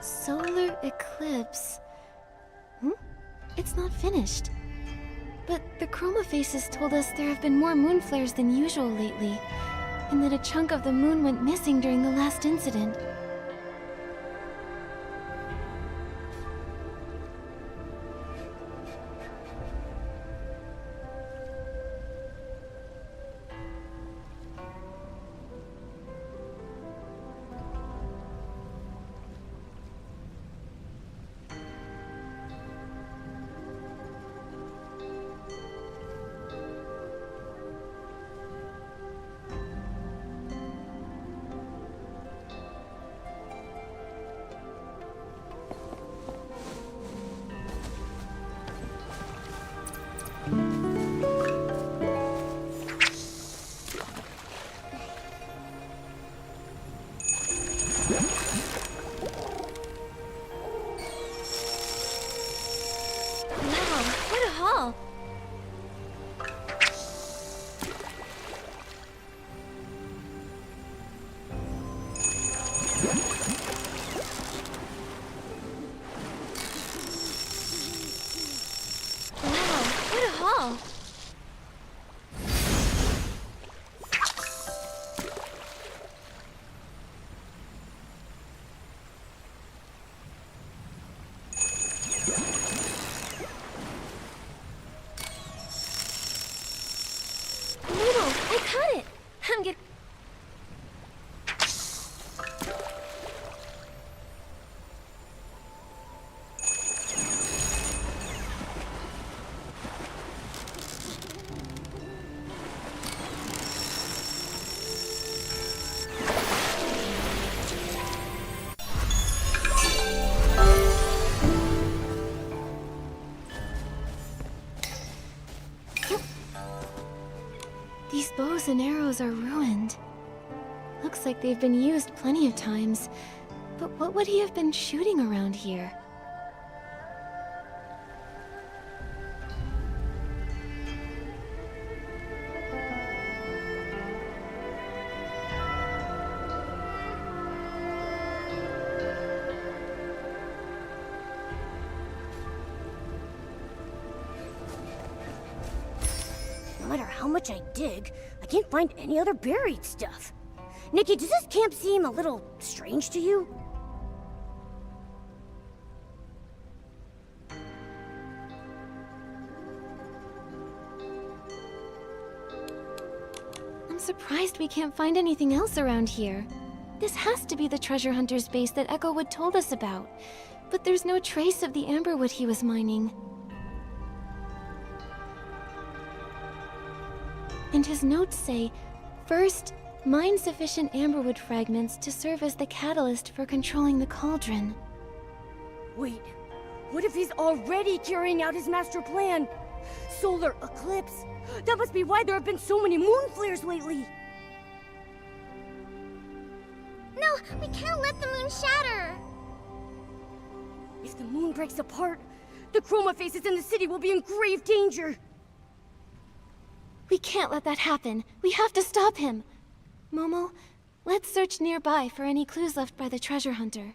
Speaker 2: Solar eclipse. It's not finished. But the Chroma Faces told us there have been more moon flares than usual lately, and that a chunk of the moon went missing during the last incident. Wow, what a haul! Wow, what a haul! Noodle, I caught it! I'm getting... These bows and arrows are ruined. Looks like they've been used plenty of times. But what would he have been shooting around here?
Speaker 10: No matter how much I dig, I can't find any other buried stuff. Nikki, does this camp seem a little strange to you?
Speaker 2: I'm surprised we can't find anything else around here. This has to be the treasure hunter's base that Echowood told us about. But there's no trace of the amberwood he was mining. And his notes say, first, mine sufficient amberwood fragments to serve as the catalyst for controlling the cauldron.
Speaker 10: Wait, what if he's already carrying out his master plan? Solar eclipse? That must be why there have been so many moon flares lately.
Speaker 1: No, we can't let the moon shatter.
Speaker 10: If the moon breaks apart, the chroma faces in the city will be in grave danger.
Speaker 2: We can't let that happen. We have to stop him. Momo, let's search nearby for any clues left by the treasure hunter.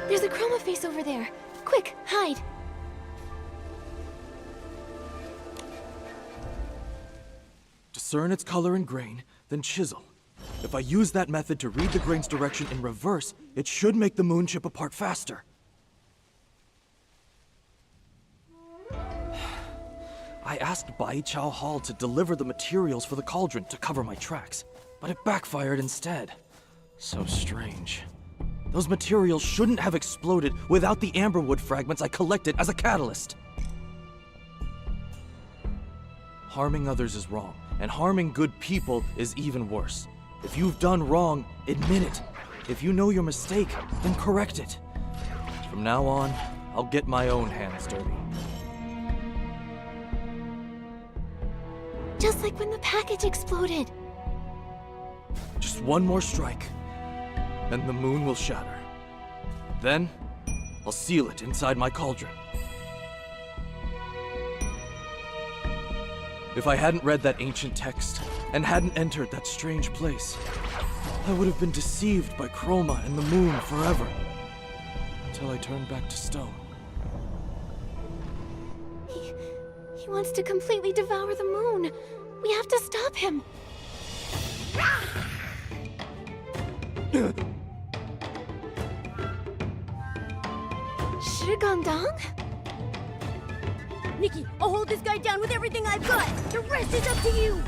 Speaker 2: There's a chroma face over there. Quick, hide.
Speaker 12: Discern its color and grain, then chisel. If I use that method to read the grain's direction in reverse, it should make the moon chip apart faster. I asked Bai Chao Hall to deliver the materials for the cauldron to cover my tracks, but it backfired instead. So strange. Those materials shouldn't have exploded without the amberwood fragments I collected as a catalyst. Harming others is wrong, and harming good people is even worse. If you've done wrong, admit it. If you know your mistake, then correct it. From now on, I'll get my own hands dirty.
Speaker 2: Just like when the package exploded.
Speaker 12: Just one more strike, and the moon will shatter. Then, I'll seal it inside my cauldron. If I hadn't read that ancient text, and hadn't entered that strange place, I would have been deceived by Chroma and the moon forever. Until I turned back to stone.
Speaker 2: He wants to completely devour the moon. We have to stop him. Shigandang?
Speaker 10: Nikki, I'll hold this guy down with everything I've got. The rest is up to you.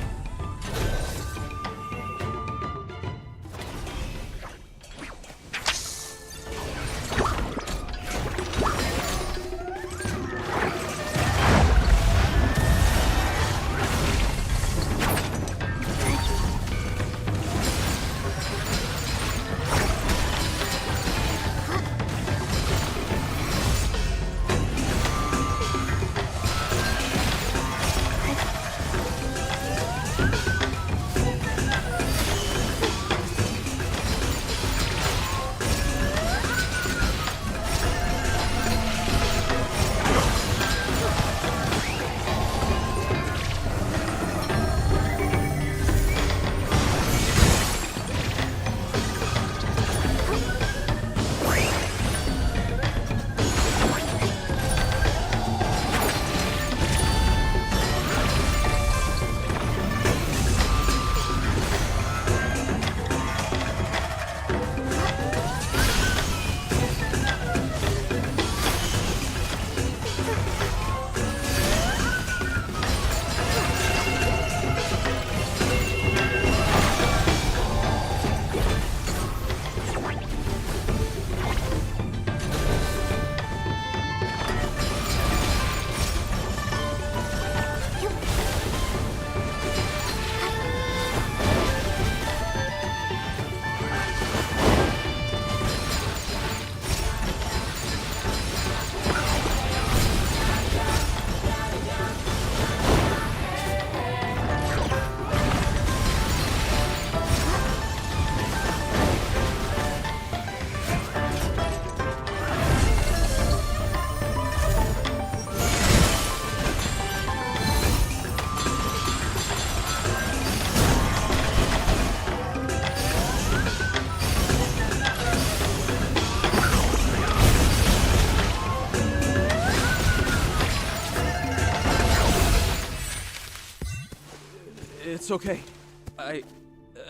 Speaker 12: It's okay.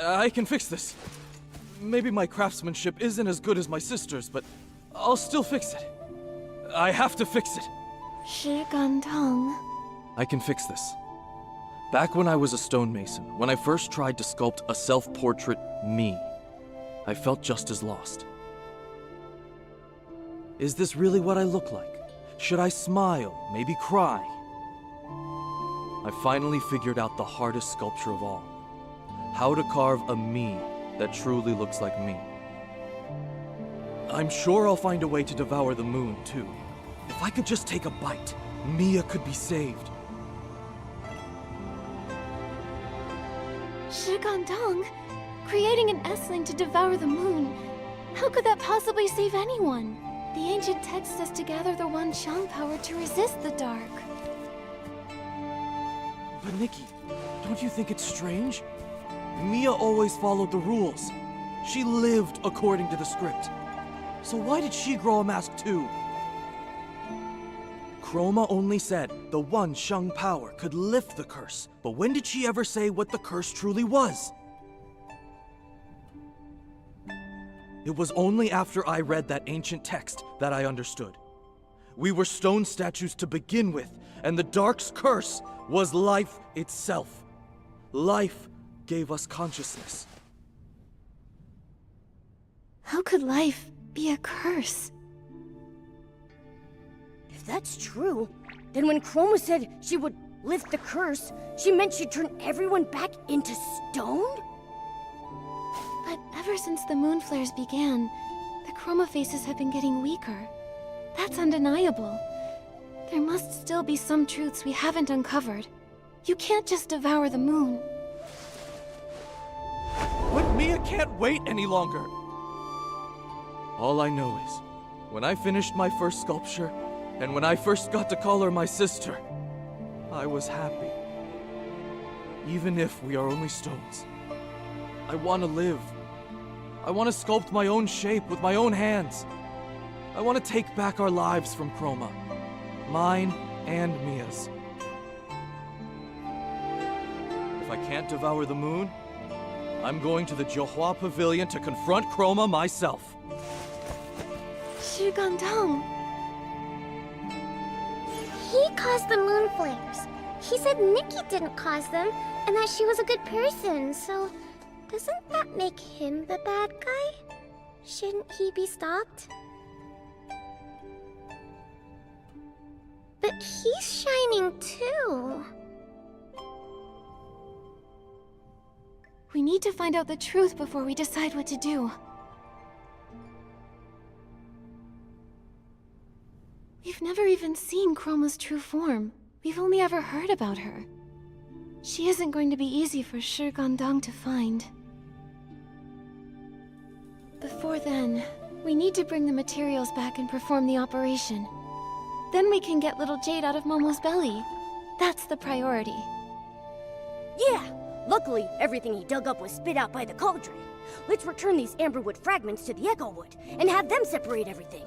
Speaker 12: I can fix this. Maybe my craftsmanship isn't as good as my sister's, but I'll still fix it. I have to fix it.
Speaker 2: Shigandang.
Speaker 12: I can fix this. Back when I was a stonemason, when I first tried to sculpt a self-portrait me, I felt just as lost. Is this really what I look like? Should I smile, maybe cry? I finally figured out the hardest sculpture of all. How to carve a me that truly looks like me. I'm sure I'll find a way to devour the moon, too. If I could just take a bite, Mia could be saved.
Speaker 2: Shigandang? Creating an S-Ling to devour the moon. How could that possibly save anyone? The ancient text says to gather the Wanchang power to resist the dark.
Speaker 12: But Nikki, don't you think it's strange? Mia always followed the rules. She lived according to the script. So why did she grow a mask too? Chroma only said the one Shang power could lift the curse, but when did she ever say what the curse truly was? It was only after I read that ancient text that I understood. We were stone statues to begin with, and the Dark's curse was life itself. Life gave us consciousness.
Speaker 2: How could life be a curse?
Speaker 10: If that's true, then when Chroma said she would lift the curse, she meant she'd turn everyone back into stone?
Speaker 2: But ever since the moon flares began, the Chroma faces have been getting weaker. That's undeniable. There must still be some truths we haven't uncovered. You can't just devour the moon.
Speaker 12: But Mia can't wait any longer. All I know is, when I finished my first sculpture, and when I first got to call her my sister, I was happy. Even if we are only stones. I want to live. I want to sculpt my own shape with my own hands. I want to take back our lives from Chroma. Mine and Mia's. If I can't devour the moon, I'm going to the Johua Pavilion to confront Chroma myself.
Speaker 2: Shi Gandang.
Speaker 1: He caused the moon flares. He said Nikki didn't cause them, and that she was a good person, so doesn't that make him the bad guy? Shouldn't he be stopped? But he's shining too.
Speaker 2: We need to find out the truth before we decide what to do. We've never even seen Chroma's true form. We've only ever heard about her. She isn't going to be easy for Shi Gandang to find. Before then, we need to bring the materials back and perform the operation. Then we can get little Jade out of Momo's belly. That's the priority.
Speaker 10: Yeah! Luckily, everything he dug up was spit out by the cauldron. Let's return these amberwood fragments to the Echo Wood, and have them separate everything.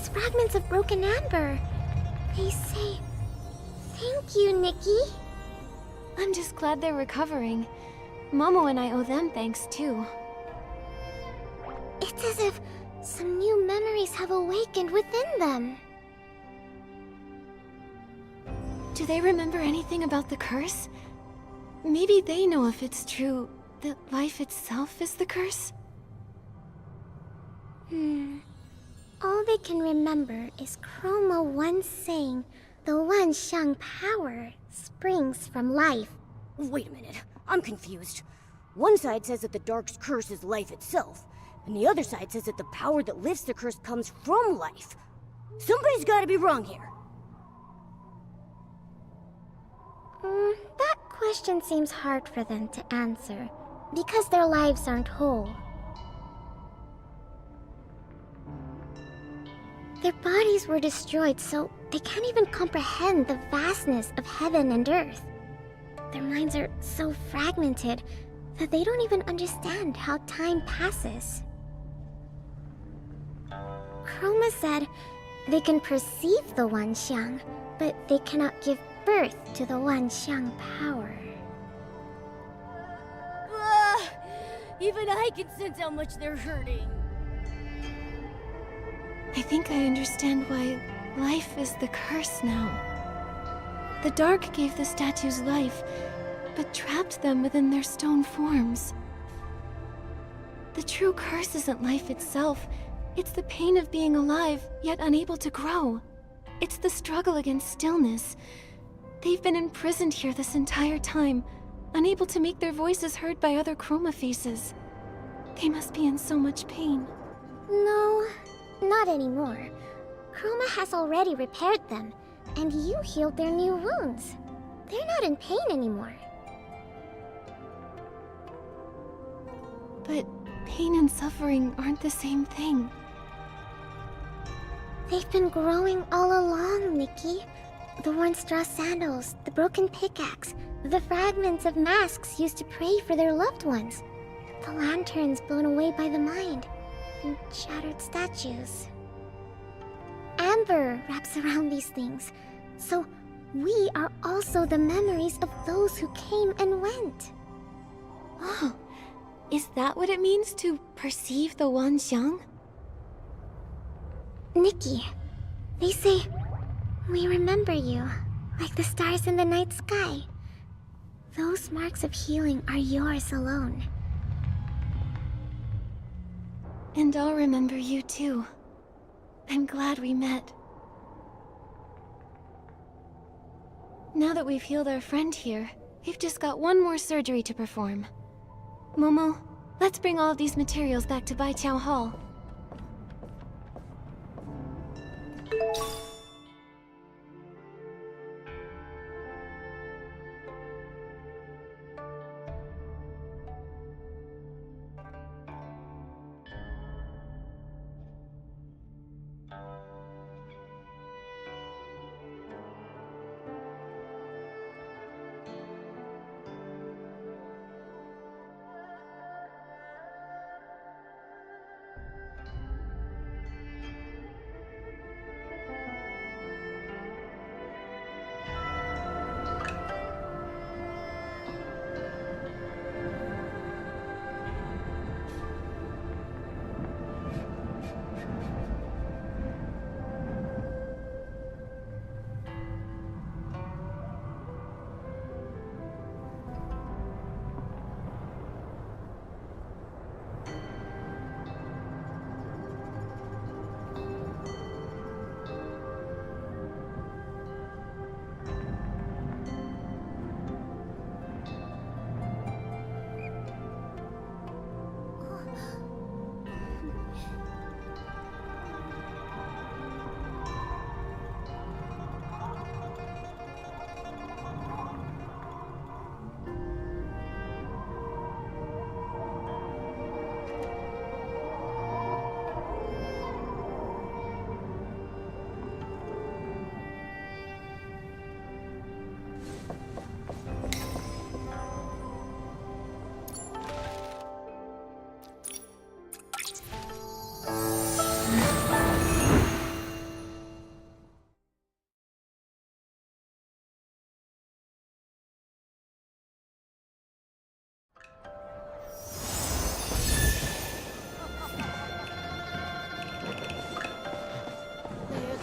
Speaker 1: these fragments of broken amber. They say, "Thank you, Nikki."
Speaker 2: I'm just glad they're recovering. Momo and I owe them thanks too.
Speaker 1: It's as if some new memories have awakened within them.
Speaker 2: Do they remember anything about the curse? Maybe they know if it's true that life itself is the curse?
Speaker 1: All they can remember is Chroma once saying the Wanxiang power springs from life.
Speaker 10: Wait a minute, I'm confused. One side says that the Dark's curse is life itself, and the other side says that the power that lifts the curse comes from life. Somebody's gotta be wrong here.
Speaker 1: That question seems hard for them to answer, because their lives aren't whole. Their bodies were destroyed, so they can't even comprehend the vastness of heaven and earth. Their minds are so fragmented that they don't even understand how time passes. Chroma said they can perceive the Wanxiang, but they cannot give birth to the Wanxiang power.
Speaker 10: Even I can sense how much they're hurting.
Speaker 2: I think I understand why life is the curse now. The Dark gave the statues life, but trapped them within their stone forms. The true curse isn't life itself. It's the pain of being alive, yet unable to grow. It's the struggle against stillness. They've been imprisoned here this entire time, unable to make their voices heard by other Chroma faces. They must be in so much pain.
Speaker 1: No, not anymore. Chroma has already repaired them, and you healed their new wounds. They're not in pain anymore.
Speaker 2: But pain and suffering aren't the same thing.
Speaker 1: They've been growing all along, Nikki. The worn straw sandals, the broken pickaxe, the fragments of masks used to pray for their loved ones, the lanterns blown away by the mind, and shattered statues. Amber wraps around these things, so we are also the memories of those who came and went.
Speaker 2: Oh, is that what it means to perceive the Wanxiang?
Speaker 1: Nikki, they say, we remember you, like the stars in the night sky. Those marks of healing are yours alone.
Speaker 2: And I'll remember you too. I'm glad we met. Now that we've healed our friend here, we've just got one more surgery to perform. Momo, let's bring all of these materials back to Baiqiao Hall.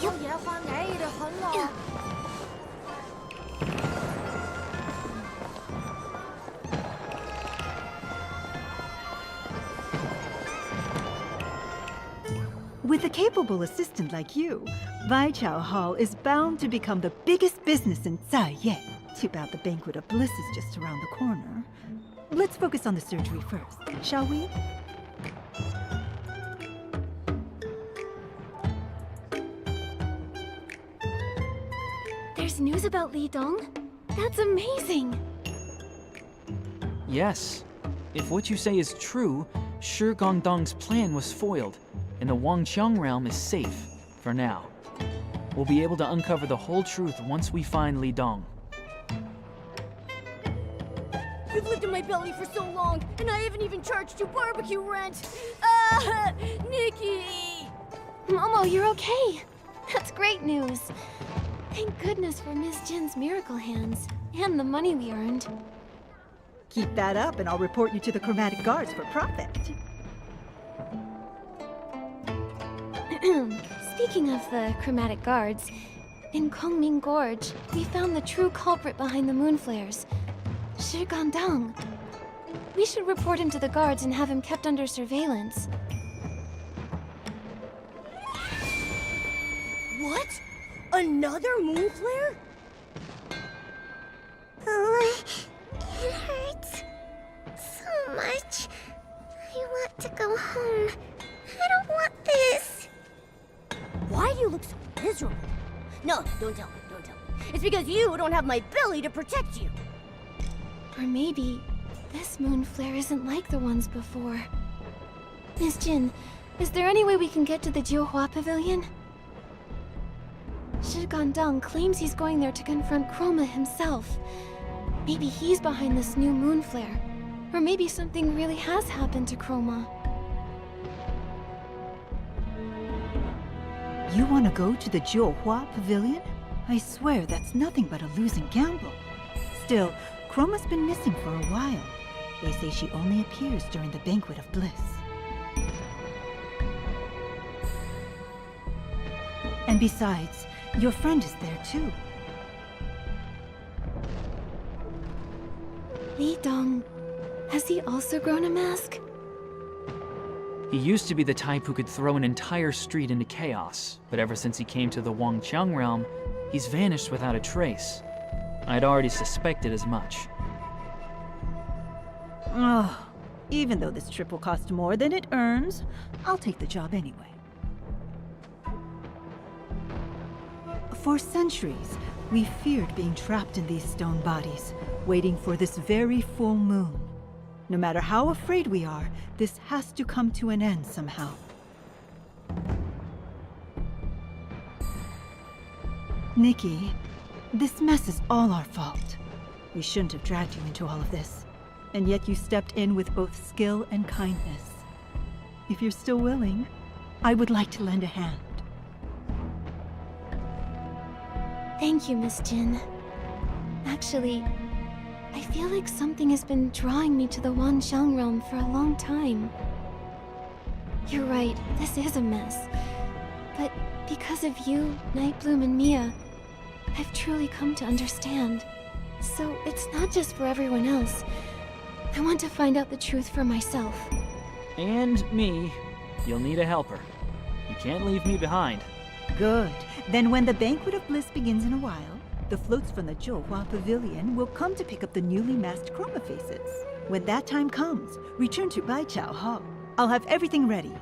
Speaker 10: 爷话挨得很了。
Speaker 8: With a capable assistant like you, Baichao Hall is bound to become the biggest business in Zaiyan. Too bad the Banquet of Bliss is just around the corner. Let's focus on the surgery first, shall we?
Speaker 2: There's news about Li Dong? That's amazing!
Speaker 5: Yes. If what you say is true, Shi Gongdong's plan was foiled, and the Wangqiang realm is safe, for now. We'll be able to uncover the whole truth once we find Li Dong.
Speaker 10: You've lived in my belly for so long, and I haven't even charged you barbecue rent! Ah! Nikki!
Speaker 2: Momo, you're okay! That's great news! Thank goodness for Miss Jin's miracle hands, and the money we earned.
Speaker 8: Keep that up and I'll report you to the Chromatic Guards for profit.
Speaker 2: Speaking of the Chromatic Guards, in Kongming Gorge, we found the true culprit behind the moon flares, Shi Gandang. We should report him to the guards and have him kept under surveillance.
Speaker 10: What? Another moon flare?
Speaker 1: Oh, it hurts so much. I want to go home. I don't want this.
Speaker 10: Why do you look so miserable? No, don't tell me, don't tell me. It's because you don't have my belly to protect you.
Speaker 2: Or maybe this moon flare isn't like the ones before. Miss Jin, is there any way we can get to the Jiuhua Pavilion? Shi Gandang claims he's going there to confront Chroma himself. Maybe he's behind this new moon flare. Or maybe something really has happened to Chroma.
Speaker 8: You want to go to the Jiuhua Pavilion? I swear that's nothing but a losing gamble. Still, Chroma's been missing for a while. They say she only appears during the Banquet of Bliss. And besides, your friend is there too.
Speaker 2: Li Dong, has he also grown a mask?
Speaker 5: He used to be the type who could throw an entire street into chaos, but ever since he came to the Wangqiang realm, he's vanished without a trace. I'd already suspected as much.
Speaker 8: Oh, even though this trip will cost more than it earns, I'll take the job anyway. For centuries, we feared being trapped in these stone bodies, waiting for this very full moon. No matter how afraid we are, this has to come to an end somehow. Nikki, this mess is all our fault. We shouldn't have dragged you into all of this. And yet you stepped in with both skill and kindness. If you're still willing, I would like to lend a hand.
Speaker 2: Thank you, Miss Jin. Actually, I feel like something has been drawing me to the Wanxiang realm for a long time. You're right, this is a mess. But because of you, Nightbloom, and Mia, I've truly come to understand. So it's not just for everyone else. I want to find out the truth for myself.
Speaker 5: And me. You'll need a helper. You can't leave me behind.
Speaker 8: Good. Then when the Banquet of Bliss begins in a while, the floats from the Jiuhua Pavilion will come to pick up the newly masked Chroma faces. When that time comes, return to Baichao Hall. I'll have everything ready.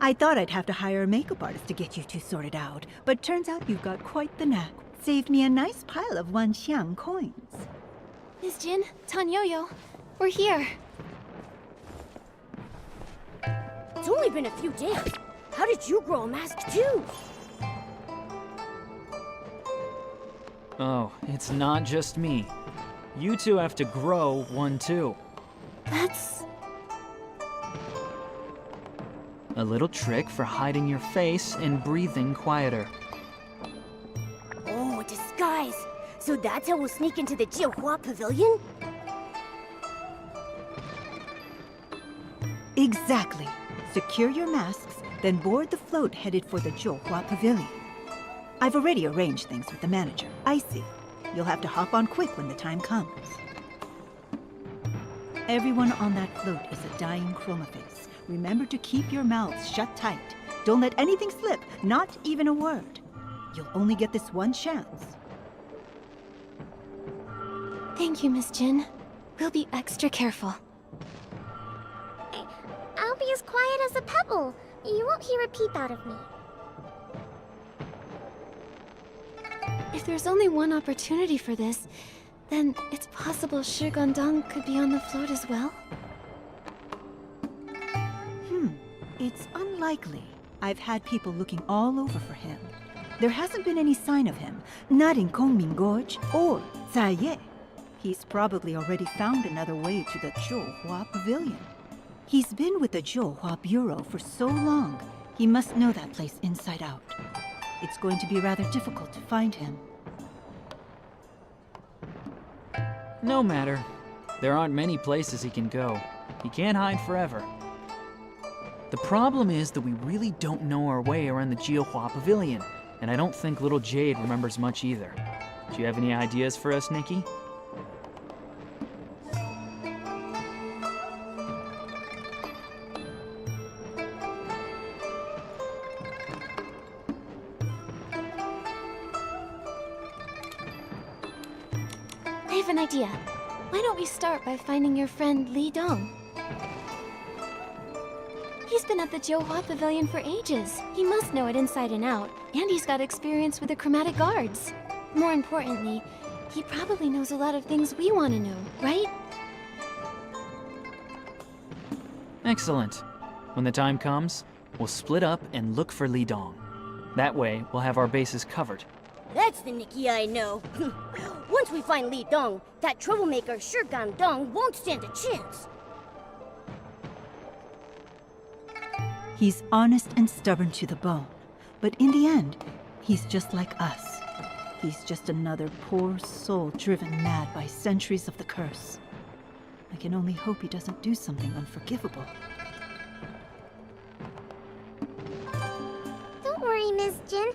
Speaker 8: I thought I'd have to hire a makeup artist to get you two sorted out, but turns out you've got quite the knack. Saved me a nice pile of Wanxiang coins.
Speaker 2: Miss Jin, Tan Yo-Yo, we're here.
Speaker 10: It's only been a few days. How did you grow a mask too?
Speaker 5: Oh, it's not just me. You two have to grow one too.
Speaker 2: That's...
Speaker 5: A little trick for hiding your face and breathing quieter.
Speaker 10: Oh, a disguise. So that's how we'll sneak into the Jiahua Pavilion?
Speaker 8: Exactly. Secure your masks, then board the float headed for the Jiahua Pavilion. I've already arranged things with the manager, Icy. You'll have to hop on quick when the time comes. Everyone on that float is a dying chroma face. Remember to keep your mouths shut tight. Don't let anything slip, not even a word. You'll only get this one chance.
Speaker 2: Thank you, Miss Jin. We'll be extra careful.
Speaker 1: I'll be as quiet as a pebble. You won't hear a peep out of me.
Speaker 2: If there's only one opportunity for this, then it's possible Shi Gundong could be on the float as well?
Speaker 8: It's unlikely. I've had people looking all over for him. There hasn't been any sign of him, not in Kongming Gorge or Zaiye. He's probably already found another way to the Jiahua Pavilion. He's been with the Jiahua Bureau for so long, he must know that place inside out. It's going to be rather difficult to find him.
Speaker 5: No matter. There aren't many places he can go. He can't hide forever. The problem is that we really don't know our way around the Jiahua Pavilion, and I don't think little Jade remembers much either. Do you have any ideas for us, Nikki?
Speaker 2: I have an idea. Why don't we start by finding your friend Li Dong? He's been at the Jiahua Pavilion for ages. He must know it inside and out, and he's got experience with the chromatic guards. More importantly, he probably knows a lot of things we want to know, right?
Speaker 5: Excellent. When the time comes, we'll split up and look for Li Dong. That way, we'll have our bases covered.
Speaker 10: That's the Nikki I know. Once we find Li Dong, that troublemaker Shi Gundong won't stand a chance.
Speaker 8: He's honest and stubborn to the bone, but in the end, he's just like us. He's just another poor soul driven mad by centuries of the curse. I can only hope he doesn't do something unforgivable.
Speaker 1: Don't worry, Miss Jin.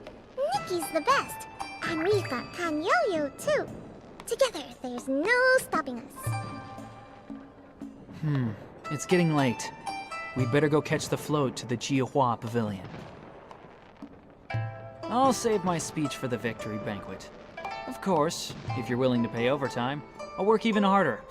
Speaker 1: Nikki's the best. And we've got Pan Yo-Yo, too. Together, there's no stopping us.
Speaker 5: It's getting late. We'd better go catch the float to the Jiahua Pavilion. I'll save my speech for the victory banquet. Of course, if you're willing to pay overtime, I'll work even harder.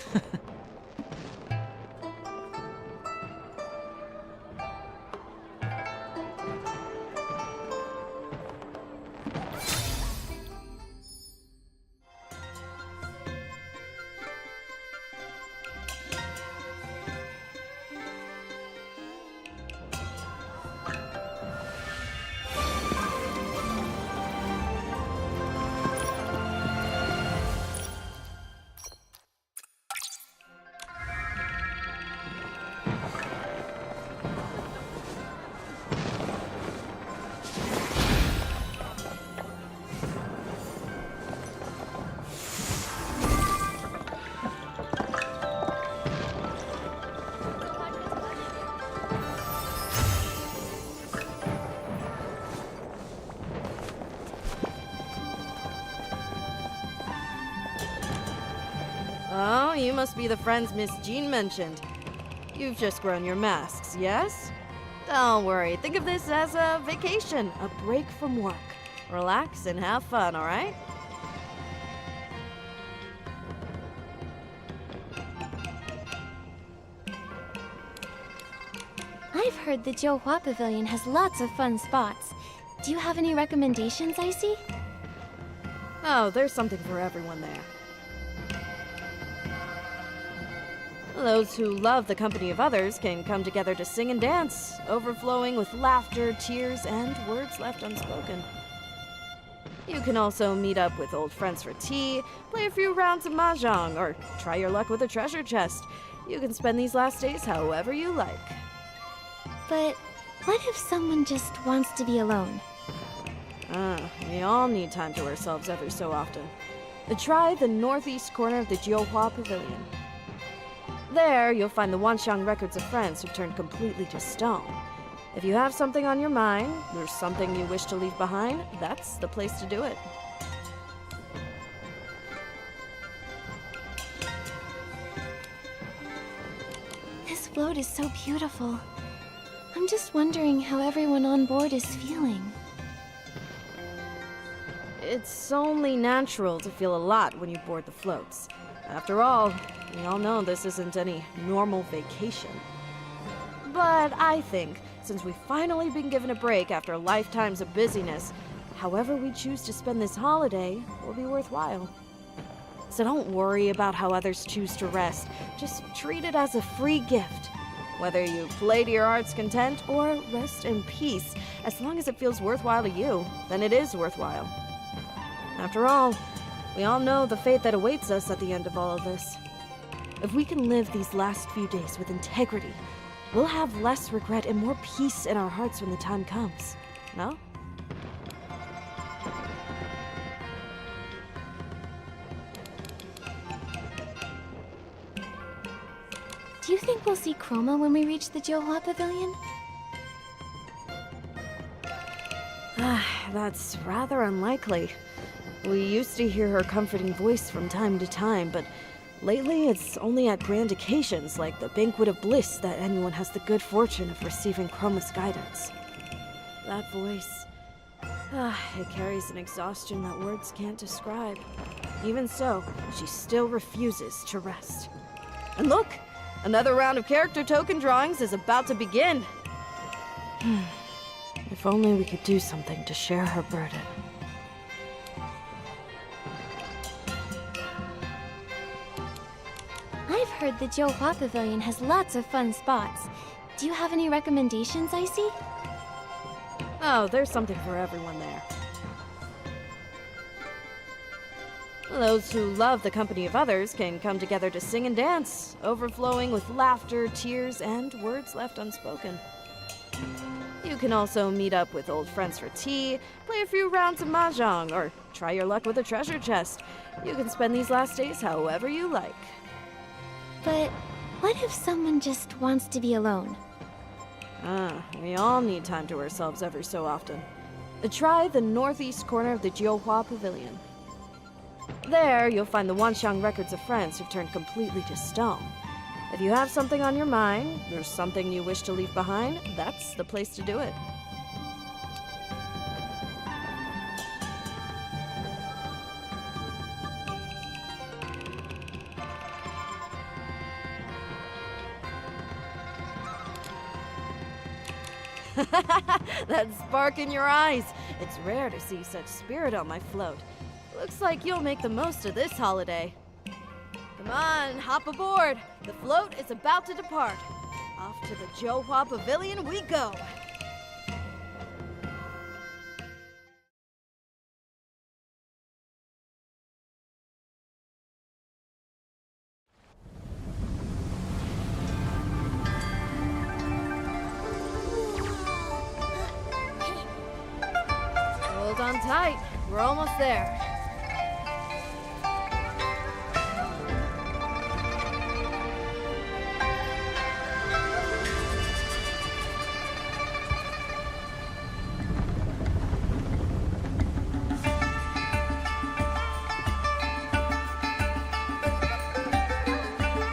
Speaker 6: Oh, you must be the friends Miss Jean mentioned. You've just grown your masks, yes? Don't worry, think of this as a vacation, a break from work. Relax and have fun, alright?
Speaker 2: I've heard the Jiahua Pavilion has lots of fun spots. Do you have any recommendations, Icy?
Speaker 6: Oh, there's something for everyone there. Those who love the company of others can come together to sing and dance, overflowing with laughter, tears, and words left unspoken. You can also meet up with old friends for tea, play a few rounds of mahjong, or try your luck with a treasure chest. You can spend these last days however you like.
Speaker 2: But what if someone just wants to be alone?
Speaker 6: We all need time to ourselves every so often. Try the northeast corner of the Jiuhua Pavilion. There, you'll find the Wanxiang records of friends who've turned completely to stone. If you have something on your mind, there's something you wish to leave behind, that's the place to do it.
Speaker 2: This float is so beautiful. I'm just wondering how everyone on board is feeling.
Speaker 6: It's only natural to feel a lot when you board the floats. After all, we all know this isn't any normal vacation. But I think, since we've finally been given a break after lifetimes of busyness, however we choose to spend this holiday will be worthwhile. So don't worry about how others choose to rest. Just treat it as a free gift. Whether you play to your heart's content or rest in peace, as long as it feels worthwhile to you, then it is worthwhile. After all, we all know the fate that awaits us at the end of all of this. If we can live these last few days with integrity, we'll have less regret and more peace in our hearts when the time comes. No?
Speaker 2: Do you think we'll see Chroma when we reach the Jiuhua Pavilion?
Speaker 6: That's rather unlikely. We used to hear her comforting voice from time to time, but lately it's only at grand occasions like the Banquet of Bliss that anyone has the good fortune of receiving Chroma's guidance. That voice... it carries an exhaustion that words can't describe. Even so, she still refuses to rest. And look! Another round of character token drawings is about to begin! If only we could do something to share her burden.
Speaker 2: I've heard the Jiuhua Pavilion has lots of fun spots. Do you have any recommendations, Icy?
Speaker 6: Oh, there's something for everyone there. Those who love the company of others can come together to sing and dance, overflowing with laughter, tears, and words left unspoken. You can also meet up with old friends for tea, play a few rounds of mahjong, or try your luck with a treasure chest. You can spend these last days however you like.
Speaker 2: But what if someone just wants to be alone?
Speaker 6: We all need time to ourselves every so often. Try the northeast corner of the Jiuhua Pavilion. There, you'll find the Wanxiang records of friends who've turned completely to stone. If you have something on your mind, there's something you wish to leave behind, that's the place to do it. That spark in your eyes. It's rare to see such spirit on my float. Looks like you'll make the most of this holiday. Come on, hop aboard. The float is about to depart. Off to the Jiuhua Pavilion we go. Hold on tight. We're almost there.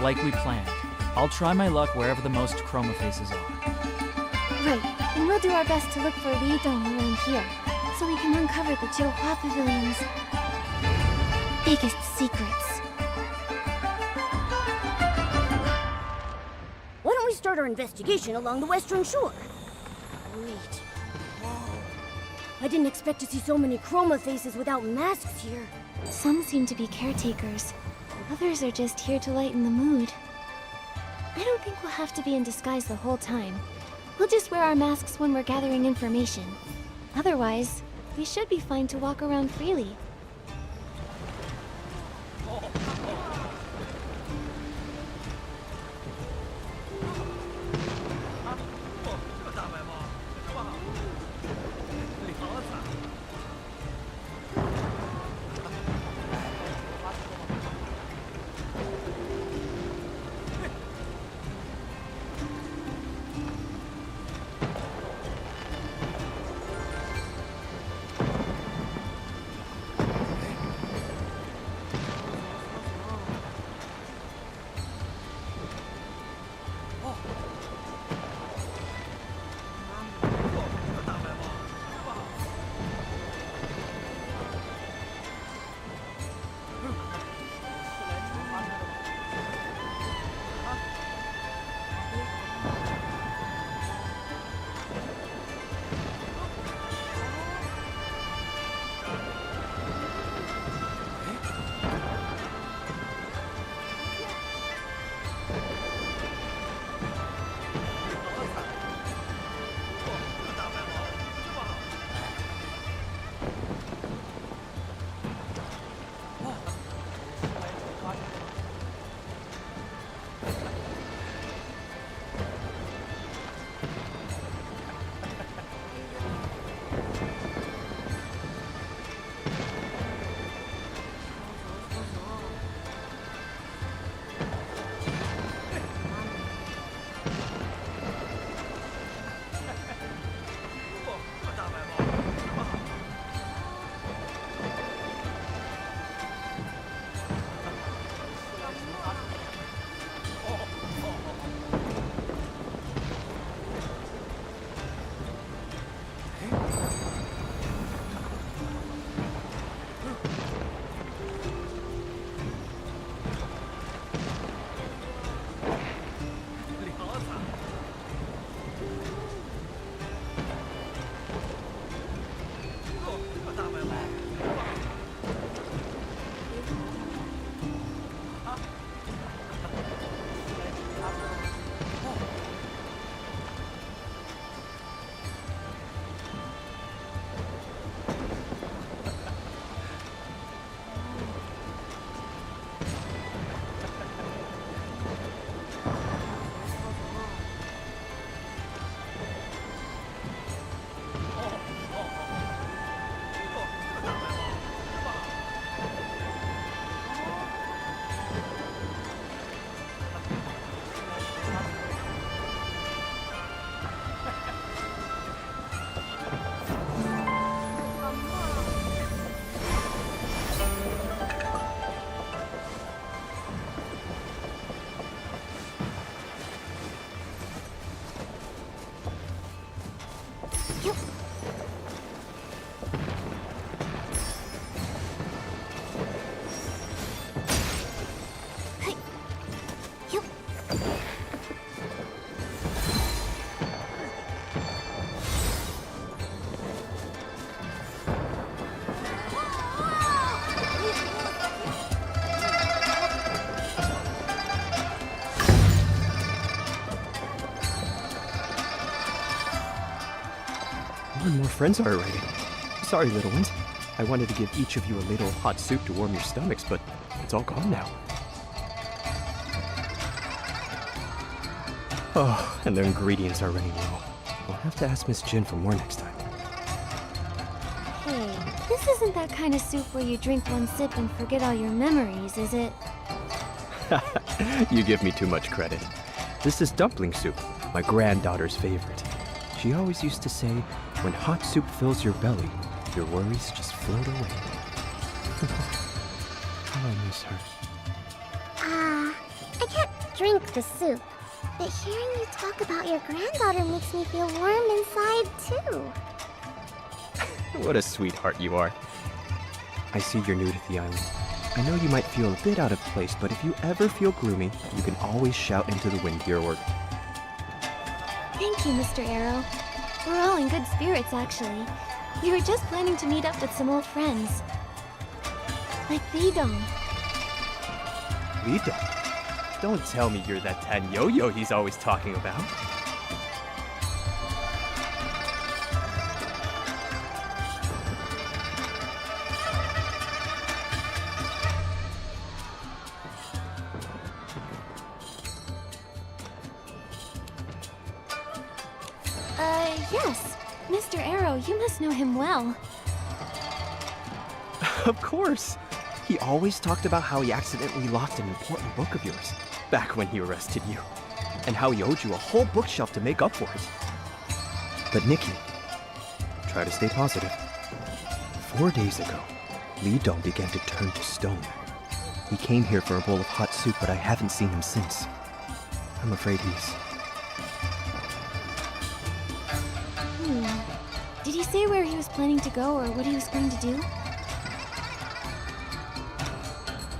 Speaker 5: Like we planned. I'll try my luck wherever the most chroma faces are.
Speaker 2: Right, and we'll do our best to look for Li Dong around here, so we can uncover the Jiuhua Pavilion's biggest secrets.
Speaker 10: Why don't we start our investigation along the western shore? Wait. Whoa. I didn't expect to see so many chroma faces without masks here.
Speaker 2: Some seem to be caretakers. Others are just here to lighten the mood. I don't think we'll have to be in disguise the whole time. We'll just wear our masks when we're gathering information. Otherwise, we should be fine to walk around freely.
Speaker 4: More and more friends are arriving. Sorry, little ones. I wanted to give each of you a little hot soup to warm your stomachs, but it's all gone now. Oh, and the ingredients are running low. I'll have to ask Miss Jin for more next time.
Speaker 2: Hey, this isn't that kind of soup where you drink one sip and forget all your memories, is it?
Speaker 4: You give me too much credit. This is dumpling soup, my granddaughter's favorite. She always used to say, when hot soup fills your belly, your worries just float away. How I miss her.
Speaker 1: I can't drink the soup, but hearing you talk about your granddaughter makes me feel warm inside, too.
Speaker 4: What a sweetheart you are. I see you're new to the island. I know you might feel a bit out of place, but if you ever feel gloomy, you can always shout into the wind your word.
Speaker 2: Thank you, Mr. Arrow. We're all in good spirits, actually. We were just planning to meet up with some old friends. Like Lidong.
Speaker 4: Lito? Don't tell me you're that tan yo-yo he's always talking about.
Speaker 2: Yes. Mr. Arrow, you must know him well.
Speaker 4: Of course. He always talked about how he accidentally lost an important book of yours back when he arrested you, and how he owed you a whole bookshelf to make up for it. But Nikki, try to stay positive. 4 days ago, Lidong began to turn to stone. He came here for a bowl of hot soup, but I haven't seen him since. I'm afraid he's...
Speaker 2: Did he say where he was planning to go or what he was going to do?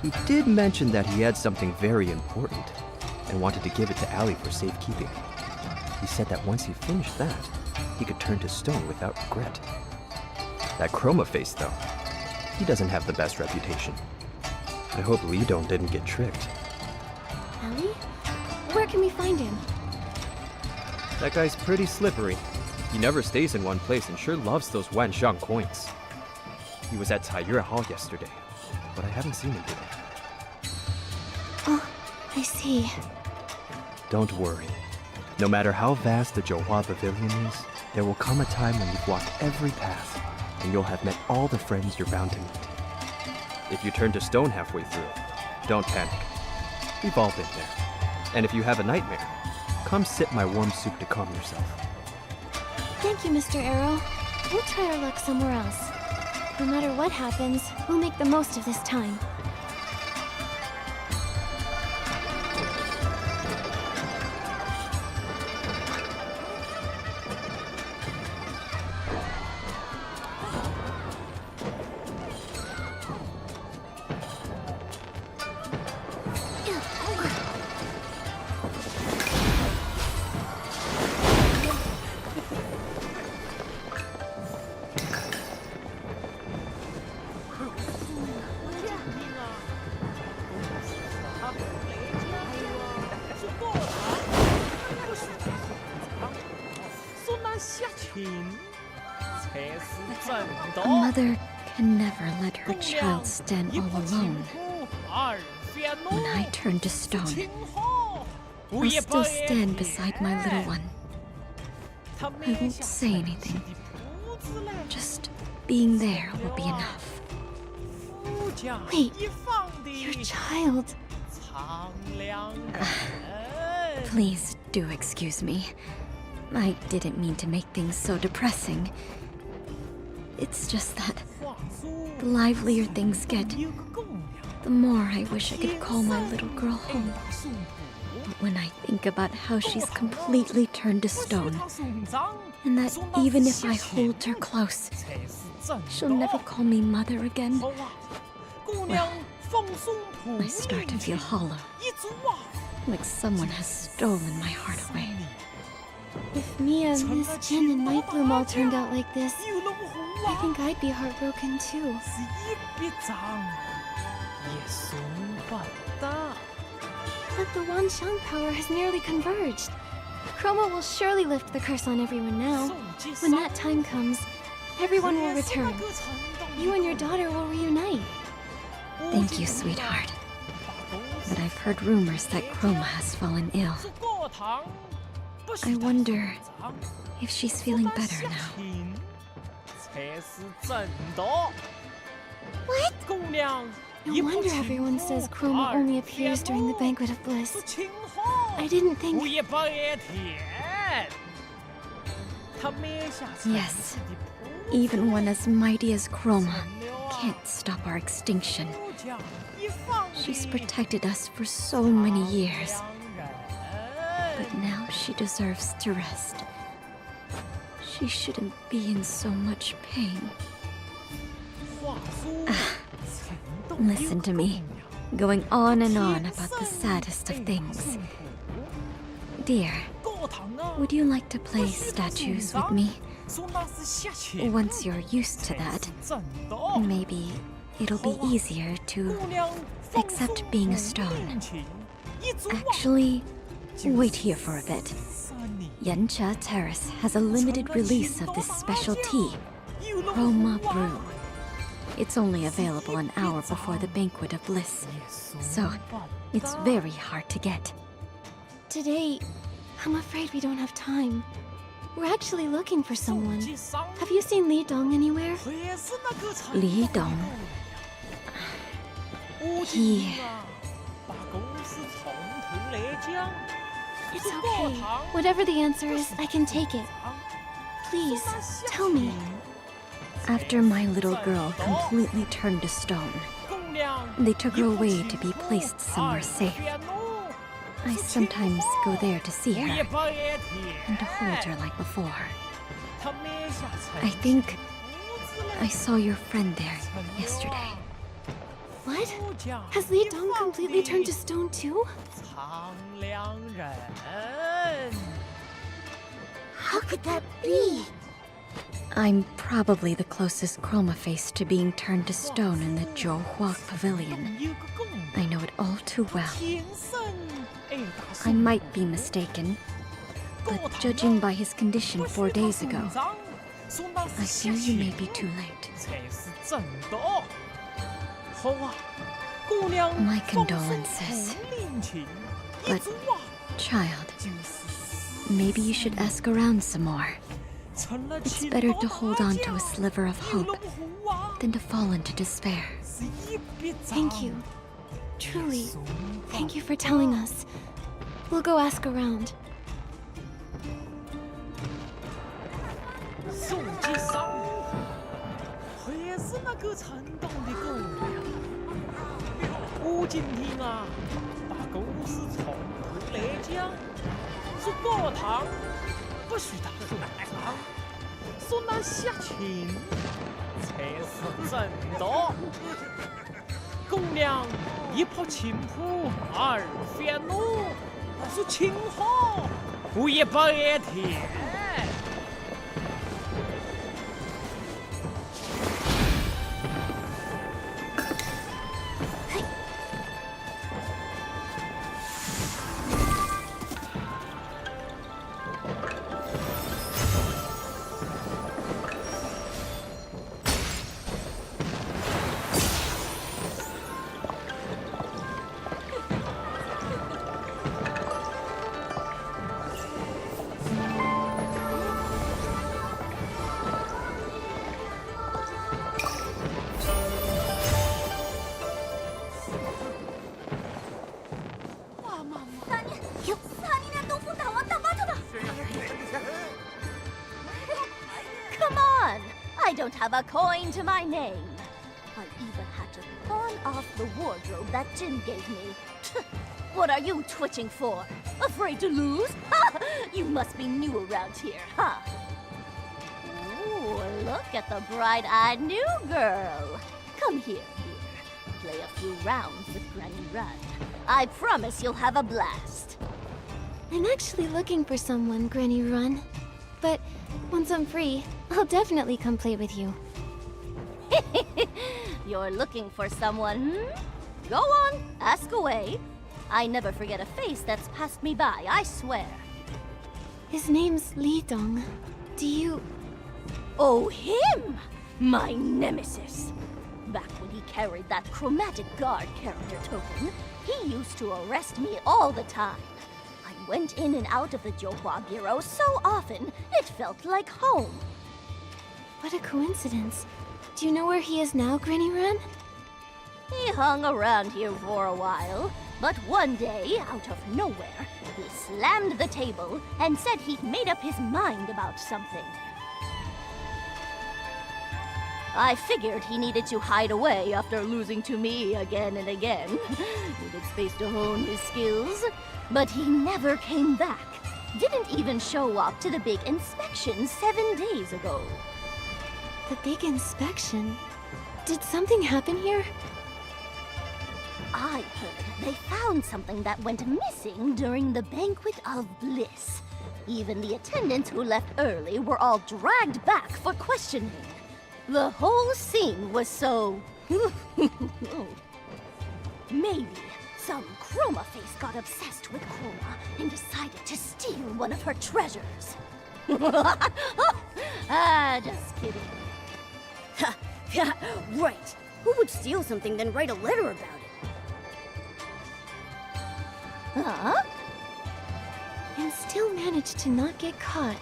Speaker 4: He did mention that he had something very important and wanted to give it to Allie for safekeeping. He said that once he finished that, he could turn to stone without regret. That Chroma face, though, he doesn't have the best reputation. I hope Lidong didn't get tricked.
Speaker 2: Allie? Where can we find him?
Speaker 4: That guy's pretty slippery. He never stays in one place and sure loves those Wanshang coins. He was at Taiyue Hall yesterday, but I haven't seen him today.
Speaker 2: Oh, I see.
Speaker 4: Don't worry. No matter how vast the Zhouhua Pavilion is, there will come a time when you've walked every path, and you'll have met all the friends you're bound to meet. If you turn to stone halfway through, don't panic. We've all been there. And if you have a nightmare, come sip my warm soup to calm yourself.
Speaker 2: Thank you, Mr. Arrow. We'll try our luck somewhere else. No matter what happens, we'll make the most of this time.
Speaker 6: A mother can never let her child stand all alone. When I turn to stone, I'll still stand beside my little one. I won't say anything. Just being there will be enough.
Speaker 2: Wait, your child.
Speaker 6: Please do excuse me. I didn't mean to make things so depressing. It's just that the livelier things get, the more I wish I could call my little girl home. But when I think about how she's completely turned to stone, and that even if I hold her close, she'll never call me mother again, well, I start to feel hollow, like someone has stolen my heart away.
Speaker 2: If Mia, Miss Jin, and Nightbloom all turned out like this, I think I'd be heartbroken too. But the Wanshang power has nearly converged. Chroma will surely lift the curse on everyone now. When that time comes, everyone will return. You and your daughter will reunite.
Speaker 9: Thank you, sweetheart. But I've heard rumors that Chroma has fallen ill. I wonder if she's feeling better now.
Speaker 1: What?
Speaker 2: No wonder everyone says Chroma only appears during the Banquet of Bliss. I didn't think...
Speaker 9: Yes, even one as mighty as Chroma can't stop our extinction. She's protected us for so many years. But now she deserves to rest. She shouldn't be in so much pain. Listen to me, going on and on about the saddest of things. Dear, would you like to play statues with me? Once you're used to that, maybe it'll be easier to accept being a stone. Actually, wait here for a bit. Yancha Terrace has a limited release of this special tea, Chroma Brew. It's only available an hour before the Banquet of Bliss, so it's very hard to get.
Speaker 2: Today, I'm afraid we don't have time. We're actually looking for someone. Have you seen Li Dong anywhere?
Speaker 9: Li Dong? He...
Speaker 2: It's okay. Whatever the answer is, I can take it. Please, tell me.
Speaker 9: After my little girl completely turned to stone, they took her away to be placed somewhere safe. I sometimes go there to see her and to hold her like before. I think I saw your friend there yesterday.
Speaker 2: What? Has Li Dong completely turned to stone too?
Speaker 1: How could that be?
Speaker 9: I'm probably the closest Chroma face to being turned to stone in the Zhouhua Pavilion. I know it all too well. I might be mistaken, but judging by his condition 4 days ago, I fear you may be too late. My condolences. But, child, maybe you should ask around some more. It's better to hold on to a sliver of hope than to fall into despair.
Speaker 2: Thank you. Truly, thank you for telling us. We'll go ask around.
Speaker 10: Come on! I don't have a coin to my name. I even had to pawn off the wardrobe that Jin gave me. What are you twitching for? Afraid to lose? You must be new around here, huh? Ooh, look at the bright-eyed new girl. Come here, dear. Play a few rounds with Granny Run. I promise you'll have a blast.
Speaker 2: I'm actually looking for someone, Granny Run. But once I'm free, I'll definitely come play with you.
Speaker 10: You're looking for someone, hmm? Go on, ask away. I never forget a face that's passed me by, I swear.
Speaker 2: His name's Li Dong. Do you...
Speaker 10: Oh, him! My nemesis. Back when he carried that chromatic guard character token, he used to arrest me all the time. I went in and out of the Johua Bureau so often, it felt like home.
Speaker 2: What a coincidence. Do you know where he is now, Granny Run?
Speaker 10: He hung around here for a while, but one day, out of nowhere, he slammed the table and said he'd made up his mind about something. I figured he needed to hide away after losing to me again and again. Needed space to hone his skills, but he never came back. Didn't even show up to the big inspection 7 days ago.
Speaker 2: The big inspection? Did something happen here?
Speaker 10: I heard they found something that went missing during the Banquet of Bliss. Even the attendants who left early were all dragged back for questioning. The whole scene was so... Maybe some Chroma face got obsessed with Chroma and decided to steal one of her treasures. Just kidding. Right. Who would steal something then write a letter about it? Huh?
Speaker 2: And still managed to not get caught.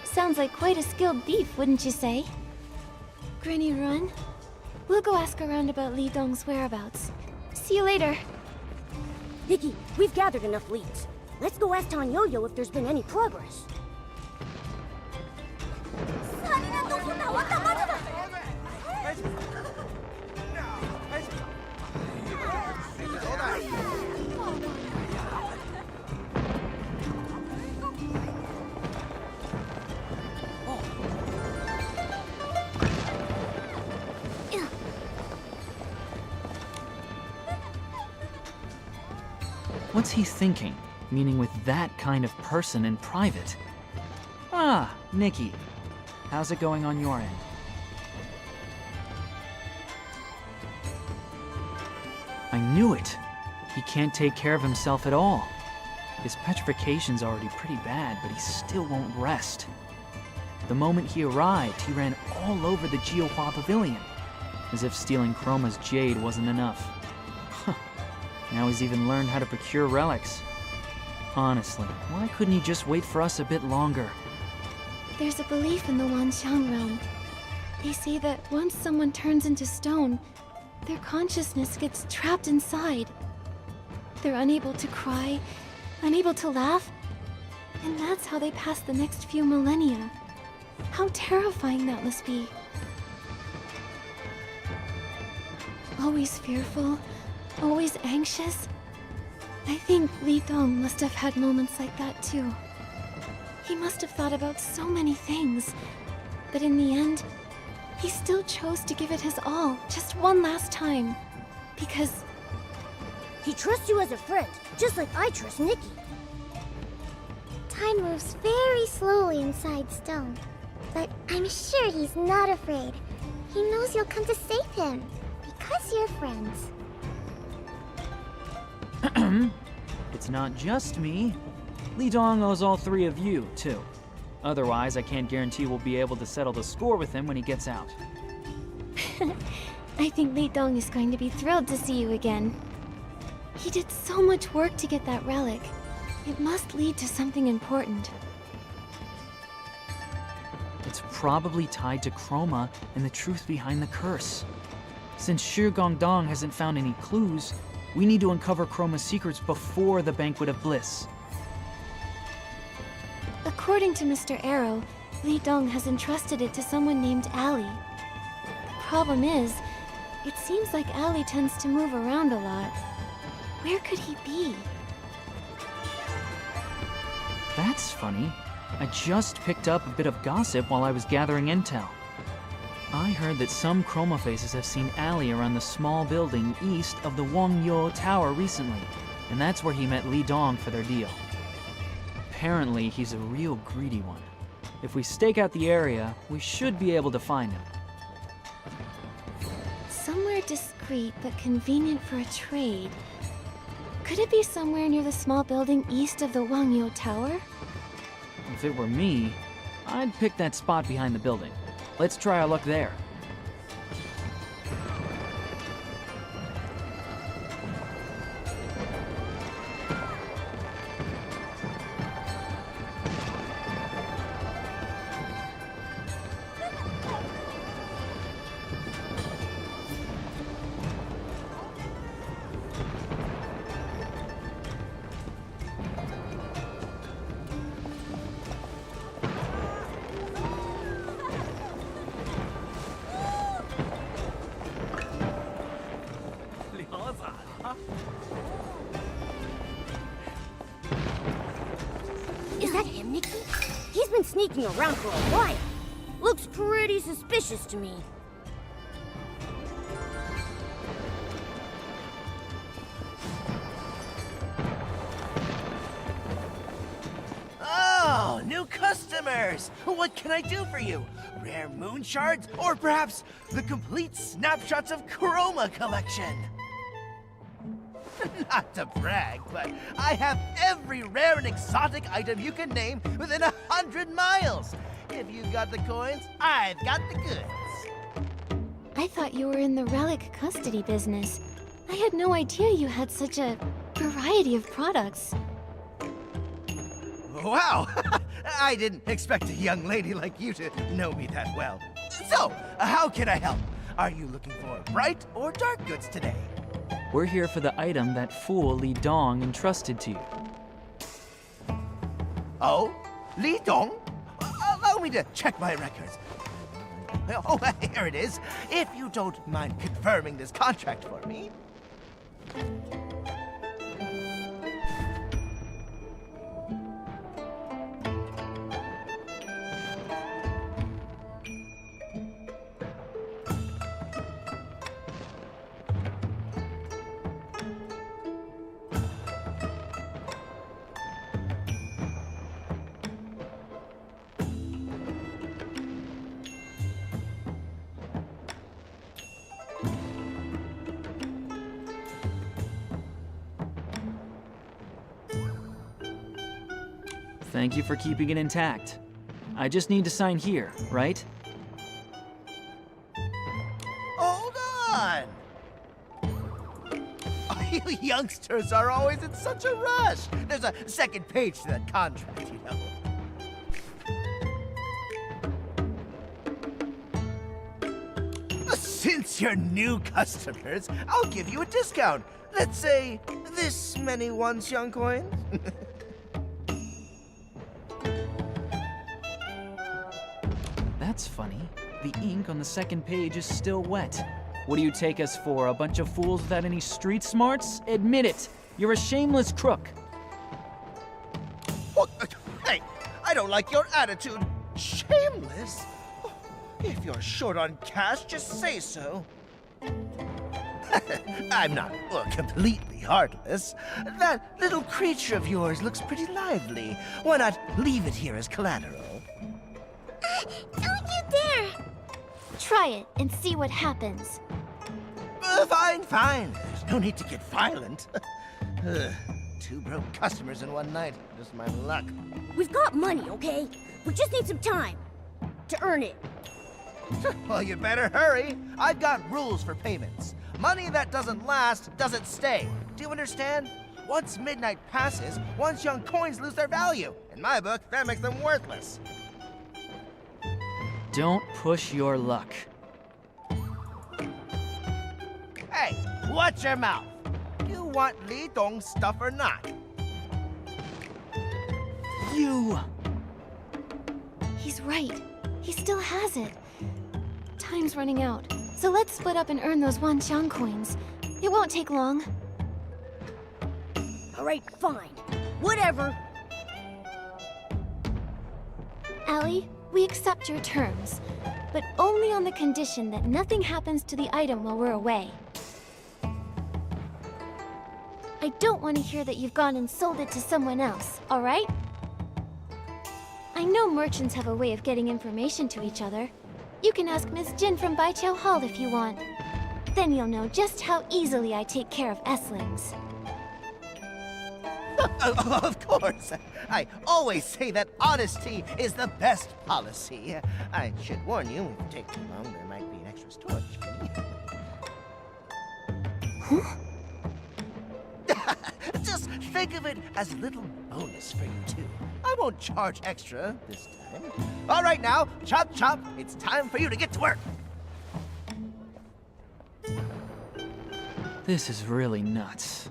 Speaker 2: Sounds like quite a skilled thief, wouldn't you say? Granny Run, we'll go ask around about Li Dong's whereabouts. See you later.
Speaker 10: Nikki, we've gathered enough leads. Let's go ask Tan Yo-Yo if there's been any progress.
Speaker 5: What's he thinking? Meaning with that kind of person in private? Ah, Nikki. How's it going on your end? I knew it. He can't take care of himself at all. His petrification's already pretty bad, but he still won't rest. The moment he arrived, he ran all over the Jiuhua Pavilion, as if stealing Chroma's jade wasn't enough. Now he's even learned how to procure relics. Honestly, why couldn't he just wait for us a bit longer?
Speaker 2: There's a belief in the Wanxiang realm. They say that once someone turns into stone, their consciousness gets trapped inside. They're unable to cry, unable to laugh, and that's how they pass the next few millennia. How terrifying that must be. Always fearful, always anxious. I think Li Dong must have had moments like that too. He must have thought about so many things, but in the end, he still chose to give it his all, just one last time. Because...
Speaker 10: he trusts you as a friend, just like I trust Nikki.
Speaker 1: Time moves very slowly inside stone, but I'm sure he's not afraid. He knows you'll come to save him, because you're friends.
Speaker 5: It's not just me. Li Dong owes all three of you, too. Otherwise, I can't guarantee we'll be able to settle the score with him when he gets out.
Speaker 2: I think Li Dong is going to be thrilled to see you again. He did so much work to get that relic. It must lead to something important.
Speaker 5: It's probably tied to Chroma and the truth behind the curse. Since Shi Gongdong hasn't found any clues, we need to uncover Chroma's secrets before the Banquet of Bliss.
Speaker 2: According to Mr. Arrow, Li Dong has entrusted it to someone named Ally. The problem is, it seems like Ally tends to move around a lot. Where could he be?
Speaker 5: That's funny. I just picked up a bit of gossip while I was gathering intel. I heard that some Chroma faces have seen Ally around the small building east of the Wangyo Tower recently, and that's where he met Li Dong for their deal. Apparently, he's a real greedy one. If we stake out the area, we should be able to find him.
Speaker 2: Somewhere discreet but convenient for a trade. Could it be somewhere near the small building east of the Wangyo Tower?
Speaker 5: If it were me, I'd pick that spot behind the building. Let's try our luck there.
Speaker 10: Is that him, Nikki? He's been sneaking around for a while. Looks pretty suspicious to me.
Speaker 14: Oh, new customers! What can I do for you? Rare moon shards, or perhaps the complete snapshots of Chroma collection? Not to brag, but I have every rare and exotic item you can name within 100 miles. If you've got the coins, I've got the goods.
Speaker 2: I thought you were in the relic custody business. I had no idea you had such a variety of products.
Speaker 14: Wow! I didn't expect a young lady like you to know me that well. So, how can I help? Are you looking for bright or dark goods today?
Speaker 5: We're here for the item that fool Li Dong entrusted to you.
Speaker 14: Oh? Li Dong? Allow me to check my records. Oh, here it is. If you don't mind confirming this contract for me.
Speaker 5: Thank you for keeping it intact. I just need to sign here, right?
Speaker 14: Hold on! You youngsters are always in such a rush. There's a second page to that contract, you know. Since you're new customers, I'll give you a discount. Let's say this many Wanxiang coins.
Speaker 5: That's funny. The ink on the second page is still wet. What do you take us for, a bunch of fools without any street smarts? Admit it! You're a shameless crook.
Speaker 14: What? Hey, I don't like your attitude. Shameless? If you're short on cash, just say so. I'm not completely heartless. That little creature of yours looks pretty lively. Why not leave it here as collateral?
Speaker 1: Don't you dare!
Speaker 2: Try it and see what happens.
Speaker 14: Fine. There's no need to get violent. Two broke customers in one night. Just my luck.
Speaker 10: We've got money, okay? We just need some time to earn it.
Speaker 14: Well, you better hurry. I've got rules for payments. Money that doesn't last doesn't stay. Do you understand? Once midnight passes, Wanxiang coins lose their value. In my book, that makes them worthless.
Speaker 5: Don't push your luck.
Speaker 14: Hey, watch your mouth. You want Li Dong's stuff or not?
Speaker 5: You!
Speaker 2: He's right. He still has it. Time's running out, so let's split up and earn those Wanxiang coins. It won't take long.
Speaker 10: All right, fine. Whatever.
Speaker 2: Allie, we accept your terms, but only on the condition that nothing happens to the item while we're away. I don't want to hear that you've gone and sold it to someone else, all right? I know merchants have a way of getting information to each other. You can ask Miss Jin from Baiqiao Hall if you want. Then you'll know just how easily I take care of S-lings.
Speaker 14: Of course. I always say that honesty is the best policy. I should warn you, if it takes too long, there might be an extra storage fee. Just think of it as a little bonus for you, too. I won't charge extra this time. All right, now, chop chop. It's time for you to get to work.
Speaker 5: This is really nuts.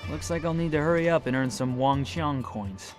Speaker 5: Looks like I'll need to hurry up and earn some Wangqiang coins.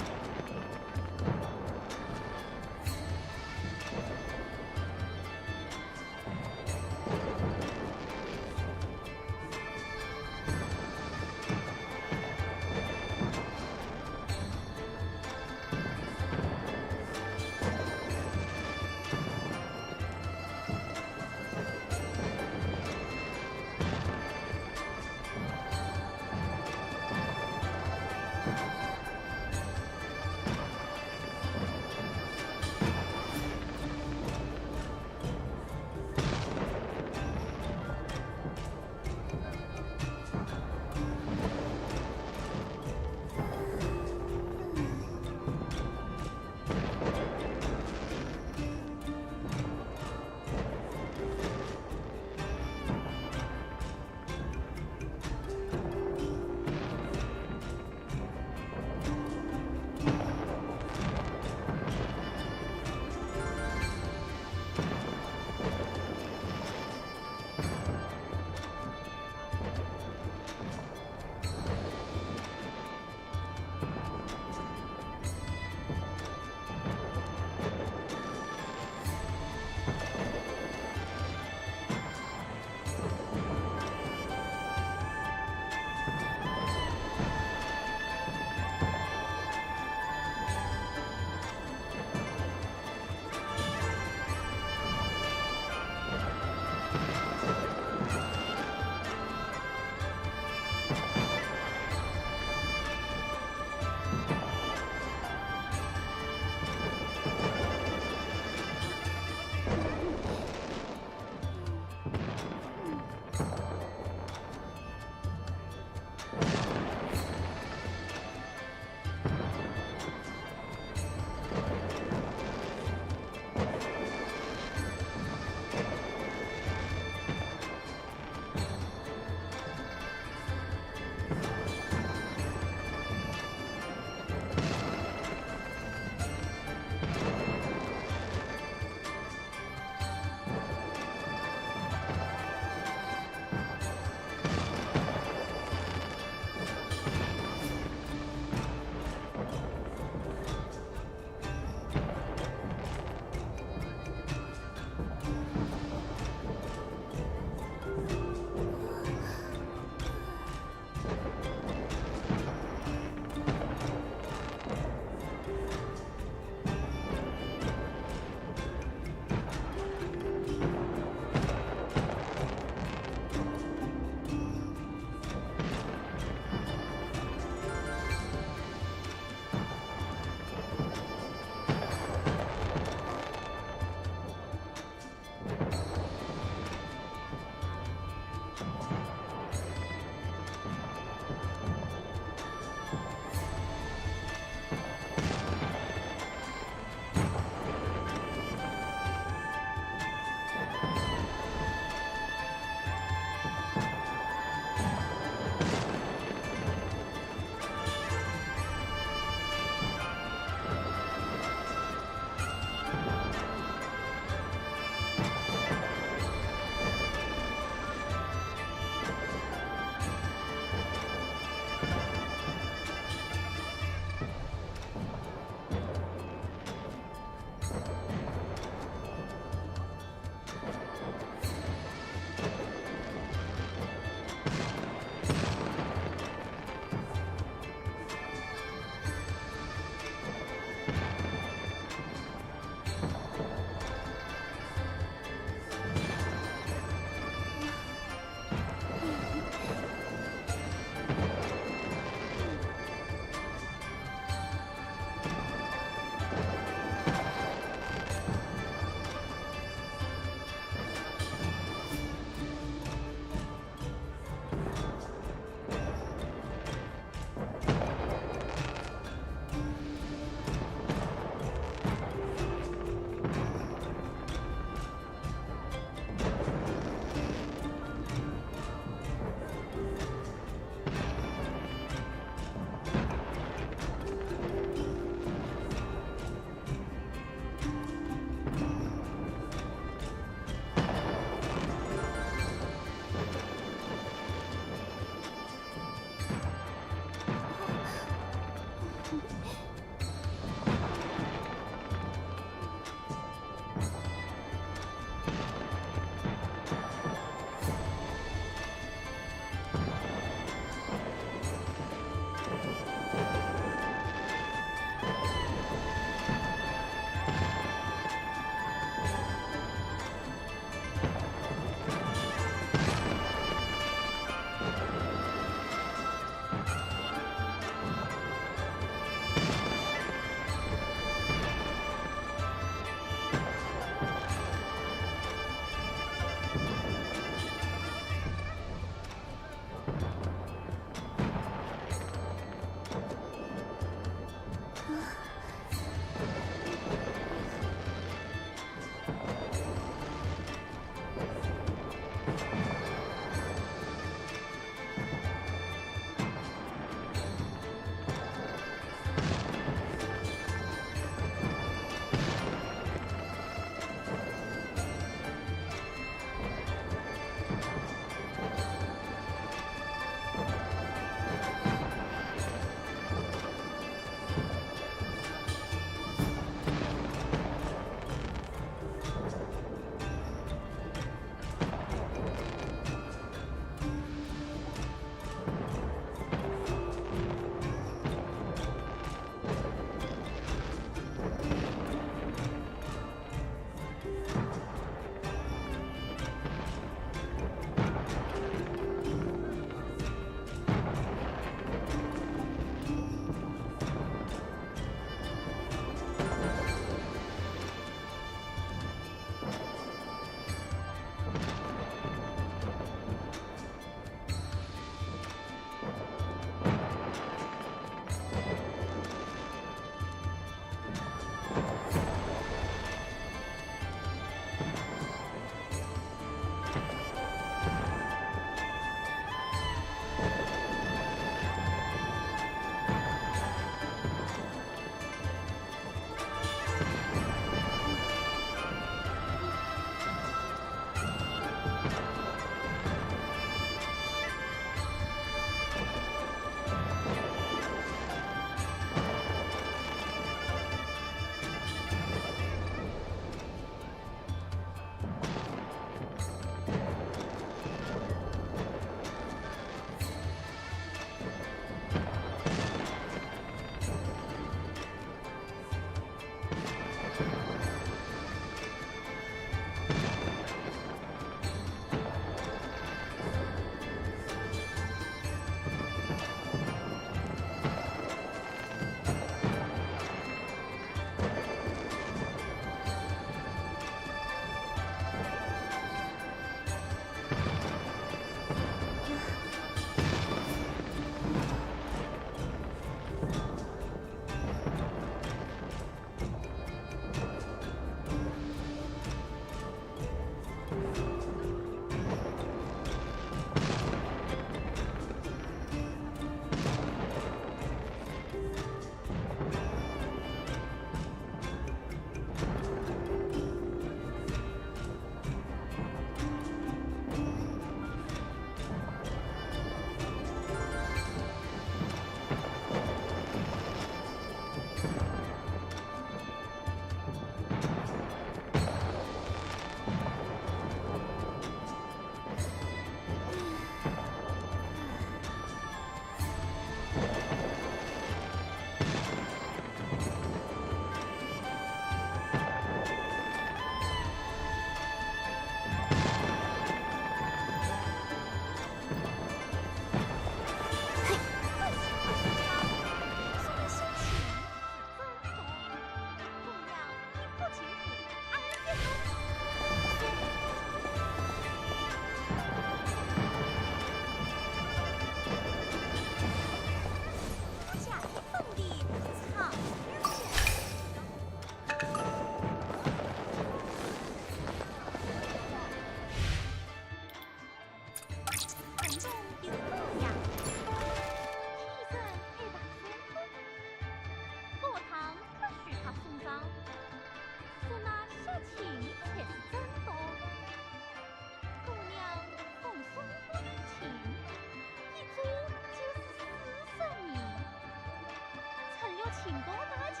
Speaker 10: 请多大家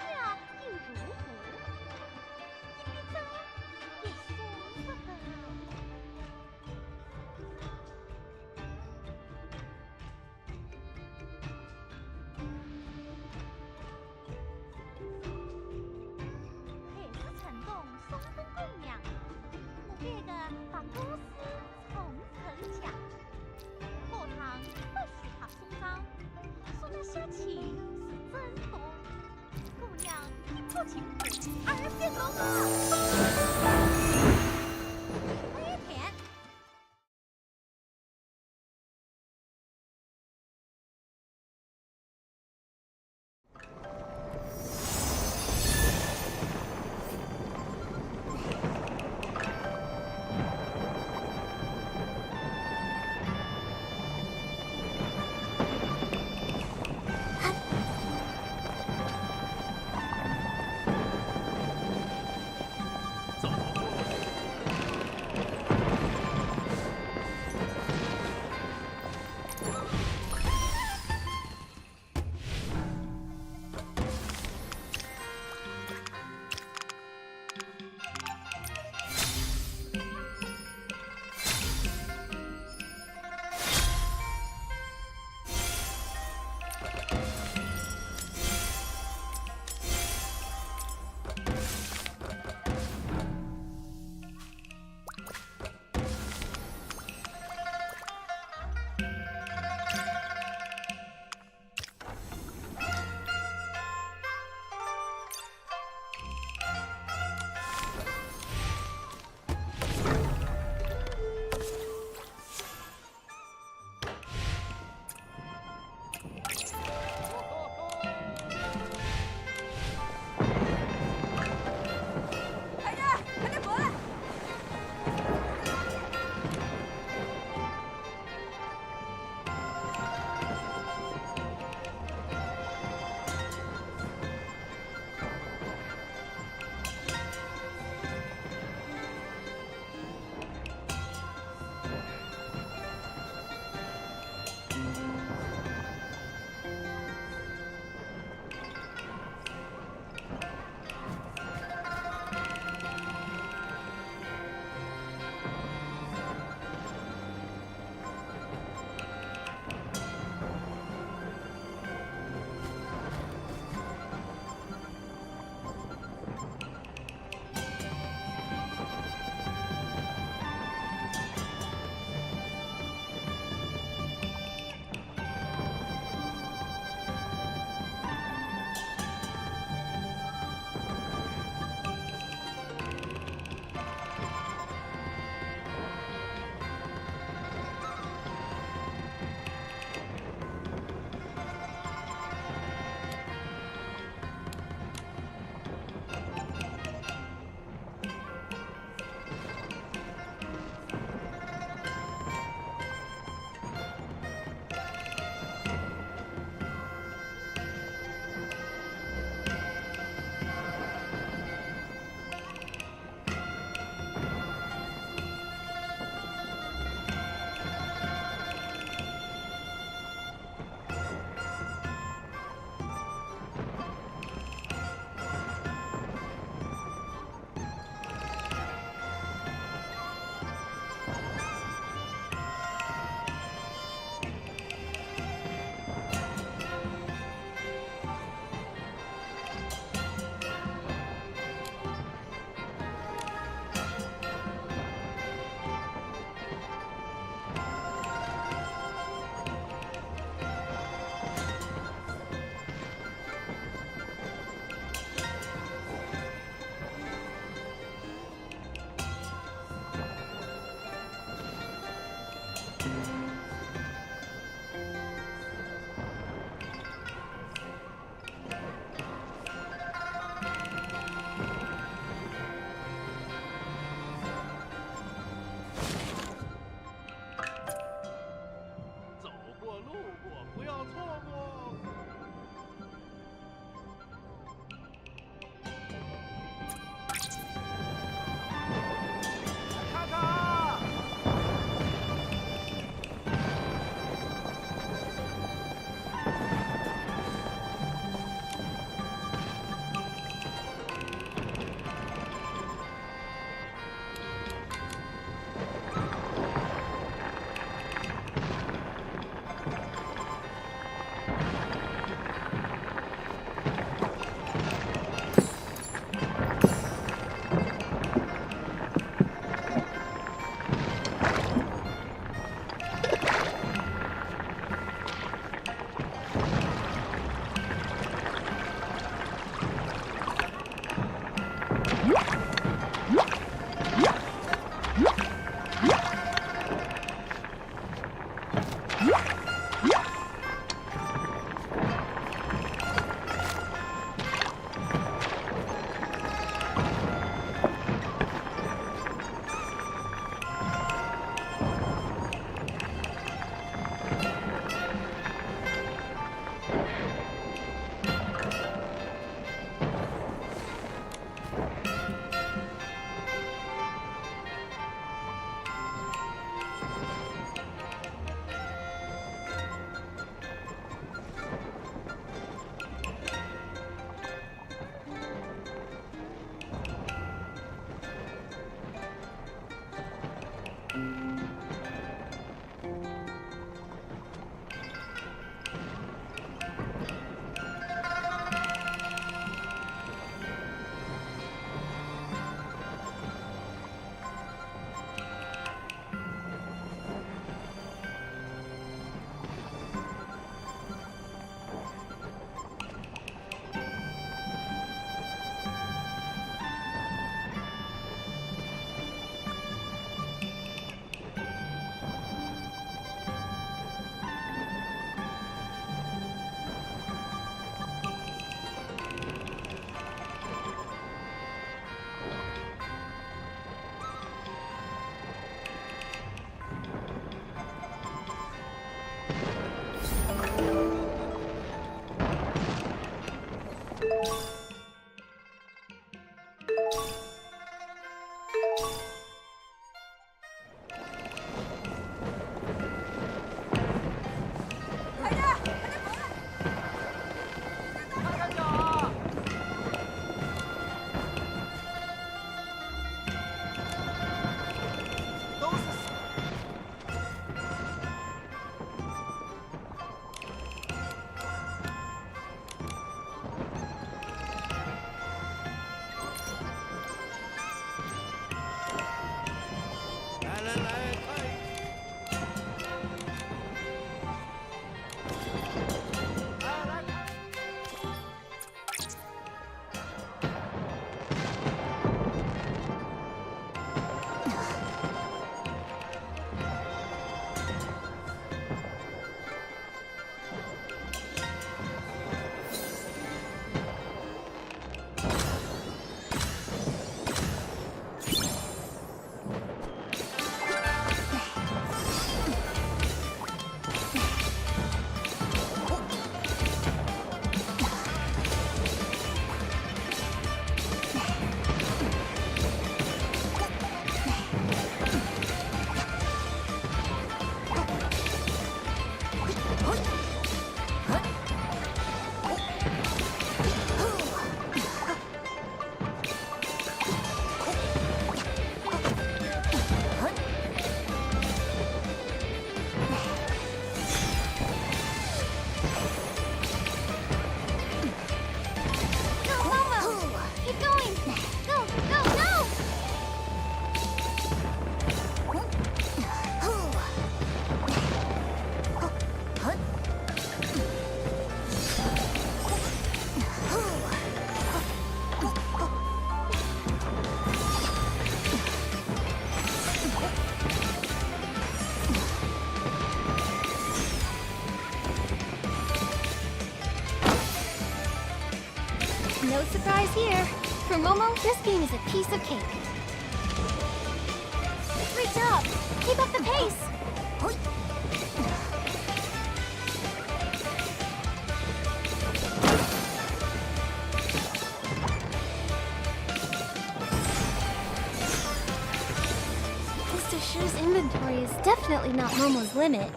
Speaker 10: 又如何？一笔账也算不得。海市城东送分供养，我这个把公司从头讲。后堂不许他松张，说那些情是真多。姑娘一破情谱，二变龙啊！飞天。
Speaker 2: No surprise here. For Momo, this game is a piece of cake. Great job! Keep up the pace! Mr. Shu's inventory is definitely not Momo's limit.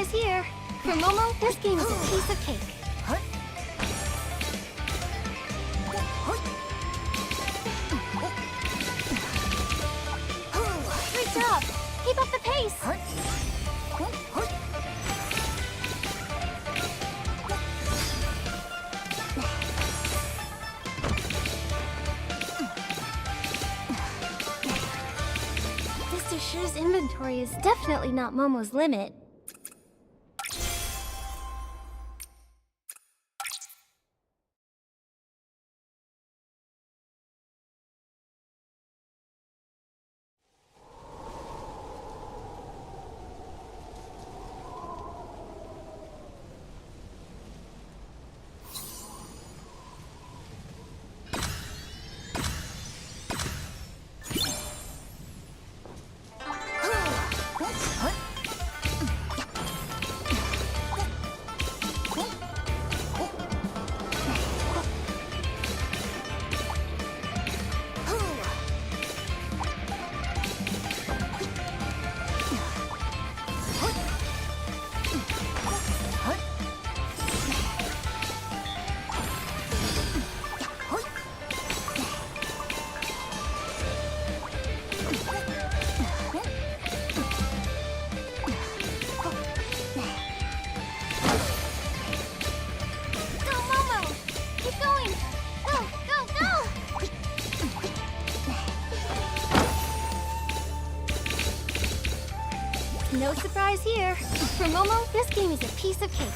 Speaker 2: surprise here. For Momo, this game is a piece of cake. Great job! Keep up the pace! Mr. Shu's inventory is definitely not Momo's limit. Go, Momo! Keep going! Go, go, go! No surprise here. For Momo, this game is a piece of cake.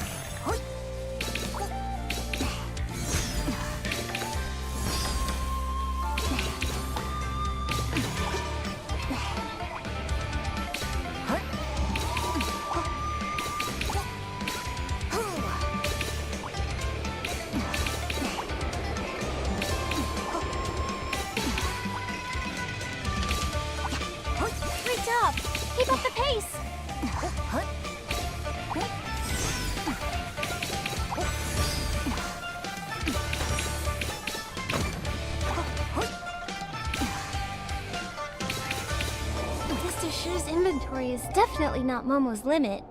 Speaker 2: Great job! Keep up the pace! Mr. Shu's inventory is definitely not Momo's limit.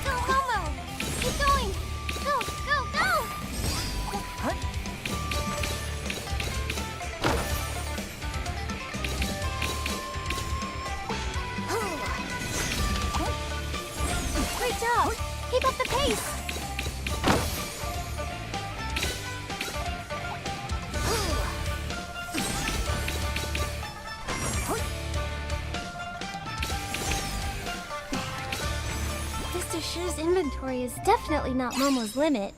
Speaker 2: Go, Momo! Keep going! Go, go, go! Great job! Keep up the pace! Mr. Shu's inventory is definitely not Momo's limit.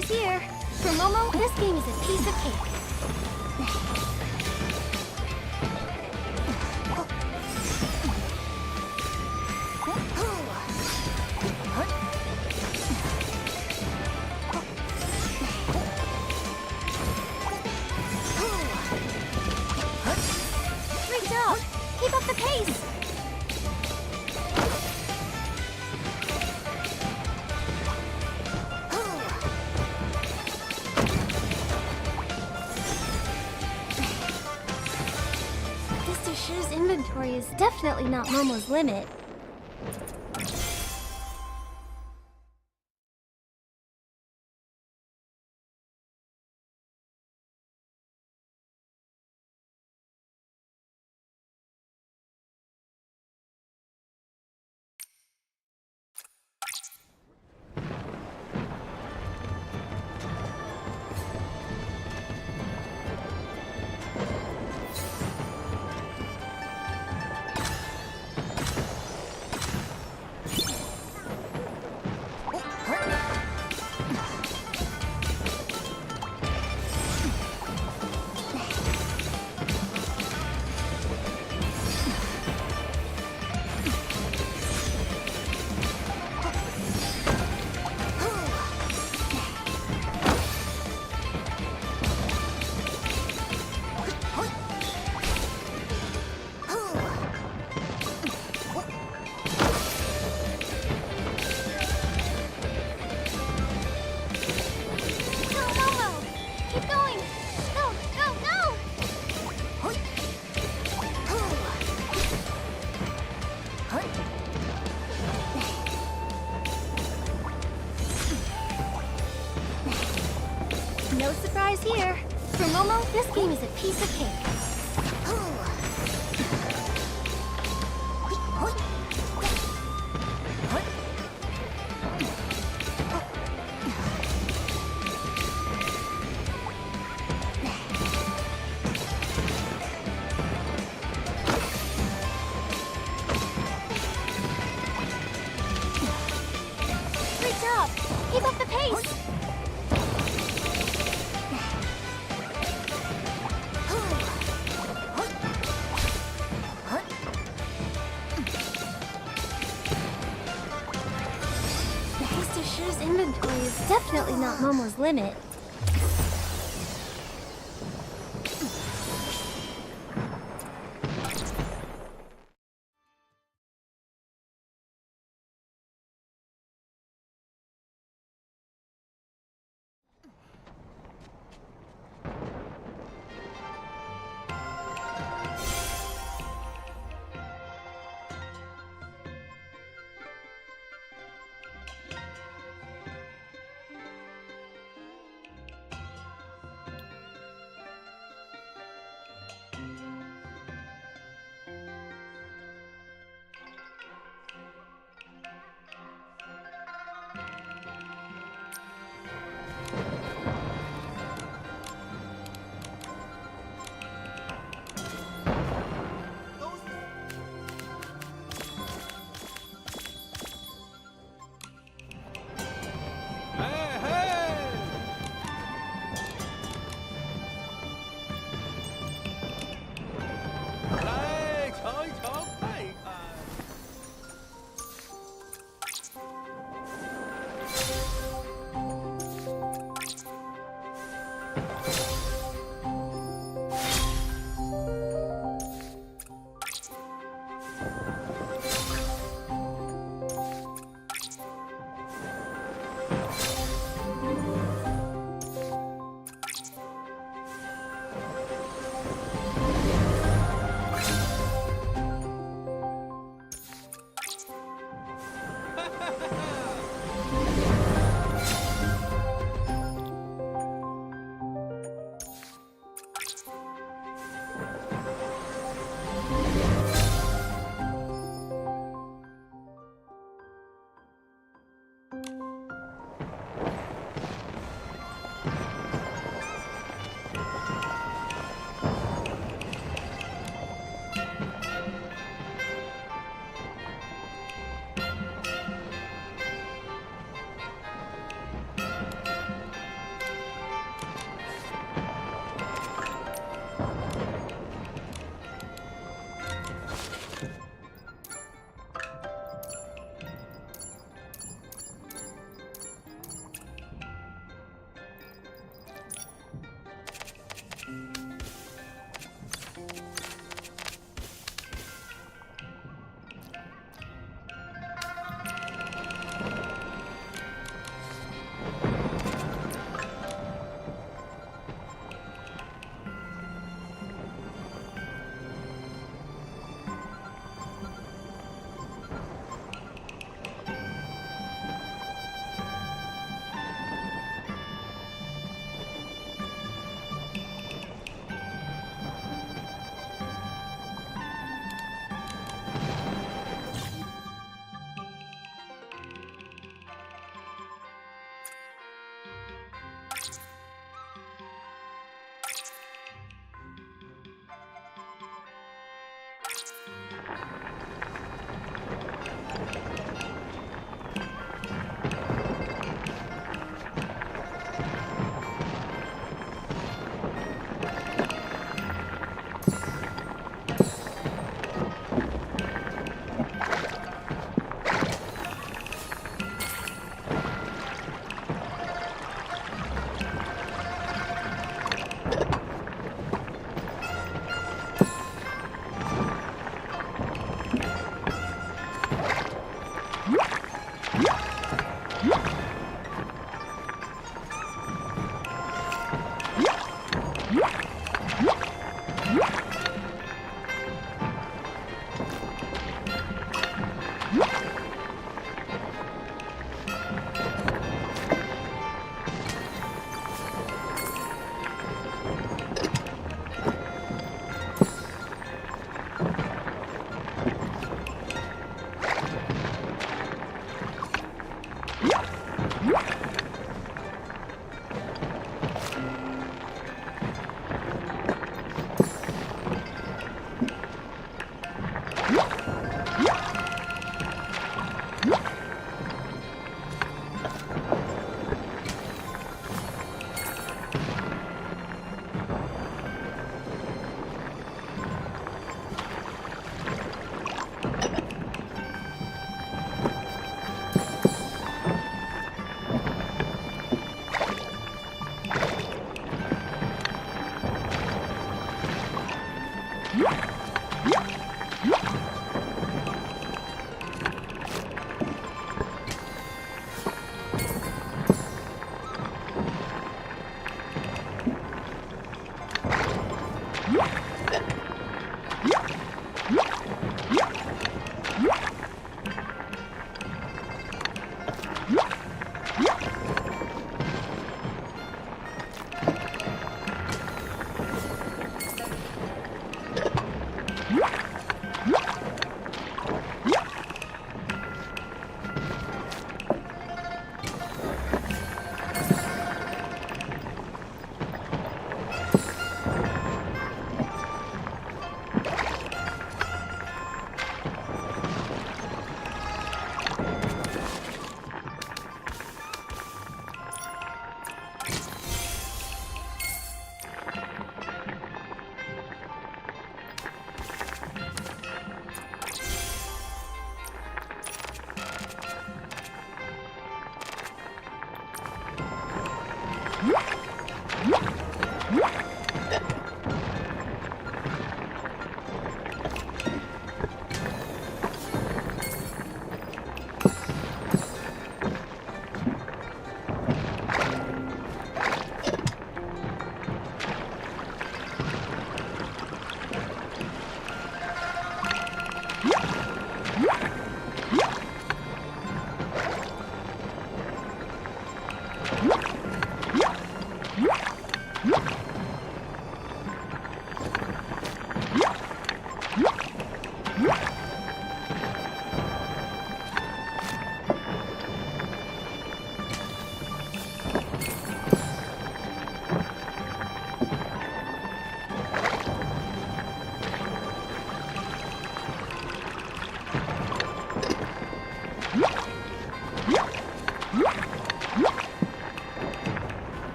Speaker 2: surprise here. For Momo, this game is a piece of cake.
Speaker 1: Great job! Keep up the pace!
Speaker 2: Mr. Shu's inventory is definitely not Momo's limit. No surprise here. For Momo, this game is a piece of cake.
Speaker 1: Great job! Keep up the pace!
Speaker 2: Mr. Shu's inventory is definitely not Momo's limit.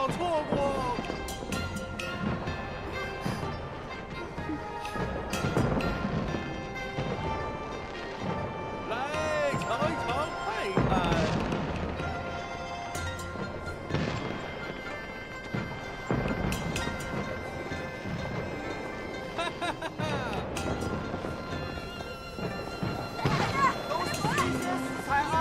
Speaker 12: 要错过。来尝一尝，看一看。哈哈哈哈！都是新鲜食材啊！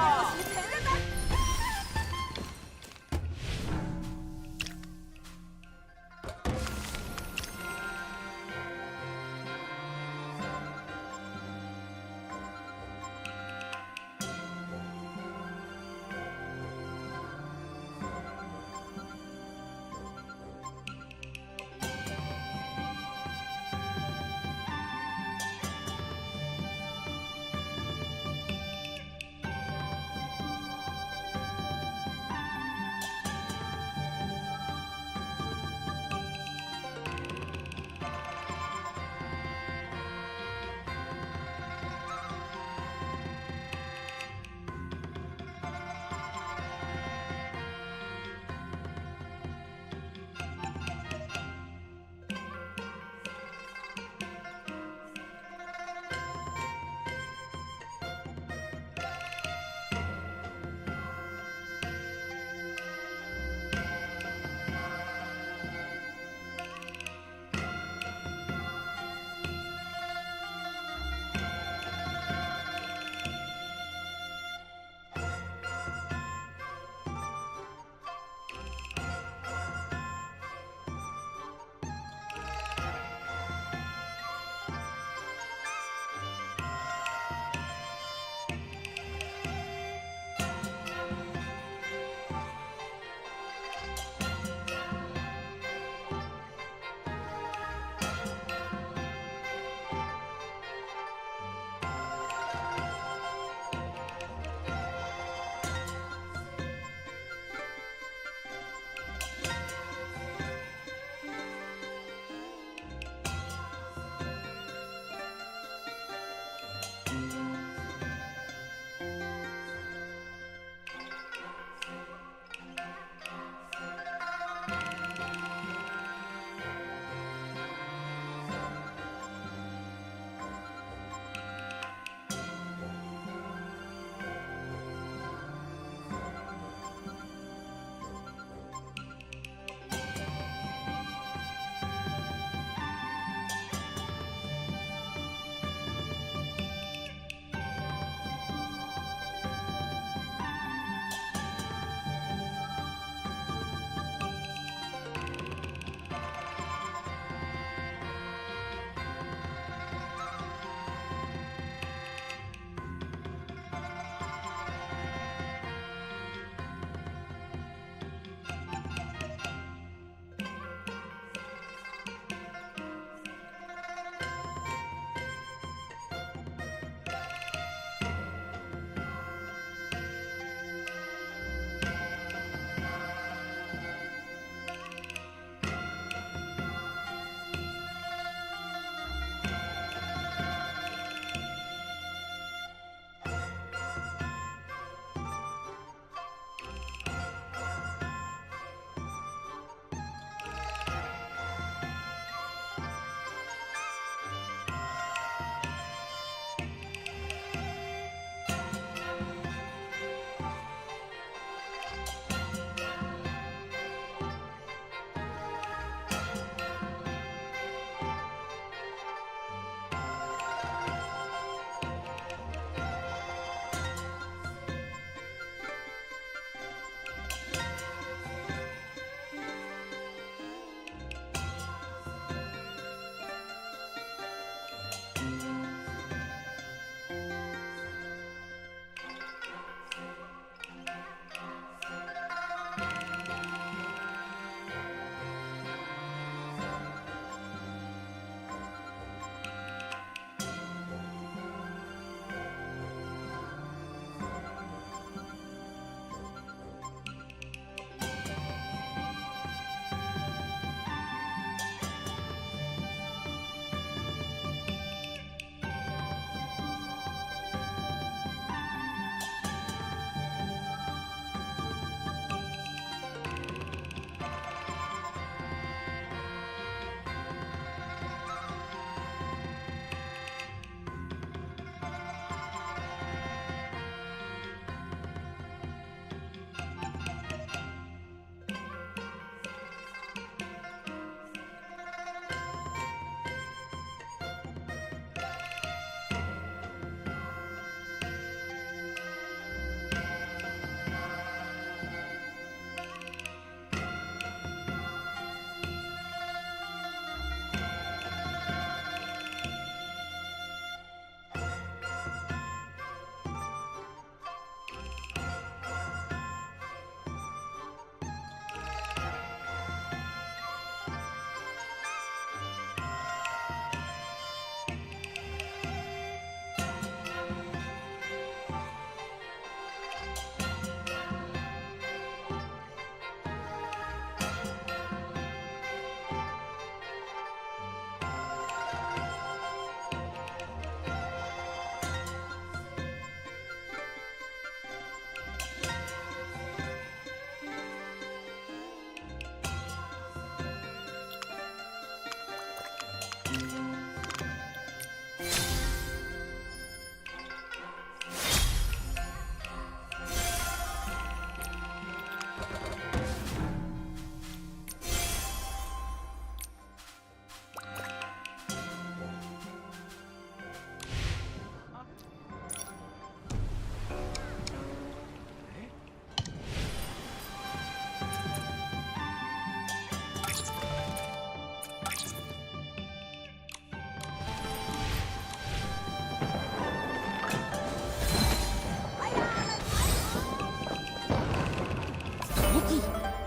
Speaker 10: Nikki,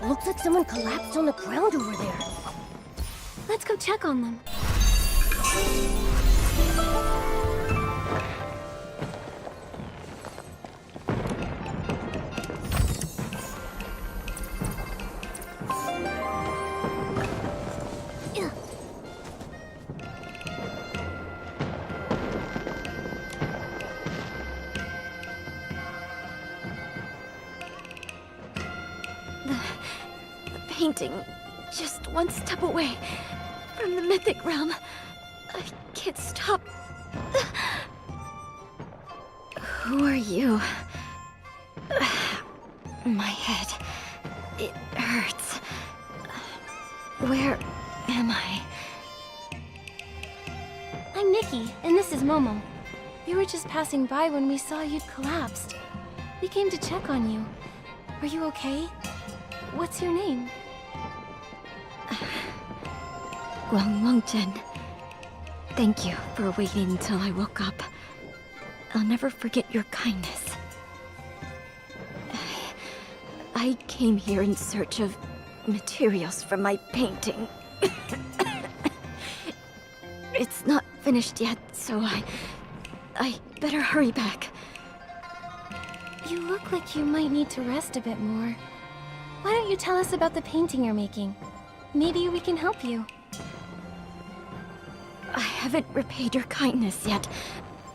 Speaker 10: looks like someone collapsed on the ground over there.
Speaker 2: Let's go check on them. The painting, just one step away from the mythic realm. I can't stop. Who are you? My head. It hurts. Where am I? I'm Nikki, and this is Momo. We were just passing by when we saw you'd collapsed. We came to check on you. Are you okay? What's your name? Wangjen. Thank you for waiting until I woke up. I'll never forget your kindness. I came here in search of materials for my painting. It's not finished yet, so I better hurry back. You look like you might need to rest a bit more. Why don't you tell us about the painting you're making? Maybe we can help you. I haven't repaid your kindness yet.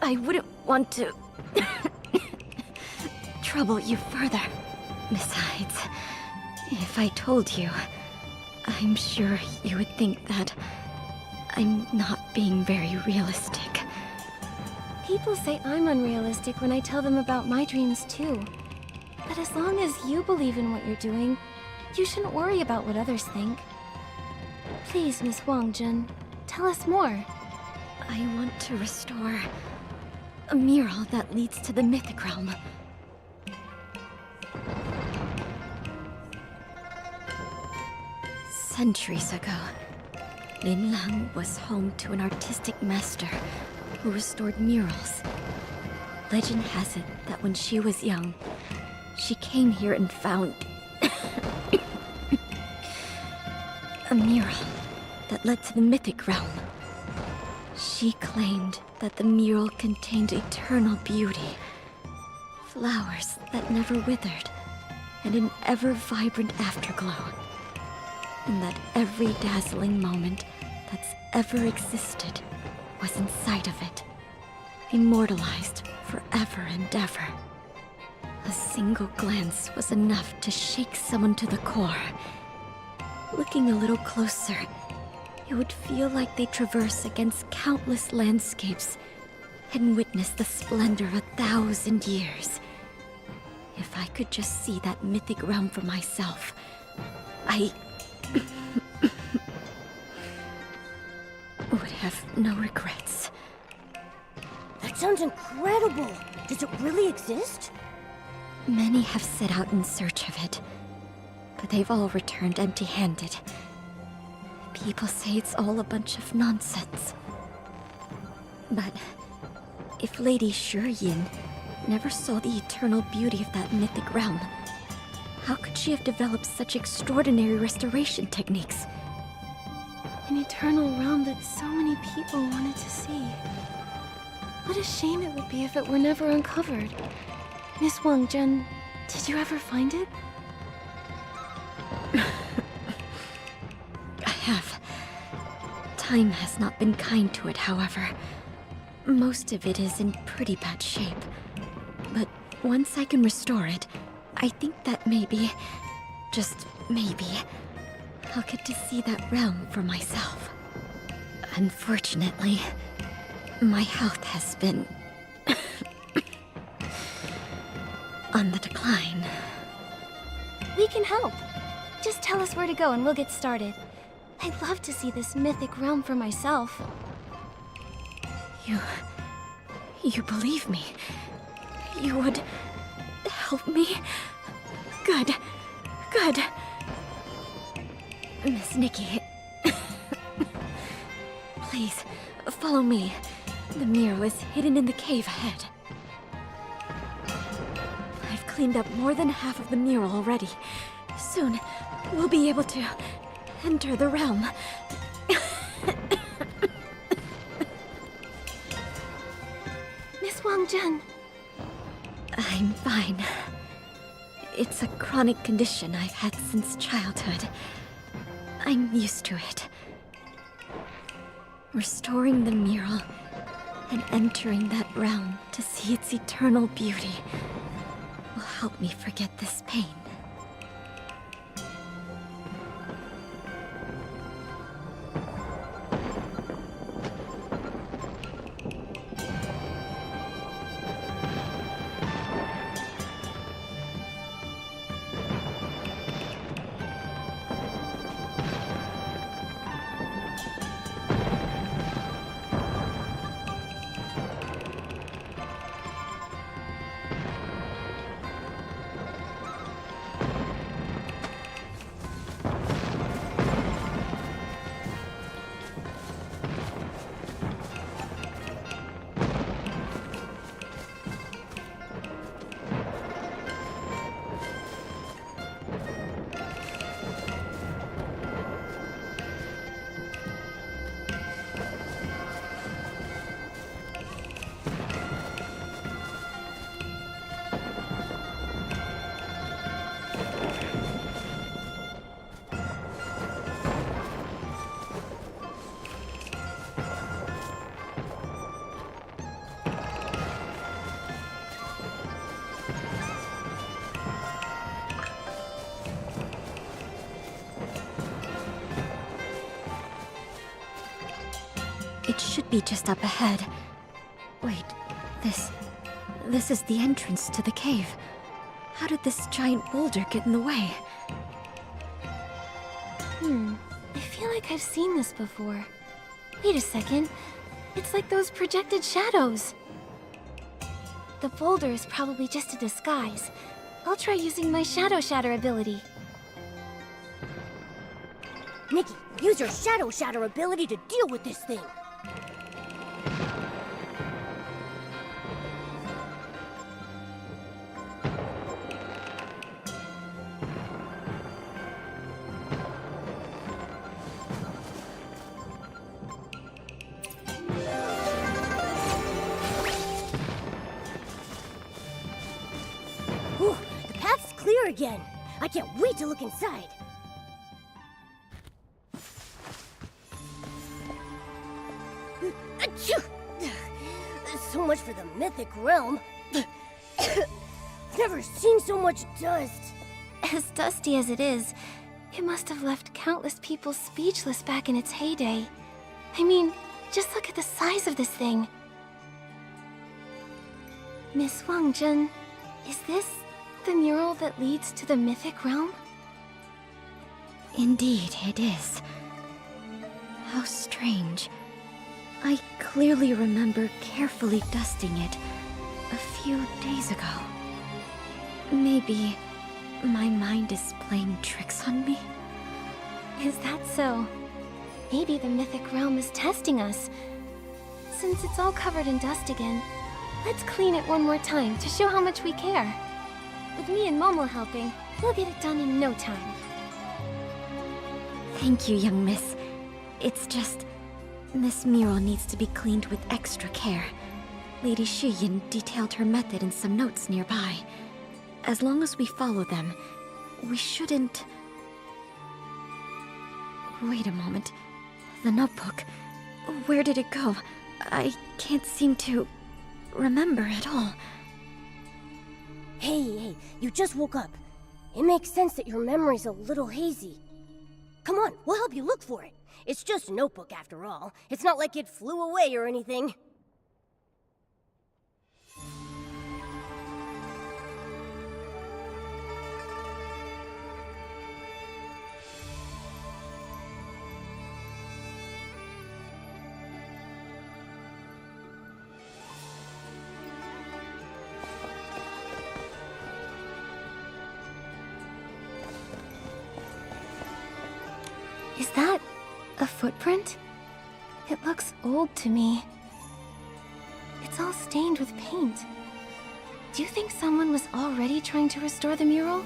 Speaker 2: I wouldn't want to trouble you further. Besides, if I told you, I'm sure you would think that I'm not being very realistic. People say I'm unrealistic when I tell them about my dreams too. But as long as you believe in what you're doing, you shouldn't worry about what others think. Please, Miss Wangjun, tell us more. I want to restore a mural that leads to the mythic realm. Centuries ago, Linlang was home to an artistic master who restored murals. Legend has it that when she was young, she came here and found a mural that led to the mythic realm. She claimed that the mural contained eternal beauty, flowers that never withered, and an ever-vibrant afterglow. And that every dazzling moment that's ever existed was inside of it, immortalized forever and ever. A single glance was enough to shake someone to the core. Looking a little closer, it would feel like they traverse against countless landscapes and witness the splendor of 1,000 years. If I could just see that mythic realm for myself, I would have no regrets.
Speaker 10: That sounds incredible. Does it really exist?
Speaker 2: Many have set out in search of it, but they've all returned empty-handed. People say it's all a bunch of nonsense. But if Lady Shiyin never saw the eternal beauty of that mythic realm, how could she have developed such extraordinary restoration techniques? An eternal realm that so many people wanted to see. What a shame it would be if it were never uncovered. Miss Wangjun, did you ever find it? I have. Time has not been kind to it, however. Most of it is in pretty bad shape. But once I can restore it, I think that maybe, just maybe, I'll get to see that realm for myself. Unfortunately, my health has been on the decline. We can help. Just tell us where to go and we'll get started. I'd love to see this mythic realm for myself. You believe me? You would help me? Good. Good. Miss Nikki. Please, follow me. The mirror is hidden in the cave ahead. I've cleaned up more than half of the mural already.
Speaker 6: Soon, we'll be able to enter the realm.
Speaker 2: Miss Wangjun.
Speaker 6: I'm fine. It's a chronic condition I've had since childhood. I'm used to it. Restoring the mural and entering that realm to see its eternal beauty will help me forget this pain. It should be just up ahead. Wait, this is the entrance to the cave. How did this giant boulder get in the way?
Speaker 2: I feel like I've seen this before. Wait a second. It's like those projected shadows. The boulder is probably just a disguise. I'll try using my Shadow Shatter ability.
Speaker 10: Nikki, use your Shadow Shatter ability to deal with this thing. Whew, the path's clear again. I can't wait to look inside. Achoo! So much for the mythic realm. I've never seen so much dust.
Speaker 2: As dusty as it is, it must have left countless people speechless back in its heyday. I mean, just look at the size of this thing. Miss Wangjun, is this the mural that leads to the mythic realm?
Speaker 6: Indeed, it is. How strange. I clearly remember carefully dusting it a few days ago. Maybe my mind is playing tricks on me?
Speaker 2: Is that so? Maybe the mythic realm is testing us. Since it's all covered in dust again, let's clean it one more time to show how much we care. With me and Momo helping, we'll get it done in no time.
Speaker 6: Thank you, young miss. It's just... this mural needs to be cleaned with extra care. Lady Shiyin detailed her method in some notes nearby. As long as we follow them, we shouldn't... Wait a moment. The notebook. Where did it go? I can't seem to remember at all.
Speaker 10: Hey, you just woke up. It makes sense that your memory's a little hazy. Come on, we'll help you look for it. It's just a notebook after all. It's not like it flew away or anything.
Speaker 2: Is that a footprint? It looks old to me. It's all stained with paint. Do you think someone was already trying to restore the mural?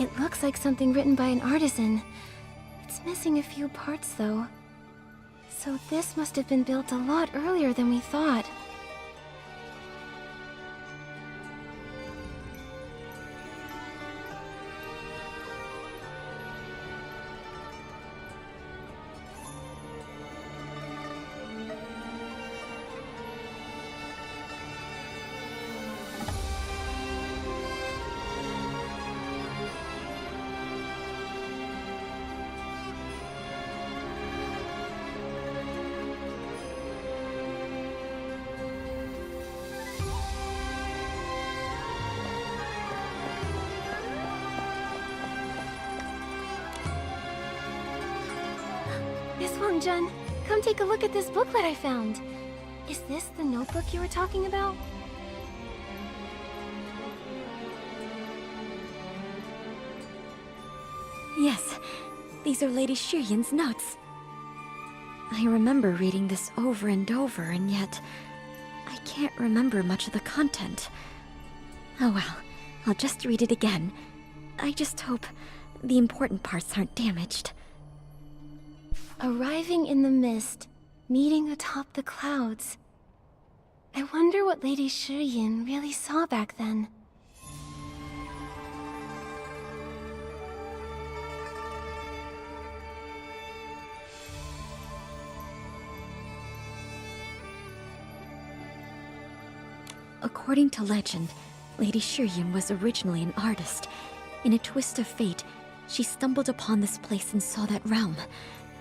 Speaker 2: It looks like something written by an artisan. It's missing a few parts, though. So this must have been built a lot earlier than we thought. Miss Wangjun, come take a look at this booklet I found. Is this the notebook you were talking about?
Speaker 6: Yes, these are Lady Shiryin's notes. I remember reading this over and over, and yet I can't remember much of the content. Oh well, I'll just read it again. I just hope the important parts aren't damaged.
Speaker 2: Arriving in the mist, meeting atop the clouds. I wonder what Lady Shiryin really saw back then.
Speaker 6: According to legend, Lady Shiryin was originally an artist. In a twist of fate, she stumbled upon this place and saw that realm.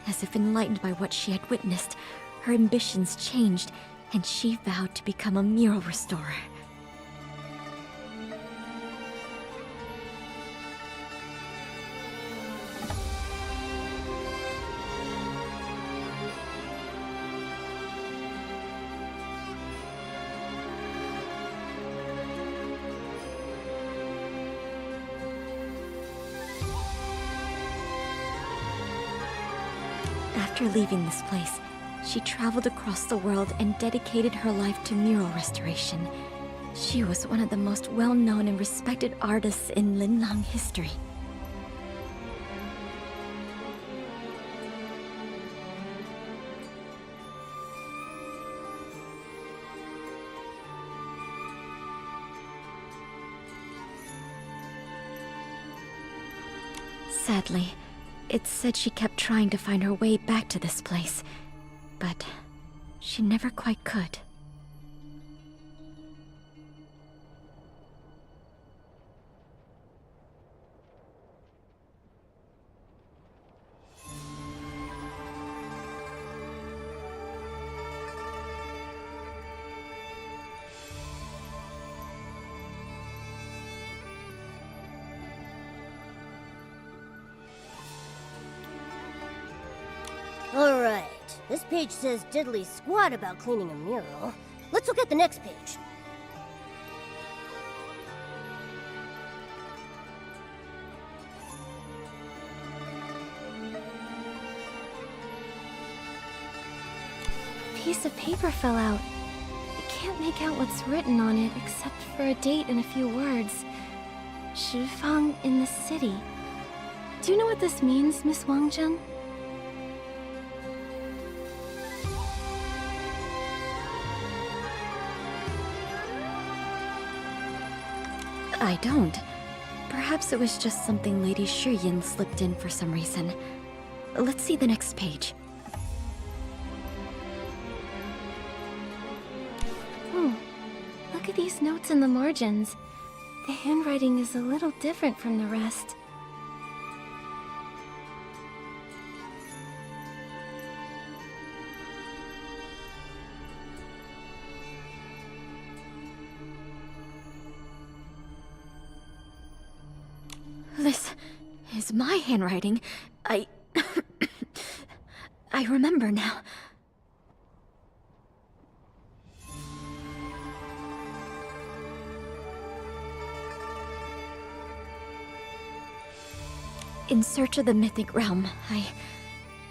Speaker 6: As if enlightened by what she had witnessed, her ambitions changed, and she vowed to become a mural restorer. After leaving this place, she traveled across the world and dedicated her life to mural restoration. She was one of the most well-known and respected artists in Linlang history. Sadly, it's said she kept trying to find her way back to this place, but she never quite could.
Speaker 10: Alright, this page says diddly squat about cleaning a mural. Let's look at the next page.
Speaker 2: A piece of paper fell out. I can't make out what's written on it except for a date and a few words. Shifang in the city. Do you know what this means, Miss Wangjun?
Speaker 6: I don't. Perhaps it was just something Lady Shiryin slipped in for some reason. Let's see the next page.
Speaker 2: Look at these notes in the margins. The handwriting is a little different from the rest.
Speaker 6: This is my handwriting. I remember now. In search of the mythic realm,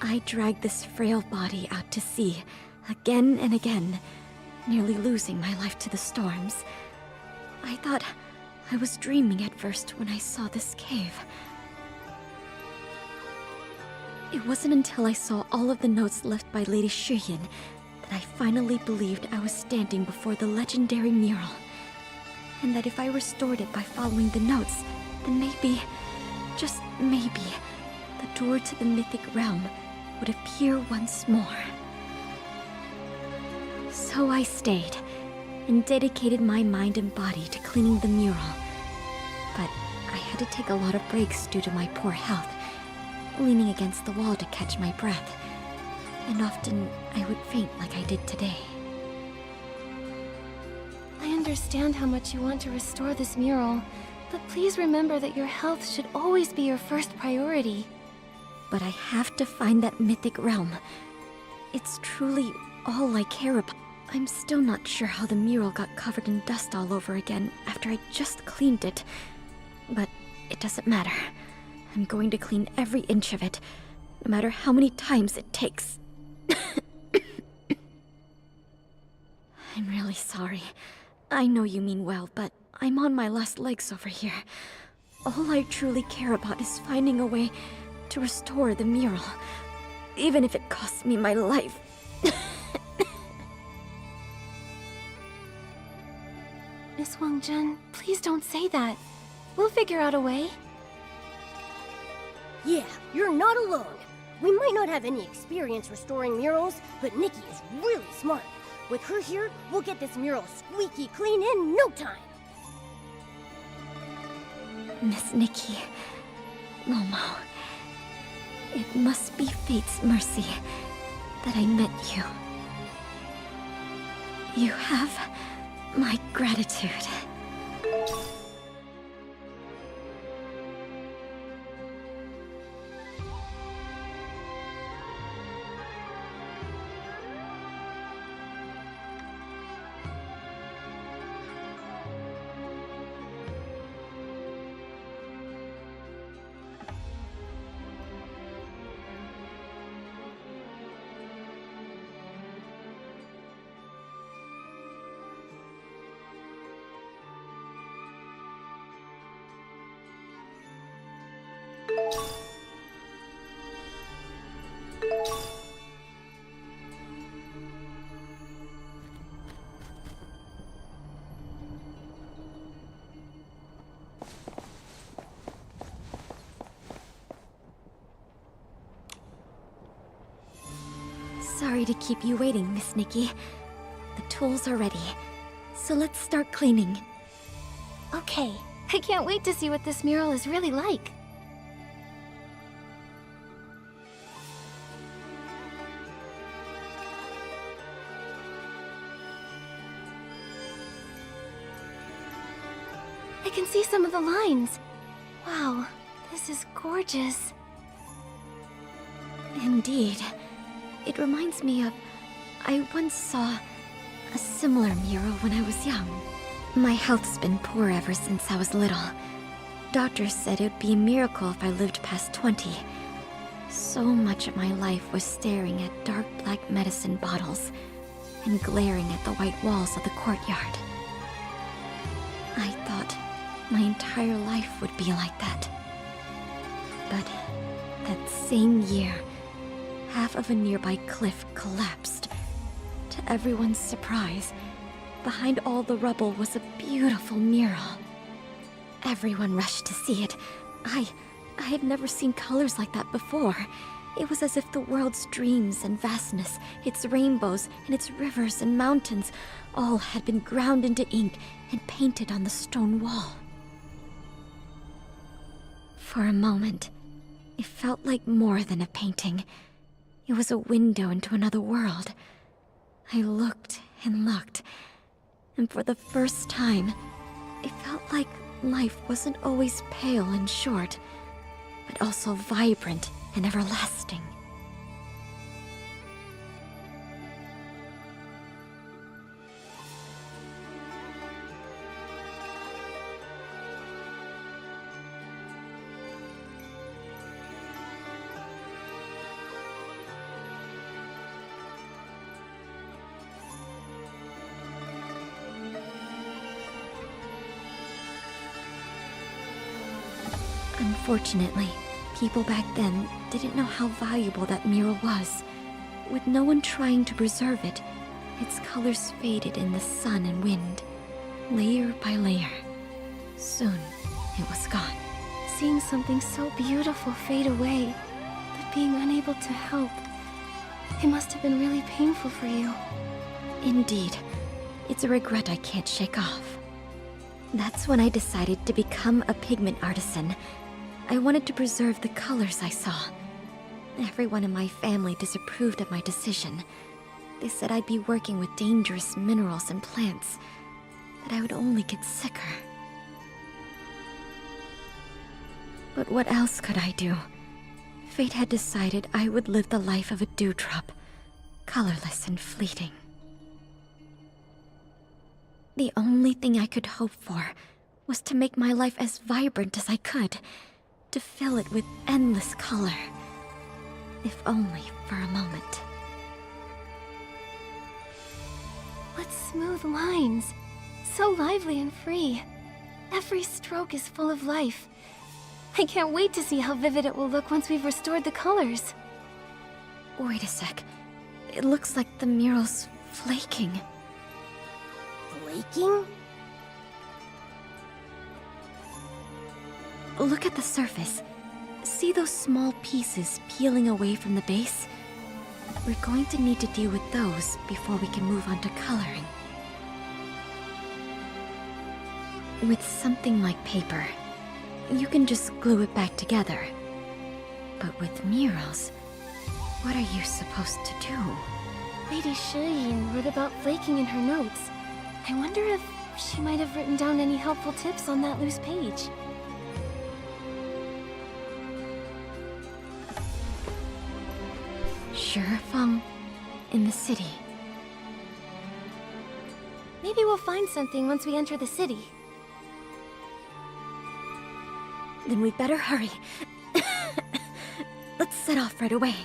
Speaker 6: I dragged this frail body out to sea, again and again, nearly losing my life to the storms. I thought
Speaker 2: I was dreaming at first when I saw this cave. It wasn't until I saw all of the notes left by Lady Shiyin that I finally believed I was standing before the legendary mural. And that if I restored it by following the notes, then maybe, just maybe, the door to the mythic realm would appear once more. So I stayed, and dedicated my mind and body to cleaning the mural. But I had to take a lot of breaks due to my poor health, leaning against the wall to catch my breath. And often I would faint like I did today. I understand how much you want to restore this mural, but please remember that your health should always be your first priority. But I have to find that mythic realm. It's truly all I care about. I'm still not sure how the mural got covered in dust all over again after I just cleaned it. But it doesn't matter. I'm going to clean every inch of it, no matter how many times it takes. I'm really sorry. I know you mean well, but I'm on my last legs over here. All I truly care about is finding a way to restore the mural, even if it costs me my life. Miss Wangjun, please don't say that. We'll figure out a way.
Speaker 10: Yeah, you're not alone. We might not have any experience restoring murals, but Nikki is really smart. With her here, we'll get this mural squeaky clean in no time.
Speaker 2: Miss Nikki, Momo, it must be fate's mercy that I met you. You have my gratitude. Sorry to keep you waiting, Miss Nikki. The tools are ready, so let's start cleaning. Okay, I can't wait to see what this mural is really like. I can see some of the lines. Wow, this is gorgeous. Indeed. It reminds me of... I once saw a similar mural when I was young. My health's been poor ever since I was little. Doctors said it would be a miracle if I lived past 20. So much of my life was staring at dark black medicine bottles and glaring at the white walls of the courtyard. I thought my entire life would be like that. But that same year, half of a nearby cliff collapsed. To everyone's surprise, behind all the rubble was a beautiful mural. Everyone rushed to see it. I had never seen colors like that before. It was as if the world's dreams and vastness, its rainbows and its rivers and mountains, all had been ground into ink and painted on the stone wall. For a moment, it felt like more than a painting. It was a window into another world. I looked and looked, and for the first time, it felt like life wasn't always pale and short, but also vibrant and everlasting. Unfortunately, people back then didn't know how valuable that mural was. With no one trying to preserve it, its colors faded in the sun and wind, layer by layer. Soon, it was gone. Seeing something so beautiful fade away, but being unable to help, it must have been really painful for you. Indeed, it's a regret I can't shake off. That's when I decided to become a pigment artisan. I wanted to preserve the colors I saw. Everyone in my family disapproved of my decision. They said I'd be working with dangerous minerals and plants, that I would only get sicker. But what else could I do? Fate had decided I would live the life of a dewdrop, colorless and fleeting. The only thing I could hope for was to make my life as vibrant as I could, to fill it with endless color, if only for a moment.
Speaker 13: What smooth lines. So lively and free. Every stroke is full of life. I can't wait to see how vivid it will look once we've restored the colors.
Speaker 2: Wait a sec. It looks like the mural's flaking.
Speaker 10: Flaking?
Speaker 2: Look at the surface. See those small pieces peeling away from the base? We're going to need to deal with those before we can move on to coloring. With something like paper, you can just glue it back together. But with murals, what are you supposed to do?
Speaker 13: Lady Shiyin wrote about flaking in her notes. I wonder if she might have written down any helpful tips on that loose page.
Speaker 2: Shifeng, in the city.
Speaker 13: Maybe we'll find something once we enter the city.
Speaker 2: Then we'd better hurry. Let's set off right away.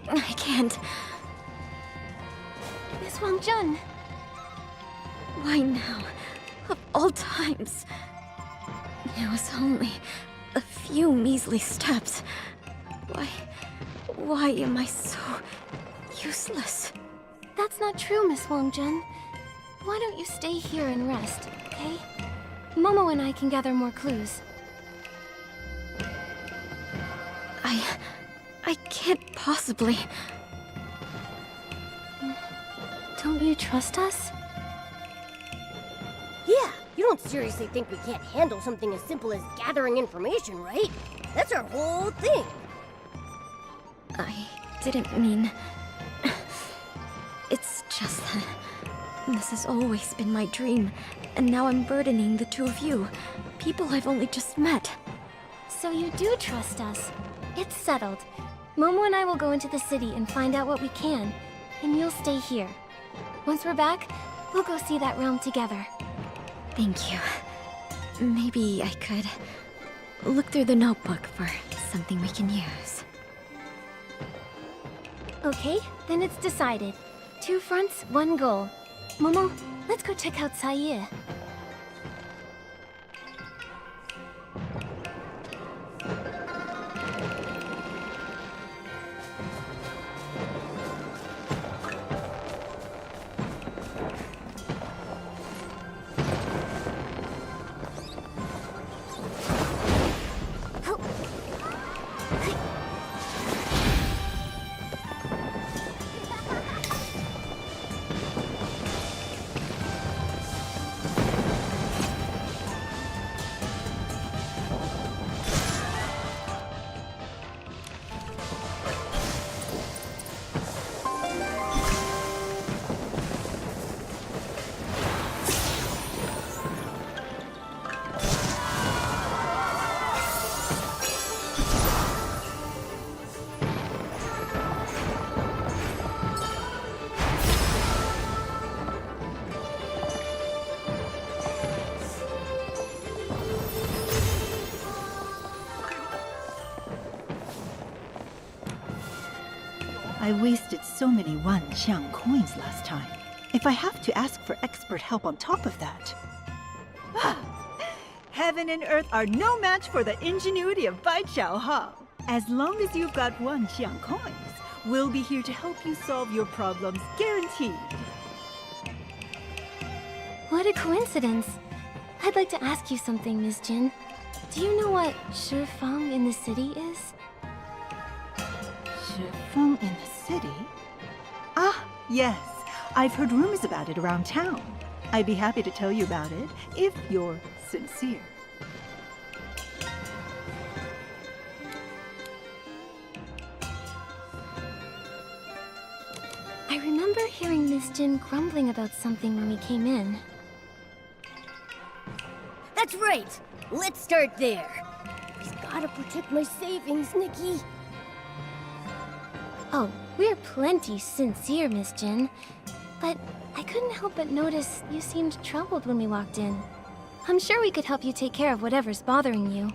Speaker 2: I can't. Miss Wang Jun! Why now? Of all times. It was only a few measly steps. Why am I so useless? That's not true, Miss Wang Jun. Why don't you stay here and rest, okay? Momo and I can gather more clues. I can't possibly... Don't you trust us?
Speaker 10: Yeah, you don't seriously think we can't handle something as simple as gathering information, right? That's our whole thing.
Speaker 2: I didn't mean... It's just that this has always been my dream, and now I'm burdening the two of you, people I've only just met. So you do trust us. It's settled. Momo and I will go into the city and find out what we can, and you'll stay here. Once we're back, we'll go see that realm together. Thank you. Maybe I could look through the notebook for something we can use. Okay, then it's decided. 2 fronts, 1 goal. Momo, let's go check out Saye.
Speaker 8: I wasted so many Wanxiang coins last time. If I have to ask for expert help on top of that... Heaven and earth are no match for the ingenuity of Bai Chao Hao. As long as you've got Wanxiang coins, we'll be here to help you solve your problems, guaranteed.
Speaker 2: What a coincidence. I'd like to ask you something, Ms. Jin. Do you know what Shifeng in the city is?
Speaker 8: Shifeng in the city? Ah, yes. I've heard rumors about it around town. I'd be happy to tell you about it, if you're sincere.
Speaker 2: I remember hearing Ms. Jin grumbling about something when we came in.
Speaker 10: That's right. Let's start there. Just gotta protect my savings, Nikki.
Speaker 2: Oh, we're plenty sincere, Miss Jin. But I couldn't help but notice you seemed troubled when we walked in. I'm sure we could help you take care of whatever's bothering you.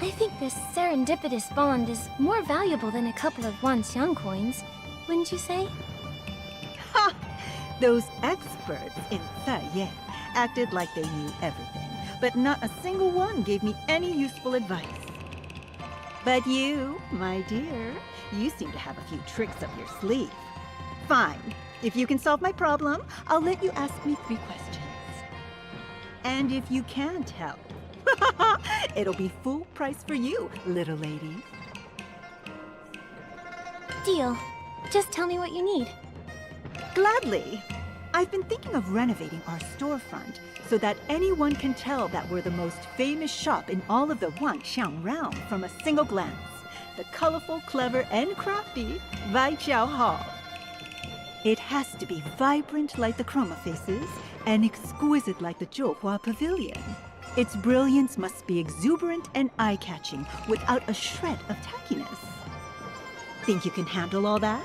Speaker 2: I think this serendipitous bond is more valuable than a couple of Wanxiang coins, wouldn't you say?
Speaker 8: Ha! Those experts in Saye acted like they knew everything, but not a single one gave me any useful advice. But you, my dear, you seem to have a few tricks up your sleeve. Fine. If you can solve my problem, I'll let you ask me 3 questions. And if you can't help, it'll be full price for you, little lady.
Speaker 2: Deal. Just tell me what you need.
Speaker 8: Gladly. I've been thinking of renovating our storefront so that anyone can tell that we're the most famous shop in all of the Wanxiang realm from a single glance. The colorful, clever, and crafty Bai Chao Hall. It has to be vibrant like the Chroma Faces and exquisite like the Zhouhua Pavilion. Its brilliance must be exuberant and eye-catching without a shred of tackiness. Think you can handle all that?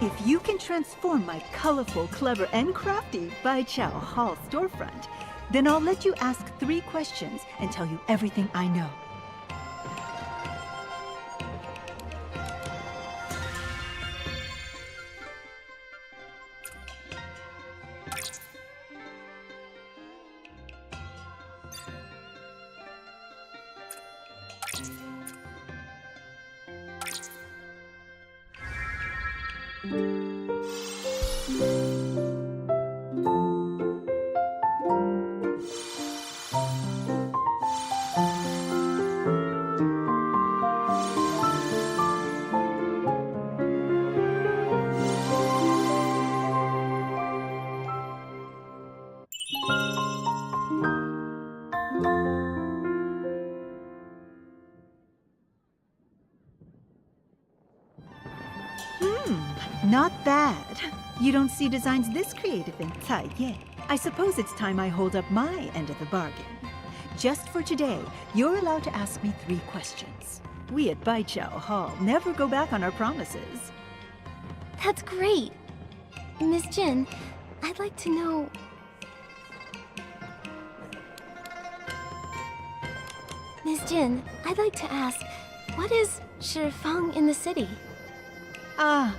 Speaker 8: If you can transform my colorful, clever, and crafty Bai Chao Hall storefront, Then I'll let you ask 3 questions and tell you everything I know. Not bad. You don't see designs this creative in Taiye. I suppose it's time I hold up my end of the bargain. Just for today, you're allowed to ask me 3 questions. We at Baijiao Hall never go back on our promises.
Speaker 2: That's great. Miss Jin, I'd like to know... Miss Jin, I'd like to ask, what is Shifeng in the city?
Speaker 8: Ah,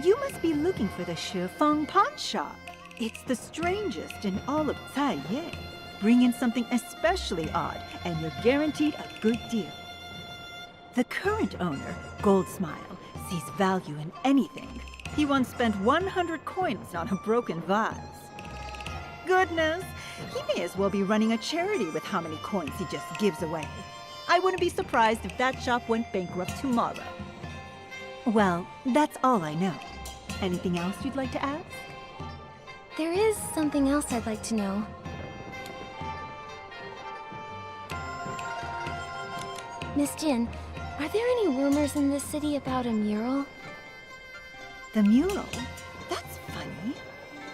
Speaker 8: you must be looking for the Shifeng pawn shop. It's the strangest in all of Taiye. Bring in something especially odd, and you're guaranteed a good deal. The current owner, Goldsmile, sees value in anything. He once spent 100 coins on a broken vase. Goodness, he may as well be running a charity with how many coins he just gives away. I wouldn't be surprised if that shop went bankrupt tomorrow. Well, that's all I know. Anything else you'd like to ask?
Speaker 2: There is something else I'd like to know. Miss Jin, are there any rumors in this city about a mural?
Speaker 8: The mural? That's funny.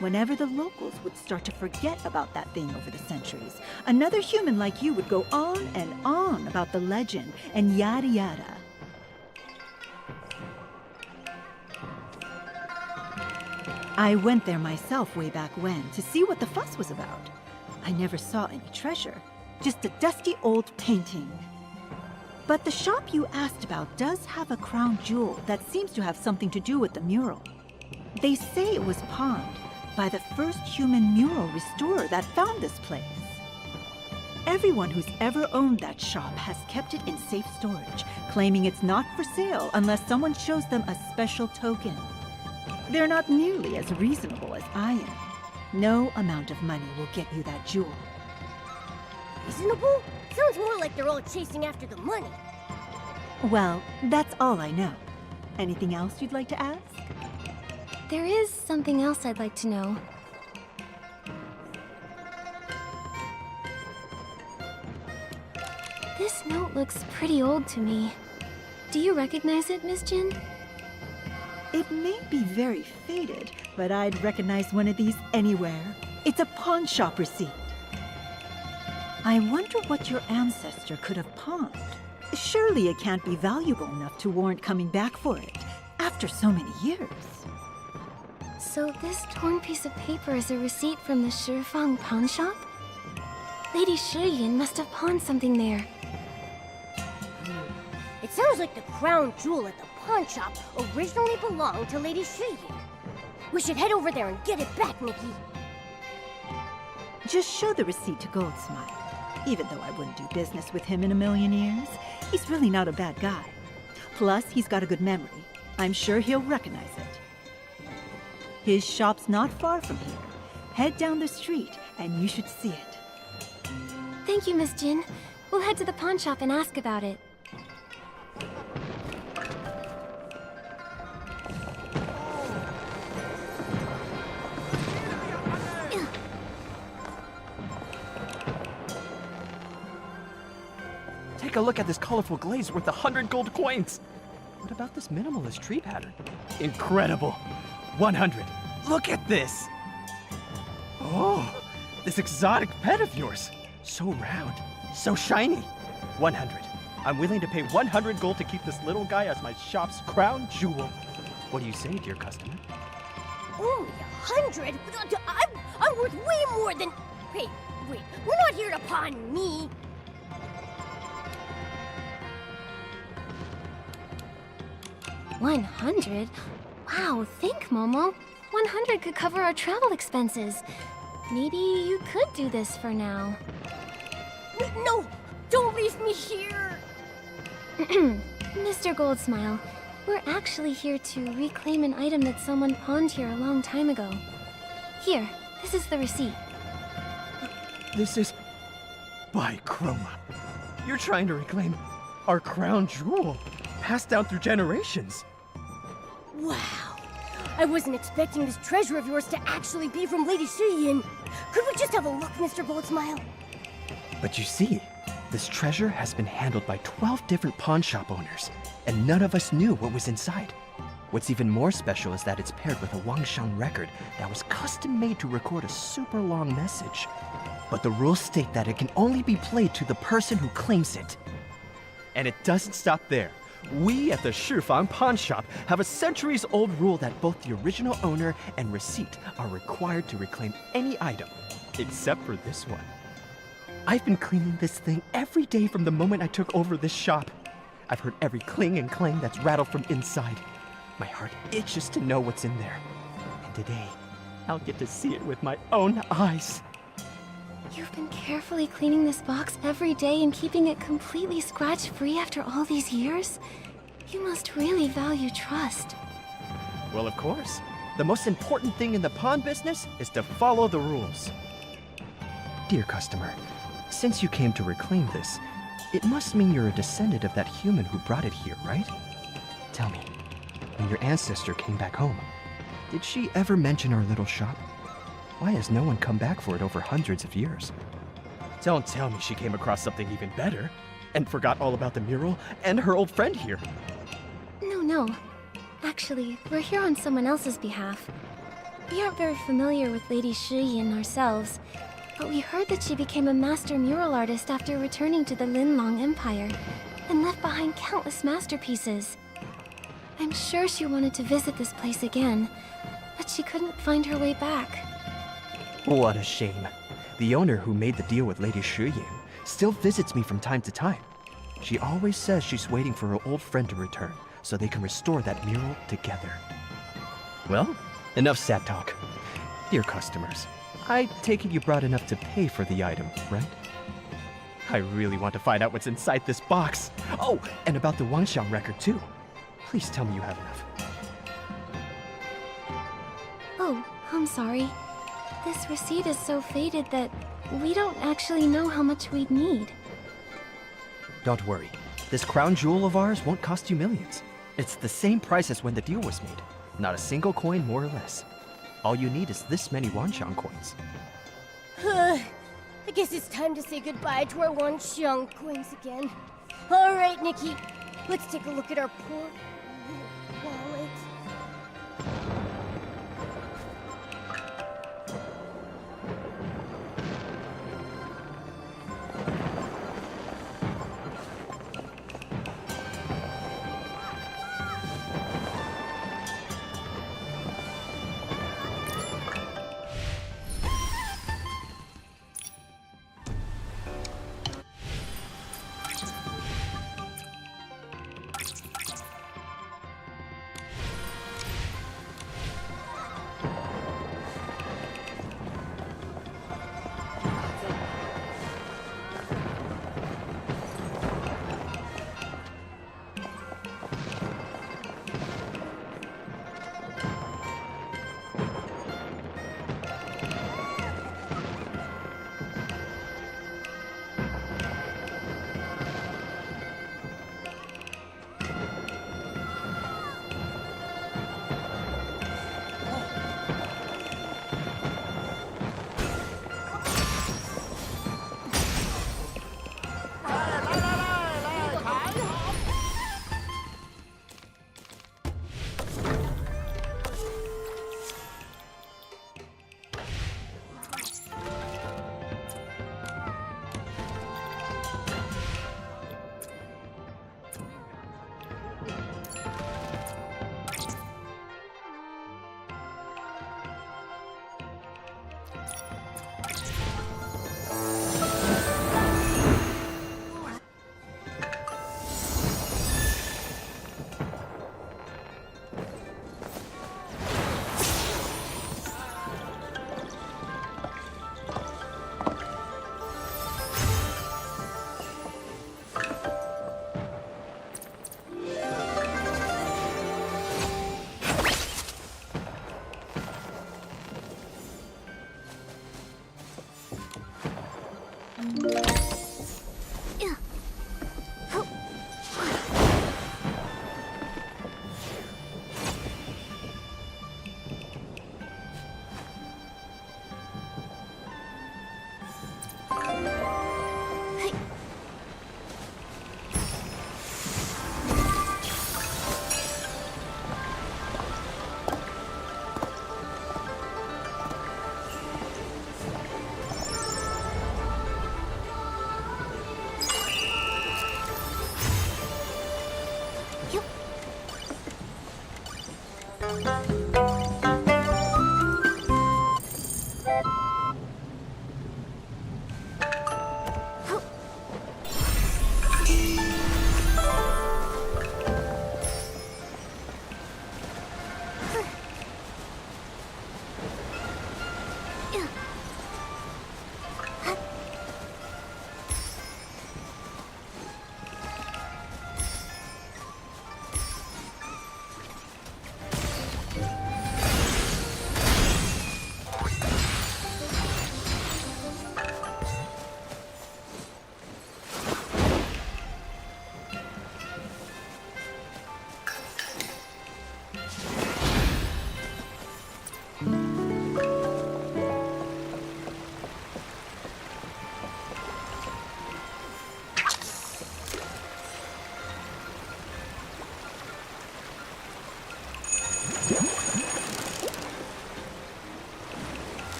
Speaker 8: Whenever the locals would start to forget about that thing over the centuries, another human like you would go on and on about the legend and yada yada. I went there myself way back when to see what the fuss was about. I never saw any treasure, just a dusty old painting. But the shop you asked about does have a crown jewel that seems to have something to do with the mural. They say it was pawned by the first human mural restorer that found this place. Everyone who's ever owned that shop has kept it in safe storage, claiming it's not for sale unless someone shows them a special token. They're not nearly as reasonable as I am. No amount of money will get you that jewel.
Speaker 10: Reasonable? Sounds more like they're all chasing after the money.
Speaker 8: Well, that's all I know. Anything else you'd like to ask?
Speaker 2: There is something else I'd like to know. This note looks pretty old to me. Do you recognize it, Miss Jin?
Speaker 8: It may be very faded, but I'd recognize one of these anywhere. It's a pawn shop receipt. I wonder what your ancestor could have pawned. Surely it can't be valuable enough to warrant coming back for it, after so many years.
Speaker 2: So this torn piece of paper is a receipt from the Shifeng pawn shop? Lady Shiyin must have pawned something there.
Speaker 10: It sounds like the crown jewel at the pawn shop originally belonged to Lady Shiyin. We should head over there and get it back, Nikki.
Speaker 8: Just show the receipt to Goldsmile. Even though I wouldn't do business with him in a million years, he's really not a bad guy. Plus, he's got a good memory. I'm sure he'll recognize it. His shop's not far from here. Head down the street, and you should see it.
Speaker 2: Thank you, Miss Jin. We'll head to the pawn shop and ask about it.
Speaker 4: Take a look at this colorful glaze worth 100 gold coins. What about this minimalist tree pattern? Incredible. 100. Look at this. Oh, this exotic pet of yours. So round, so shiny. 100. I'm willing to pay 100 gold to keep this little guy as my shop's crown jewel. What do you say, dear customer?
Speaker 10: Only 100? I'm worth way more than... Wait, wait. We're not here to pawn me.
Speaker 2: $100? Wow, think, Momo. 100 could cover our travel expenses. Maybe you could do this for now.
Speaker 10: No! Don't leave me here!
Speaker 2: Mr. Goldsmile, we're actually here to reclaim an item that someone pawned here a long time ago. Here, this is the receipt.
Speaker 4: This is... By Chroma. You're trying to reclaim our crown jewel, passed down through generations.
Speaker 10: Wow. I wasn't expecting this treasure of yours to actually be from Lady Shiyin. Could we just have a look, Mr. Goldsmile?
Speaker 4: But you see, this treasure has been handled by 12 different pawn shop owners, and none of us knew what was inside. What's even more special is that it's paired with a Wangshang record that was custom made to record a super long message. But the rules state that it can only be played to the person who claims it. And it doesn't stop there. We at the Shifang Pawn Shop have a centuries-old rule that both the original owner and receipt are required to reclaim any item, except for this one. I've been cleaning this thing every day from the moment I took over this shop. I've heard every cling and clang that's rattled from inside. My heart itches to know what's in there. And today, I'll get to see it with my own eyes.
Speaker 2: You've been carefully cleaning this box every day and keeping it completely scratch-free after all these years? You must really value trust.
Speaker 4: Well, of course. The most important thing in the pawn business is to follow the rules. Dear customer, since you came to reclaim this, it must mean you're a descendant of that human who brought it here, right? Tell me, when your ancestor came back home, did she ever mention our little shop? Why has no one come back for it over hundreds of years? Don't tell me she came across something even better and forgot all about the mural and her old friend here.
Speaker 2: No. Actually, we're here on someone else's behalf. We aren't very familiar with Lady Shiyin ourselves, but we heard that she became a master mural artist after returning to the Linlong Empire and left behind countless masterpieces. I'm sure she wanted to visit this place again, but she couldn't find her way back.
Speaker 4: What a shame. The owner who made the deal with Lady Shiyin still visits me from time to time. She always says she's waiting for her old friend to return so they can restore that mural together. Well, enough sad talk. Dear customers, I take it you brought enough to pay for the item, right? I really want to find out what's inside this box. Oh, and about the Wangshang record too. Please tell me you have enough.
Speaker 2: Oh, I'm sorry. This receipt is so faded that we don't actually know how much we'd need.
Speaker 4: Don't worry. This crown jewel of ours won't cost you millions. It's the same price as when the deal was made. Not a single coin more or less. All you need is this many Wanxiang coins.
Speaker 10: I guess it's time to say goodbye to our Wanxiang coins again. All right, Nikki. Let's take a look at our poor wallet.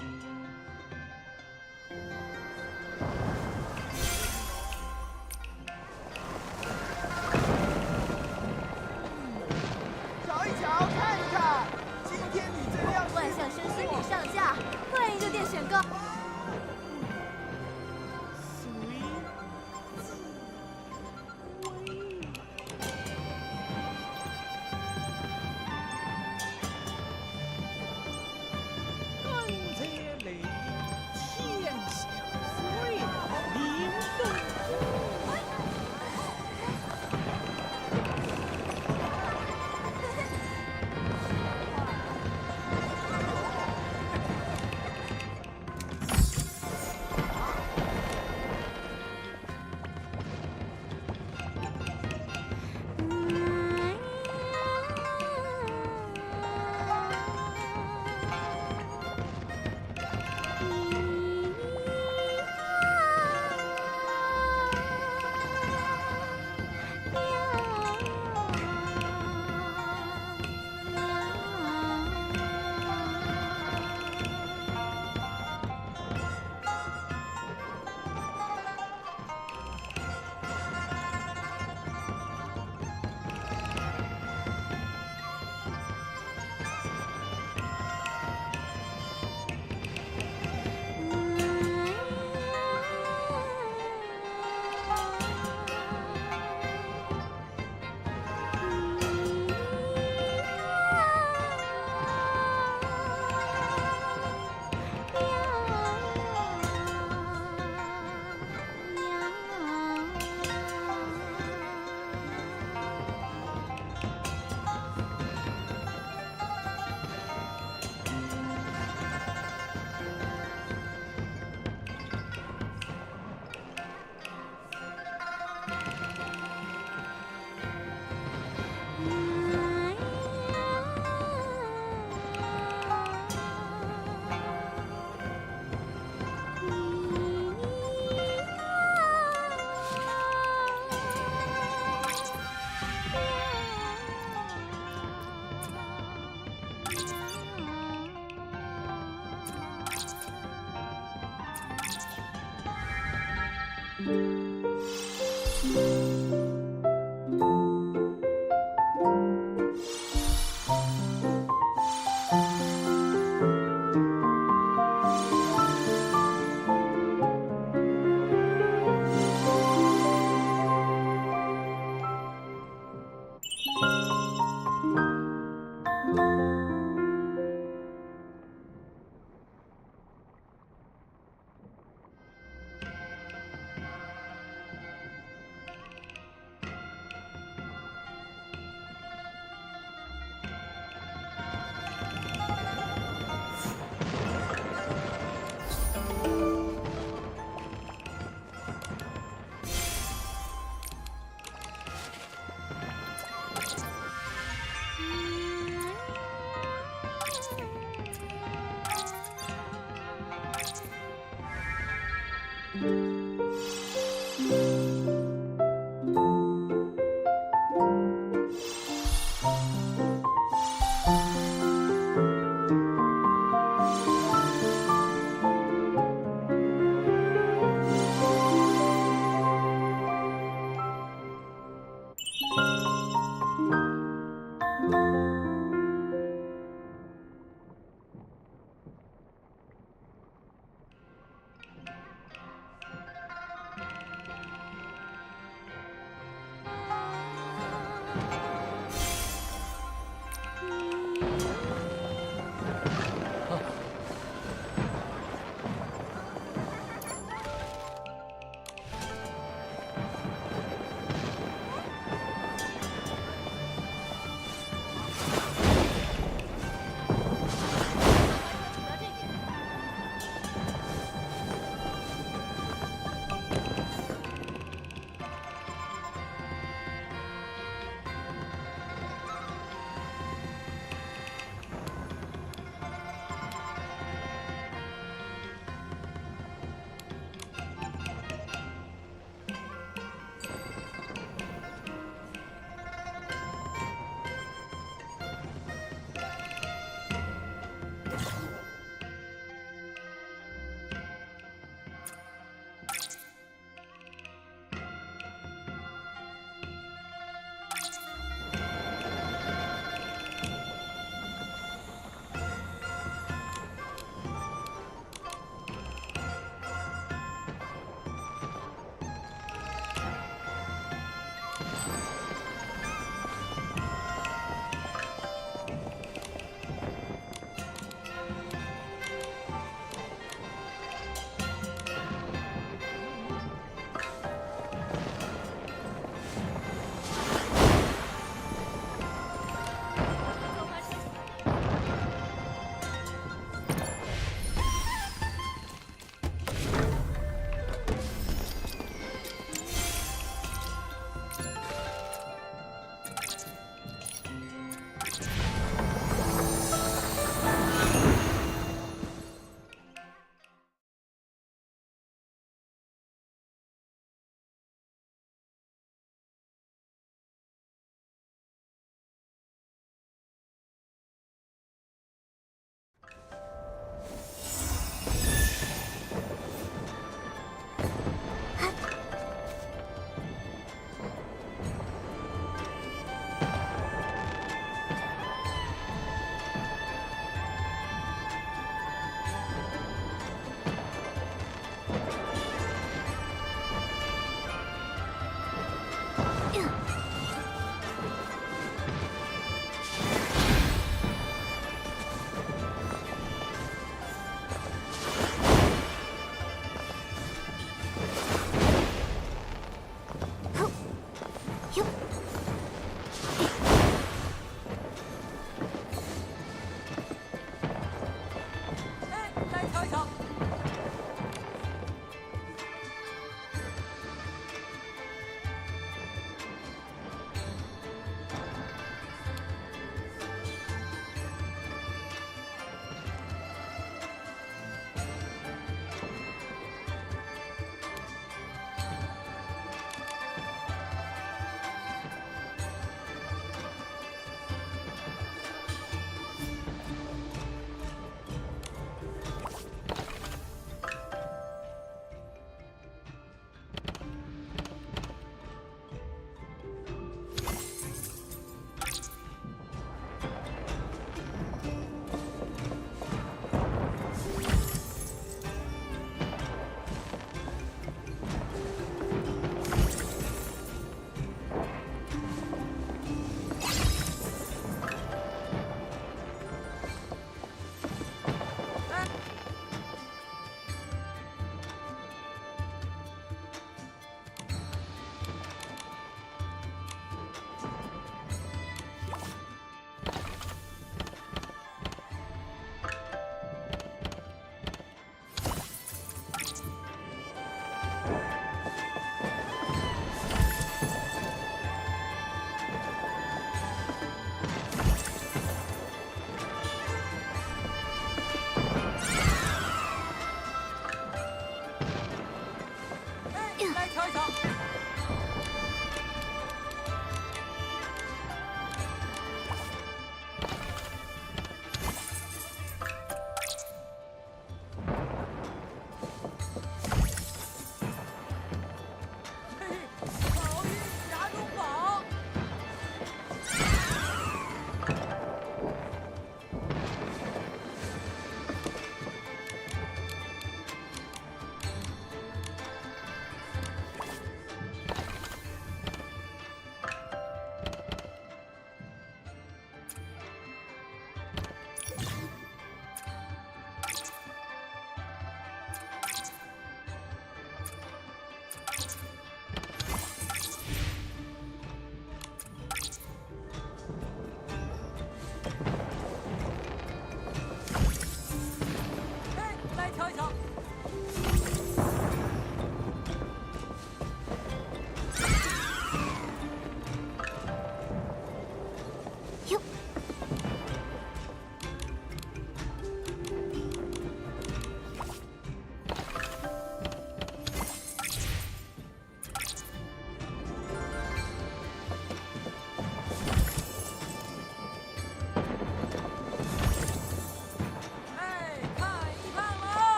Speaker 14: 瞧一瞧，看一看，今天你这样
Speaker 15: 万象生新品上架，欢迎热店选购。
Speaker 3: 钢铁雷，天下虽名动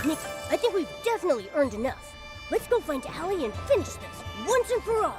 Speaker 10: Nikki, I think we've definitely earned enough. Let's go find Allie and finish this, once and for all.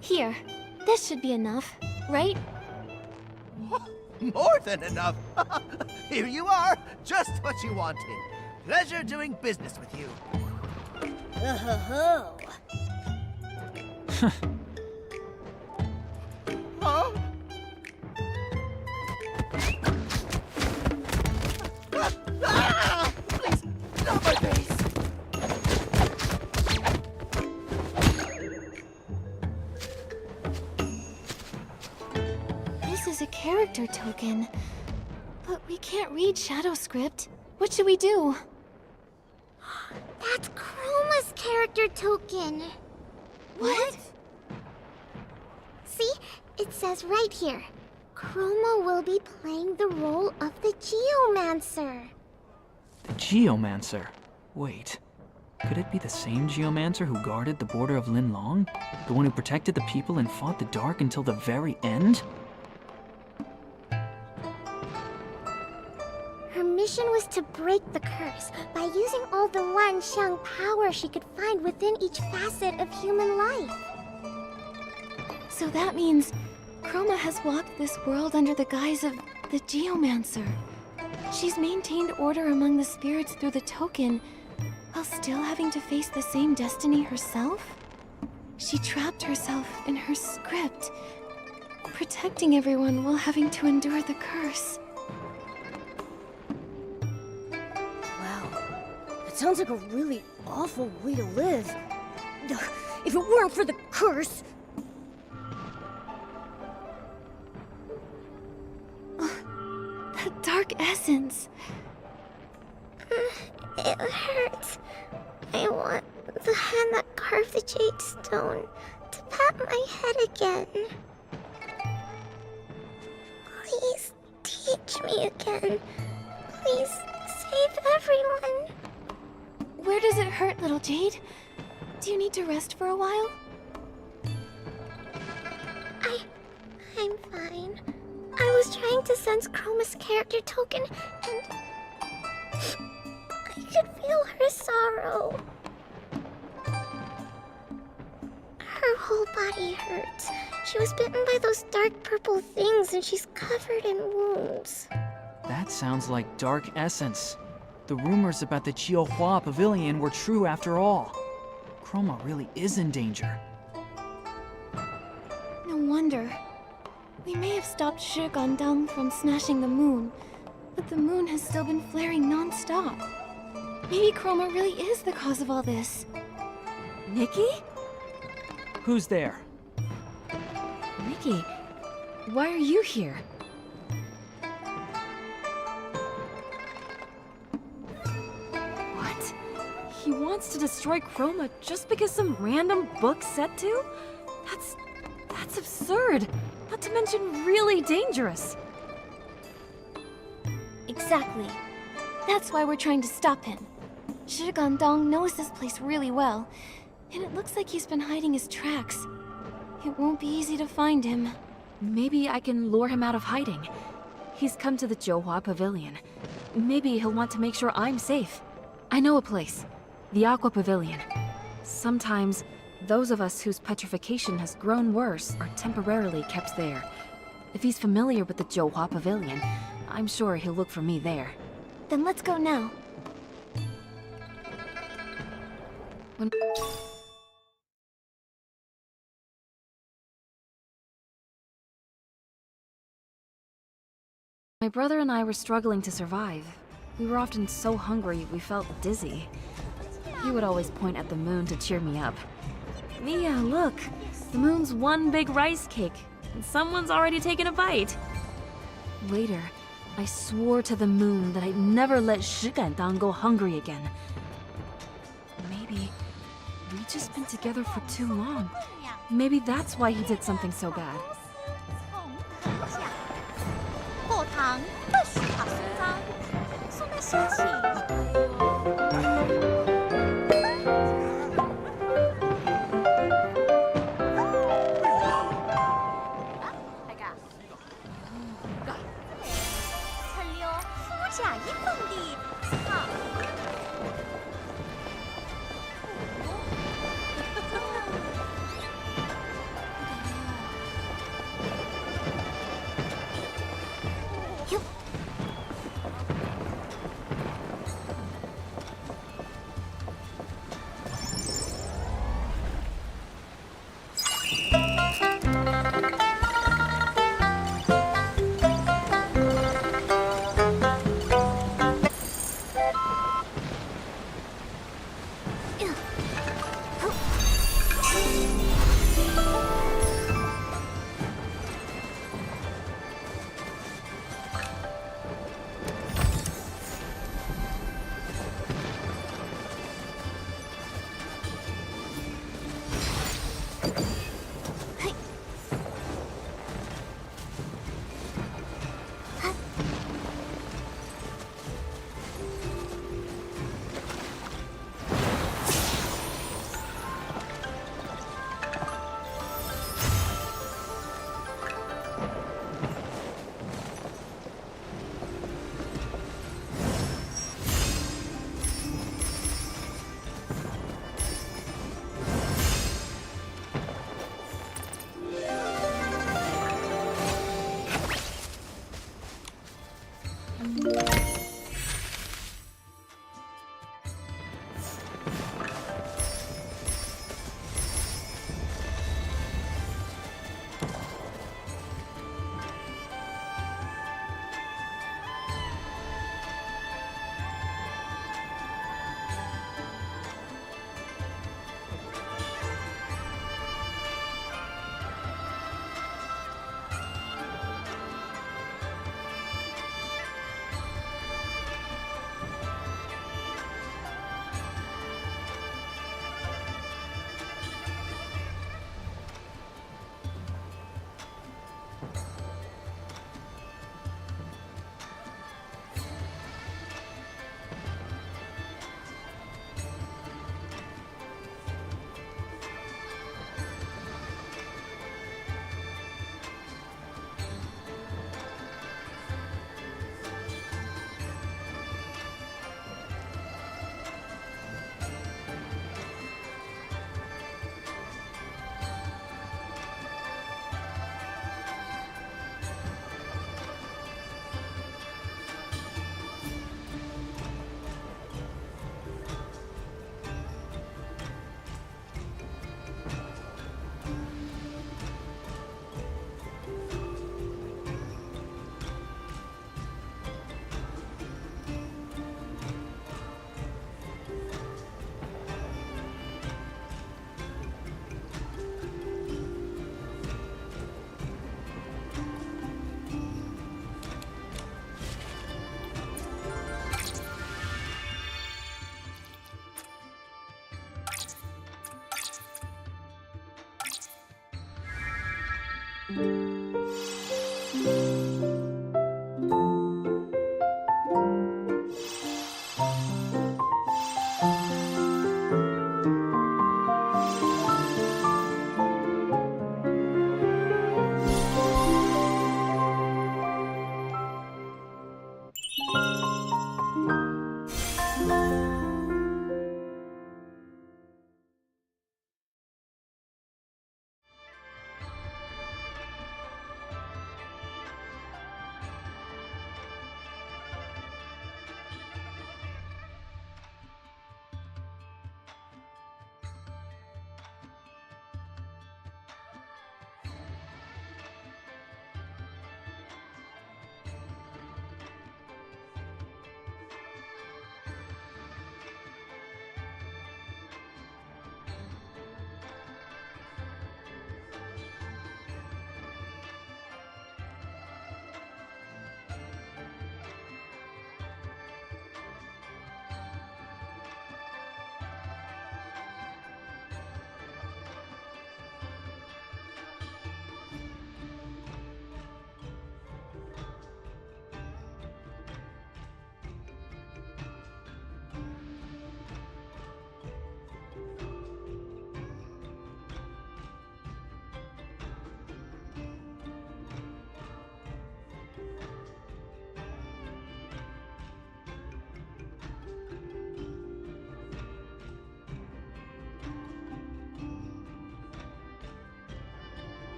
Speaker 2: Here, this should be enough, right?
Speaker 14: More than enough. Here you are, just what you wanted. Pleasure doing business with you.
Speaker 10: Oh.
Speaker 14: Huh? Ah!
Speaker 2: character token. But we can't read shadow script. What should we do?
Speaker 1: That's Chroma's character token.
Speaker 2: What?
Speaker 1: See? It says right here. Chroma will be playing the role of the Geomancer.
Speaker 5: The Geomancer? Wait. Could it be the same Geomancer who guarded the border of Linlong? The one who protected the people and fought the dark until the very end?
Speaker 1: Her mission was to break the curse by using all the Wanxiang power she could find within each facet of human life.
Speaker 2: So that means Chroma has walked this world under the guise of the Geomancer. She's maintained order among the spirits through the token, while still having to face the same destiny herself? She trapped herself in her script, protecting everyone while having to endure the curse.
Speaker 10: Wow. It sounds like a really awful way to live. If it weren't for the curse...
Speaker 2: That dark essence.
Speaker 1: It hurts. I want the hand that carved the jade stone to pat my head again. Please teach me again. Please save everyone.
Speaker 2: Where does it hurt, little Jade? Do you need to rest for a while?
Speaker 1: I'm fine. I was trying to sense Chroma's character token, and I could feel her sorrow. Her whole body hurts. She was bitten by those dark purple things, and she's covered in wounds.
Speaker 5: That sounds like dark essence. The rumors about the Jiuhua Pavilion were true after all. Chroma really is in danger.
Speaker 2: No wonder. We may have stopped Shi Gandang from smashing the moon, but the moon has still been flaring non-stop. Maybe Chroma really is the cause of all this.
Speaker 6: Nikki?
Speaker 5: Who's there?
Speaker 9: Nikki, why are you here? What? He wants to destroy Chroma just because some random book said to? That's absurd. Not to mention really dangerous.
Speaker 2: Exactly. That's why we're trying to stop him. Shi Gandong knows this place really well, and it looks like he's been hiding his tracks. It won't be easy to find him.
Speaker 9: Maybe I can lure him out of hiding. He's come to the Jiuhua Pavilion. Maybe he'll want to make sure I'm safe. I know a place. The Aqua Pavilion. Sometimes, those of us whose petrification has grown worse are temporarily kept there. If he's familiar with the Jiuhua Pavilion, I'm sure he'll look for me there.
Speaker 2: Then let's go now.
Speaker 9: When my brother and I were struggling to survive. We were often so hungry we felt dizzy. He would always point at the moon to cheer me up. Mia, look! The moon's one big rice cake, and someone's already taken a bite. Later, I swore to the moon that I'd never let Shi Gandang go hungry again. Maybe we've just been together for too long. Maybe that's why he did something so bad.
Speaker 15: 后堂的许好勋章，送在申请。趁溜夫甲一凤的好。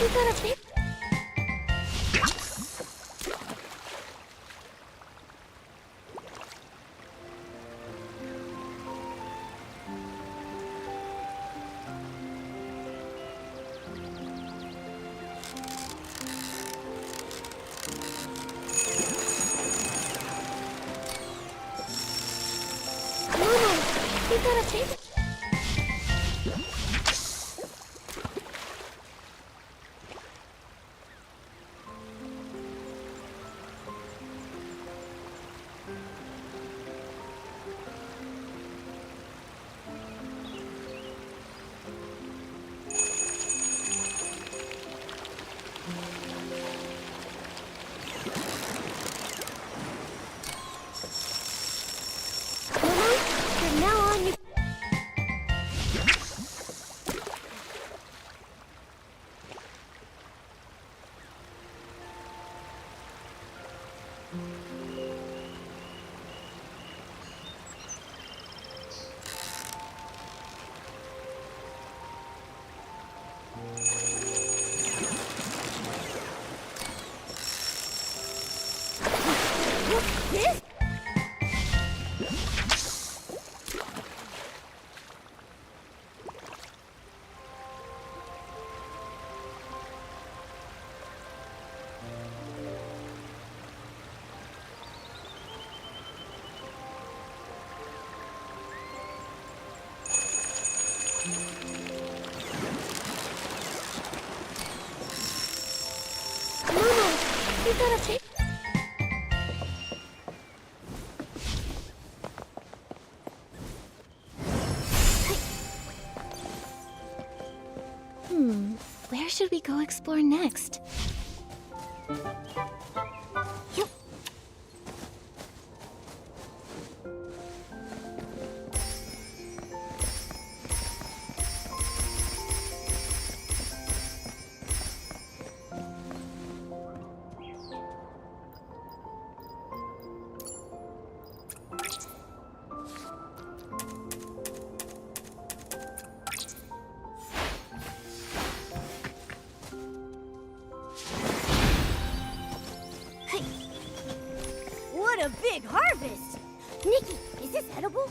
Speaker 1: You got a big...
Speaker 2: You gotta take it.
Speaker 10: From now on, you... This?
Speaker 2: Momo, you gotta take. Where should we go explore next?
Speaker 10: What a big harvest! Nikki, is this edible?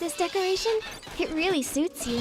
Speaker 2: This decoration? It really suits you.